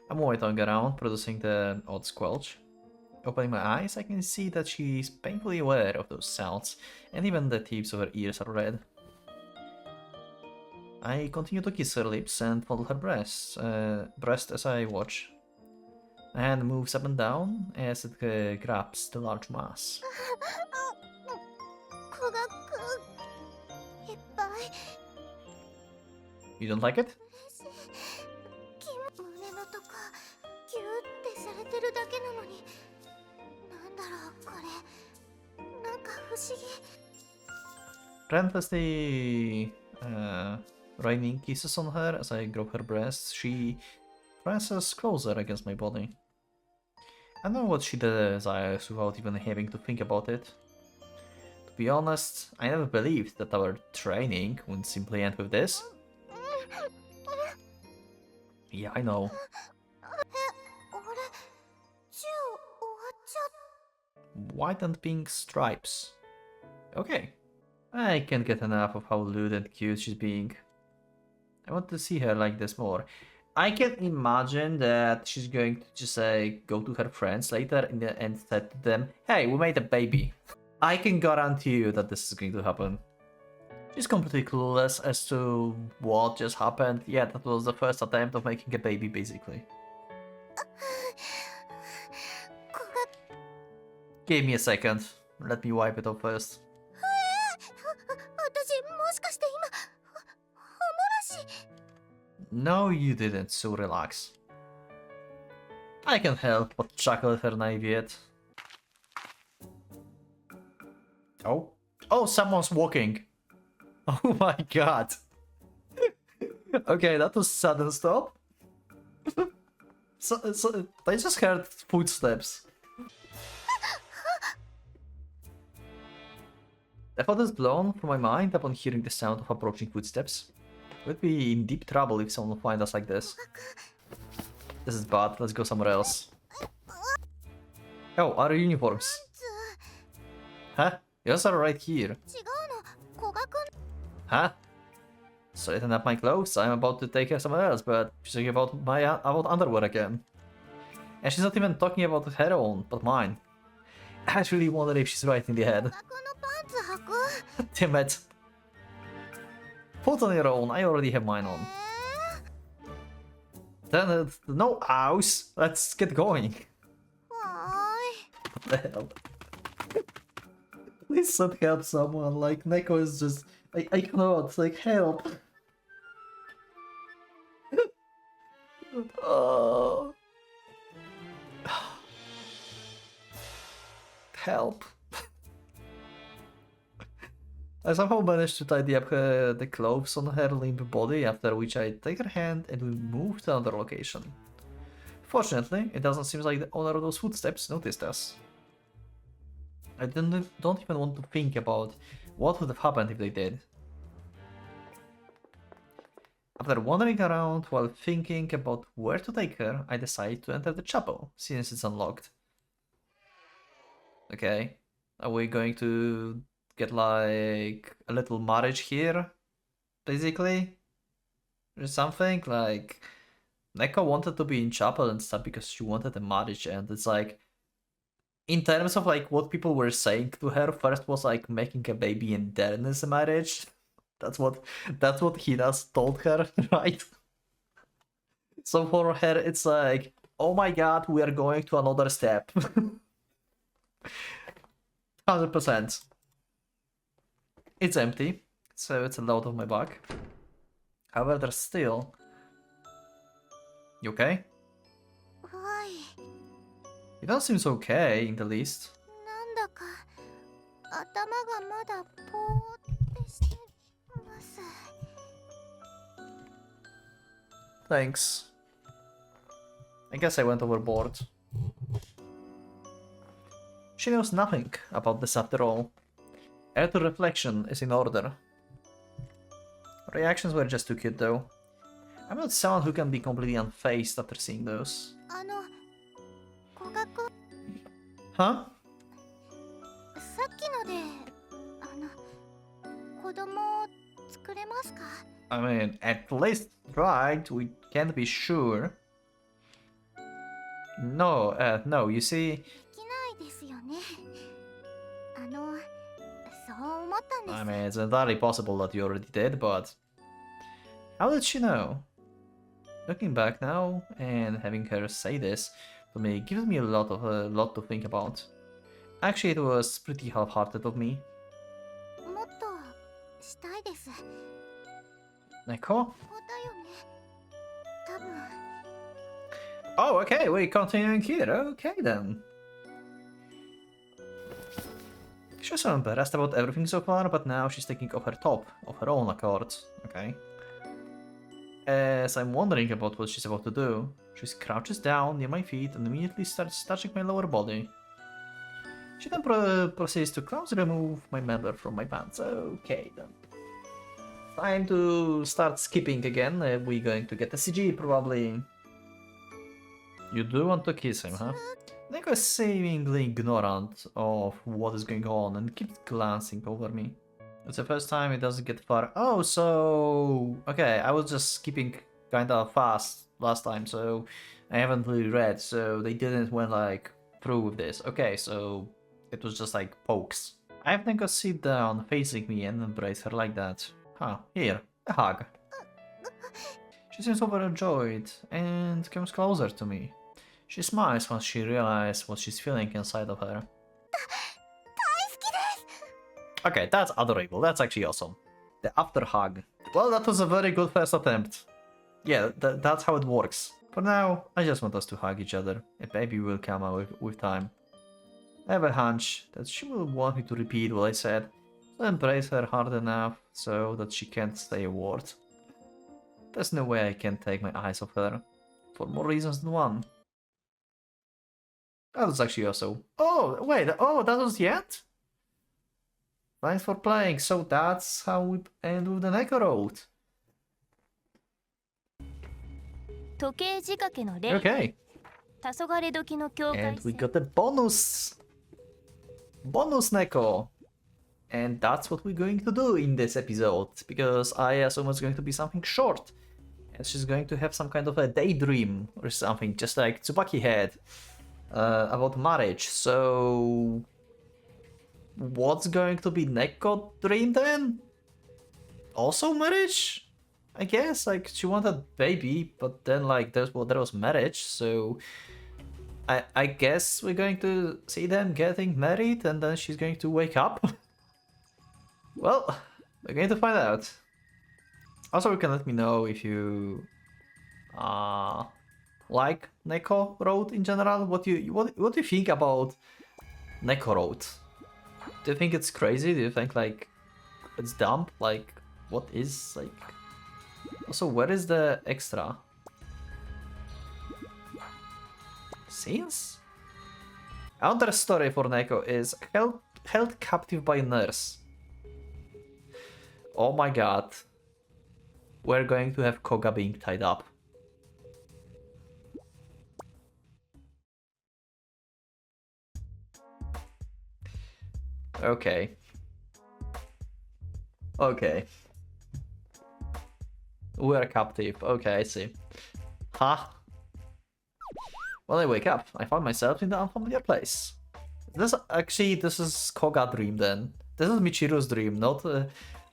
I move my tongue around, producing the odd squelch. Opening my eyes, I can see that she is painfully aware of those sounds, and even the tips of her ears are red. I continue to kiss her lips and fondle her breast as I watch. My hand moves up and down as it grabs the large mass. 古賀君いっぱい You don't like it? 胸のとかギューってされてるだけなのになんだろうこれなんか不思議 Relentlessly raining kisses on her as I grab her breasts. She presses closer against my body. I know what she desires without even having to think about it. To be honest, I never believed that our training would simply end with this. Yeah, I know. 俺銃終わっちゃっ White and pink stripes. Okay. I can't get enough of how lewd and cute she's being. I want to see her like this more. I can imagine that she's going to just go to her friends later and said to them, hey, we made a baby. I can guarantee you that this is going to happen. She's completely clueless as to what just happened. Yeah, that was the first attempt of making a baby, basically. 古賀 Give me a second. Let me wipe it off first. 私もしかして今おもらし No, you didn't, so relax. I can't help but chuckle at her naivete. Oh. Oh, someone's walking. Oh my god. Okay, that was sudden stop. So I just heard footsteps. The thought is blown from my mind upon hearing the sound of approaching footsteps. We'd be in deep trouble if someone would find us like this. This is bad, let's go somewhere else. Oh, our uniforms. Huh? Yours are right here. 違うの古賀君 Huh? Straighten up my clothes, I'm about to take her somewhere else, but she's talking about underwear again. And she's not even talking about her own, but mine. I actually wonder if she's right in the head. 古賀君のパンツ履く Damn it. Put on your own, I already have mine on. Then no house. Let's get going. はーい What the hell? Please send help someone. Like Neko is just I cannot, like help. Oh. Help. I somehow managed to tidy up the clothes on her limp body, after which I take her hand and we move to another location. Fortunately, it doesn't seem like the owner of those footsteps noticed us. I don't even want to think about what would have happened if they did. After wandering around while thinking about where to take her, I decide to enter the chapel, since it's unlocked. Okay, are we going to get like a little marriage here, basically? Or something like Neko wanted to be in chapel and stuff because she wanted a marriage, and it's like, in terms of like what people were saying to her, first was like making a baby and then is a marriage. That's what Hinas told her, right? So for her it's like, oh my god, we are going to another step. 100%. It's empty, so it's a load of my back. However, there's still... You okay? はい。 You don't seem so okay, in the least. なんだか頭がまだぽーってしてます。 Thanks. I guess I went overboard. She knows nothing about this after all. Her reflection is in order. Reactions were just too cute though. I'm not someone who can be completely unfazed after seeing those. 古賀君、 Huh? さっきので子供を作れますか？ I mean, at least tried, we can't be sure. No, no, you see... できないですよね。そう思ったんです。 I mean, it's entirely possible that you already did, but... How did she know? Looking back now, and having her say this to me gives me a lot to think about. Actually, it was pretty half-hearted of me. もっとしたいです。 Neko? そうだよね。多分。 Oh, okay, we're continuing here. Okay, then. She was so embarrassed about everything so far, but now she's taking off her top of her own accord. Okay. As I'm wondering about what she's about to do, she crouches down near my feet and immediately starts touching my lower body. She then proceeds to closely remove my member from my pants. Okay, then. Time to start skipping again. We're going to get a CG, probably. You do want to kiss him, huh? Neko is seemingly ignorant of what is going on and keeps glancing over me. It's the first time it doesn't get far. Oh, so... Okay, I was just skipping kinda fast last time, so I haven't really read, so they didn't went like through with this. Okay, so it was just like pokes. I have Neko sit down, facing me and embrace her like that. Huh, here, a hug. She seems overjoyed and comes closer to me. She smiles once she realizes what she's feeling inside of her. Okay, that's adorable. That's actually awesome. The after hug. Well, that was a very good first attempt. Yeah, that's how it works. For now, I just want us to hug each other. A baby will come out with time. I have a hunch that she will want me to repeat what I said, so embrace her hard enough so that she can't say a word. There's no way I can take my eyes off her, for more reasons than one. That was actually awesome. Oh, wait, oh, that was the end? Thanks for playing, so that's how we end with the Neko Road. 時計仕掛けの例、 Okay, 黄昏時の境界 and we 線 got the bonus Neko. And that's what we're going to do in this episode, because I assume it's going to be something short. And she's going to have some kind of a daydream or something, just like Tsubaki had about marriage. So what's going to be Neko dream then? Also marriage? I guess, like, she wanted baby, but then like there was marriage, so I guess we're going to see them getting married and then she's going to wake up. Well, we're going to find out. Also, you can let me know if you like Neko Road in general. What do you think about Neko Road? Do you think it's crazy? Do you think like it's dumb? Like, what is like? Also, where is the extra scenes? Another story for Neko is held captive by a nurse. Oh my god. We're going to have Koga being tied up. Okay. Okay. We're captive. Okay, I see. Huh? When I wake up, I find myself in the unfamiliar place. This is Koga dream then. This is Michiru's dream, not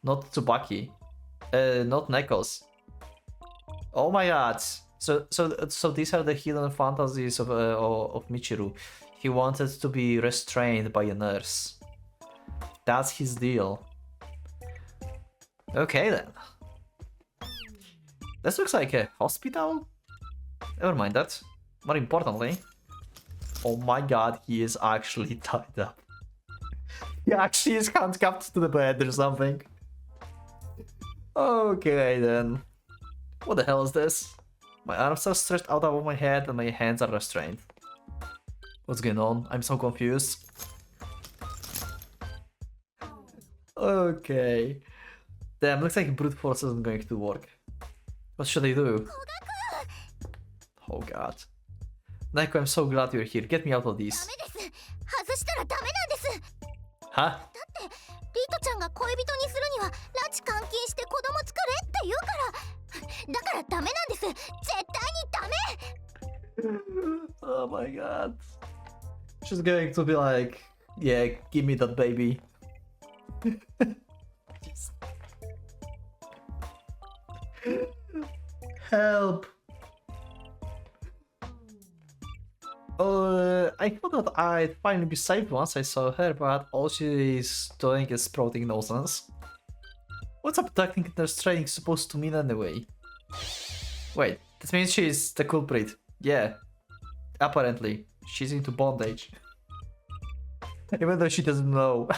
Tsubaki. Not Neko's. Oh my god. So these are the hidden fantasies of Michiru. He wanted to be restrained by a nurse. That's his deal. Okay then. This looks like a hospital? Never mind that. More importantly... Oh my god, he is actually tied up. He actually is handcuffed to the bed or something. Okay then. What the hell is this? My arms are stretched out above my head and my hands are restrained. What's going on? I'm so confused. Okay. Damn, looks like brute force isn't going to work. What should I do? Oh god. Neko, I'm so glad you're here. Get me out of this. 外したらダメなんです。 Huh? リトちゃんが恋人にするには拉致監禁して子供作れって言うからだからダメなんです絶対にダメ Oh my god. She's going to be like, yeah, give me that baby. Help. I thought that I'd finally be saved once I saw her, but all she's doing is sprouting nonsense. What's abducting and restraining supposed to mean anyway? Wait, that means she's the culprit. Yeah. Apparently. She's into bondage. Even though she doesn't know.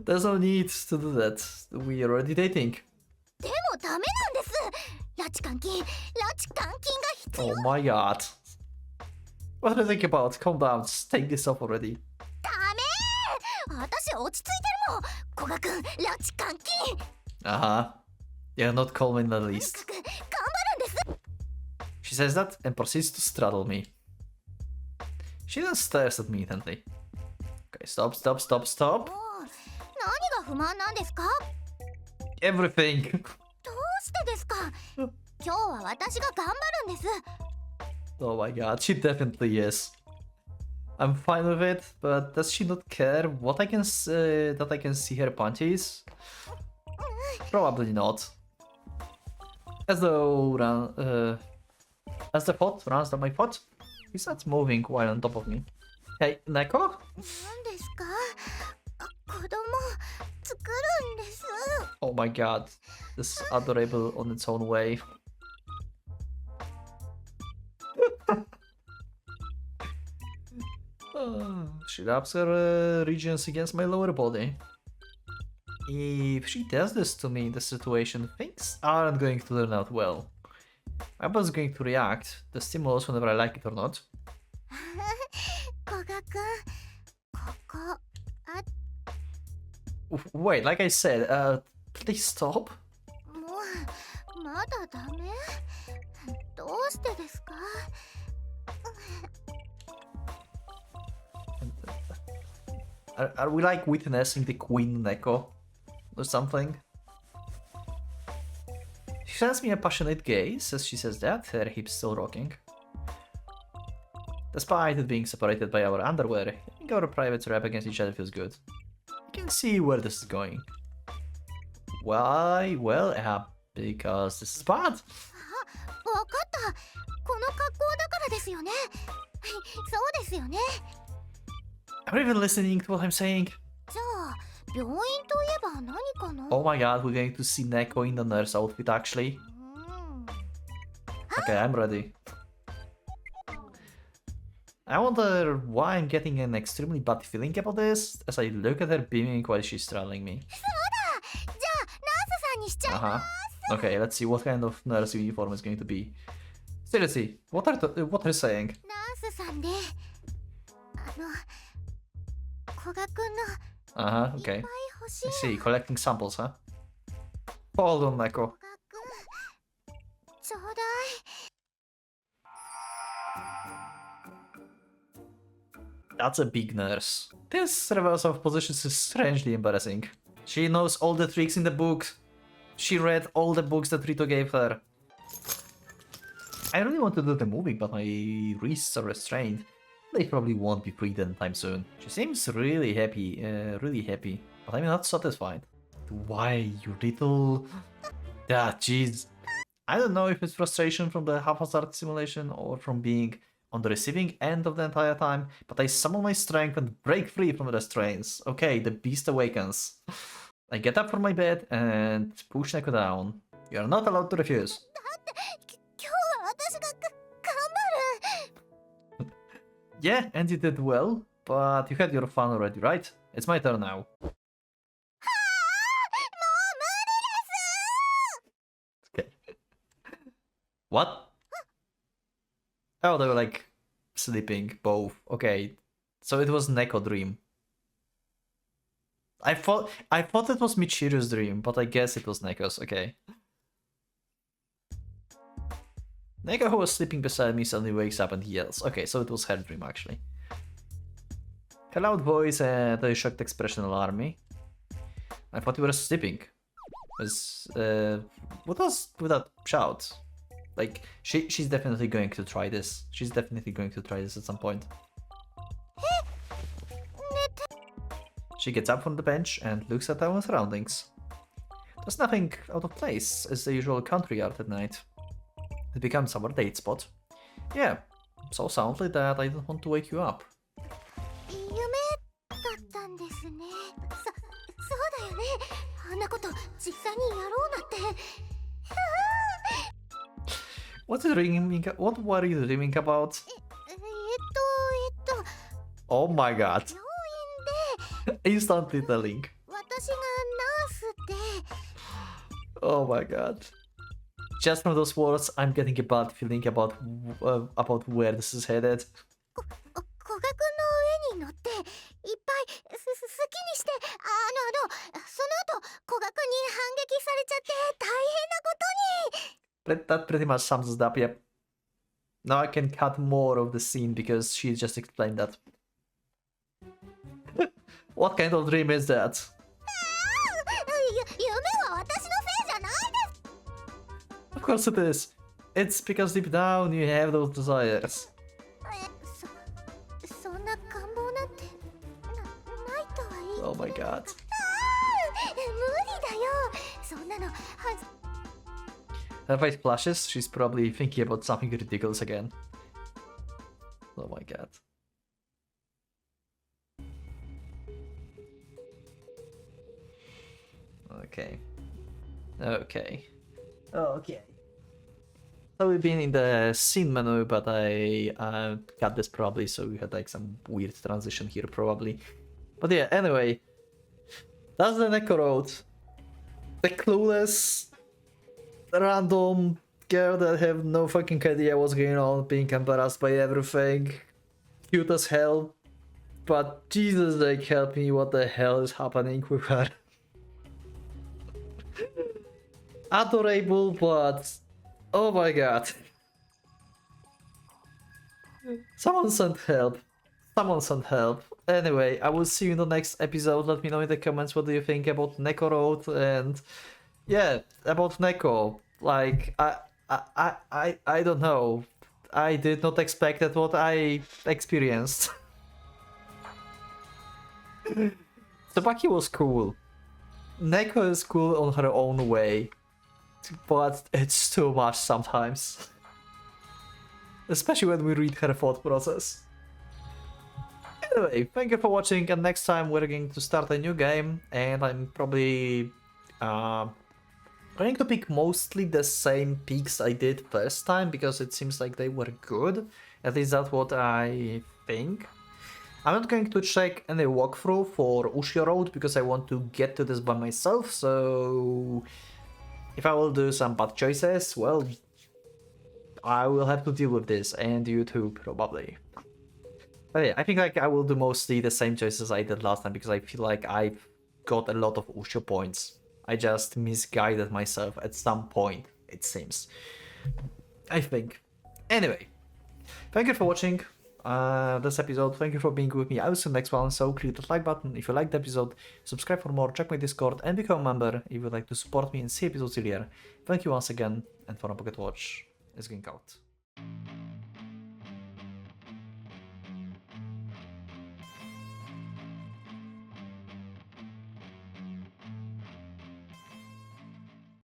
There's no need to do that. We're already dating. でもダメなんです拉致監禁が必要 Oh my god. What do you think about? Calm down, just take this off already. ダメ私落ち着いてるもん古賀君拉致監禁 Uh-huh. You're not calm in the least. 頑張るんです She says that and proceeds to straddle me. She then stares at me intently. Okay, stop. もう何が不満なんですか Everything. どうしてですか今日は私が頑張るんです Oh my god, she definitely is. I'm fine with it, but does she not care what I can that I can see her panties? Probably not. As the thought runs down my foot, he starts moving while on top of me. Hey, Neko? 何ですか子供作るんです Oh my god, this is adorable on its own way. She rubs her regions against my lower body. If she does this to me in this situation, things aren't going to turn out well. My body's going to react to the stimulus whenever I like it or not. 古賀君ここあ Wait, like I said, please stop. もうまだダメどうしてですか Are we like witnessing the Queen Neko or something? She sends me a passionate gaze as she says that, her hips still rocking. Despite it being separated by our underwear, having our privates rub against each other feels good. You can see where this is going. Why? Well, because this is bad. わかったこの格好だからですよねそうですよね Are you even listening to what I'm saying? じゃあ病院といえば何かな Oh my god, we're going to see Neko in the nurse outfit actually. うん Okay, I'm ready. I wonder why I'm getting an extremely bad feeling about this as I look at her beaming while she's straddling me. じゃあナースさんにしちゃい Uh-huh. Okay, let's see what kind of nurse uniform is going to be. Seriously, what are you saying? ナースさんで古賀君の Uh-huh, いっ okay. ぱい欲しい I see, collecting samples, huh? Hold on, Neko. 古賀君ちょうだい That's a big nurse. This reversal of positions is strangely embarrassing. She knows all the tricks in the book. She read all the books that Rito gave her. I really want to do the movie, but my wrists are restrained. They probably won't be freed anytime soon. She seems really happy, but I'm not satisfied. Why, you little... Ah, jeez. I don't know if it's frustration from the haphazard simulation or from being on the receiving end of the entire time, but I summon my strength and break free from the restraints. Okay, the beast awakens. I get up from my bed and push Neko down. You are not allowed to refuse. 今日は私が頑張る Yeah, and you did well, but you had your fun already, right? It's my turn now. もう無理です Okay. What? Oh, they were like sleeping, both. Okay. So it was Neko dream. I thought it was Michiru's dream, but I guess it was Neko's. Okay. Neko, who was sleeping beside me, suddenly wakes up and yells. Okay, so it was her dream actually. Her loud voice and a shocked expression alarmed me. I thought you were sleeping. What was with that shout? Like, she's definitely going to try this. She's definitely going to try this at some point. She gets up from the bench and looks at our surroundings. There's nothing out of place. It's the usual country yard at night. It becomes our date spot. Yeah, so soundly that I don't want to wake you up. 夢だったんですねそうだよねあんなこと実際にやろうなんて What were you dreaming about? Oh my god. 病院で Instantly telling. 私がナースって Oh my god. Just from those words, I'm getting a bad feeling about where this is headed. 古賀くんの上に乗っていっぱい好きにしてその後古賀くんに反撃されちゃって大変なことに That pretty much sums it up, yep. Now I can cut more of the scene because she just explained that. What kind of dream is that? 夢は私のせいじゃないです Of course it is. It's because deep down you have those desires. そんな願望なんてないとはいい Oh my god. 無理だよそんなのはず Her face flashes, she's probably thinking about something ridiculous again. Oh my god. Okay. Okay. Okay. So we've been in the scene menu, but I got this probably, so we had like some weird transition here probably. But yeah, anyway. That's the Neko Road. The clueless, random girl that have no fucking idea what's going on, being embarrassed by everything. Cute as hell. But Jesus, like, help me, what the hell is happening with her? Adorable, but oh my god. Someone send help. Someone send help. Anyway, I will see you in the next episode. Let me know in the comments what do you think about Neko Road and yeah, about Neko. Like I don't know. I did not expect that what I experienced. Tsubaki was cool. Neko is cool on her own way. But it's too much sometimes. Especially when we read her thought process. Anyway, thank you for watching, and next time we're going to start a new game, and I'm probably going to pick mostly the same picks I did first time, because it seems like they were good. At least that's what I think. I'm not going to check any walkthrough for Ushio Road, because I want to get to this by myself, so if I will do some bad choices, well, I will have to deal with this, and you too, probably. But yeah, I think like I will do mostly the same choices I did last time, because I feel like I've got a lot of Ushio points. I just misguided myself at some point, it seems. I think. Anyway, thank you for watching this episode. Thank you for being with me. I will see you next one, so click the like button if you liked the episode, subscribe for more, check my Discord, and become a member if you'd like to support me and see episodes earlier. Thank you once again, and for a Pocket Watch is going out.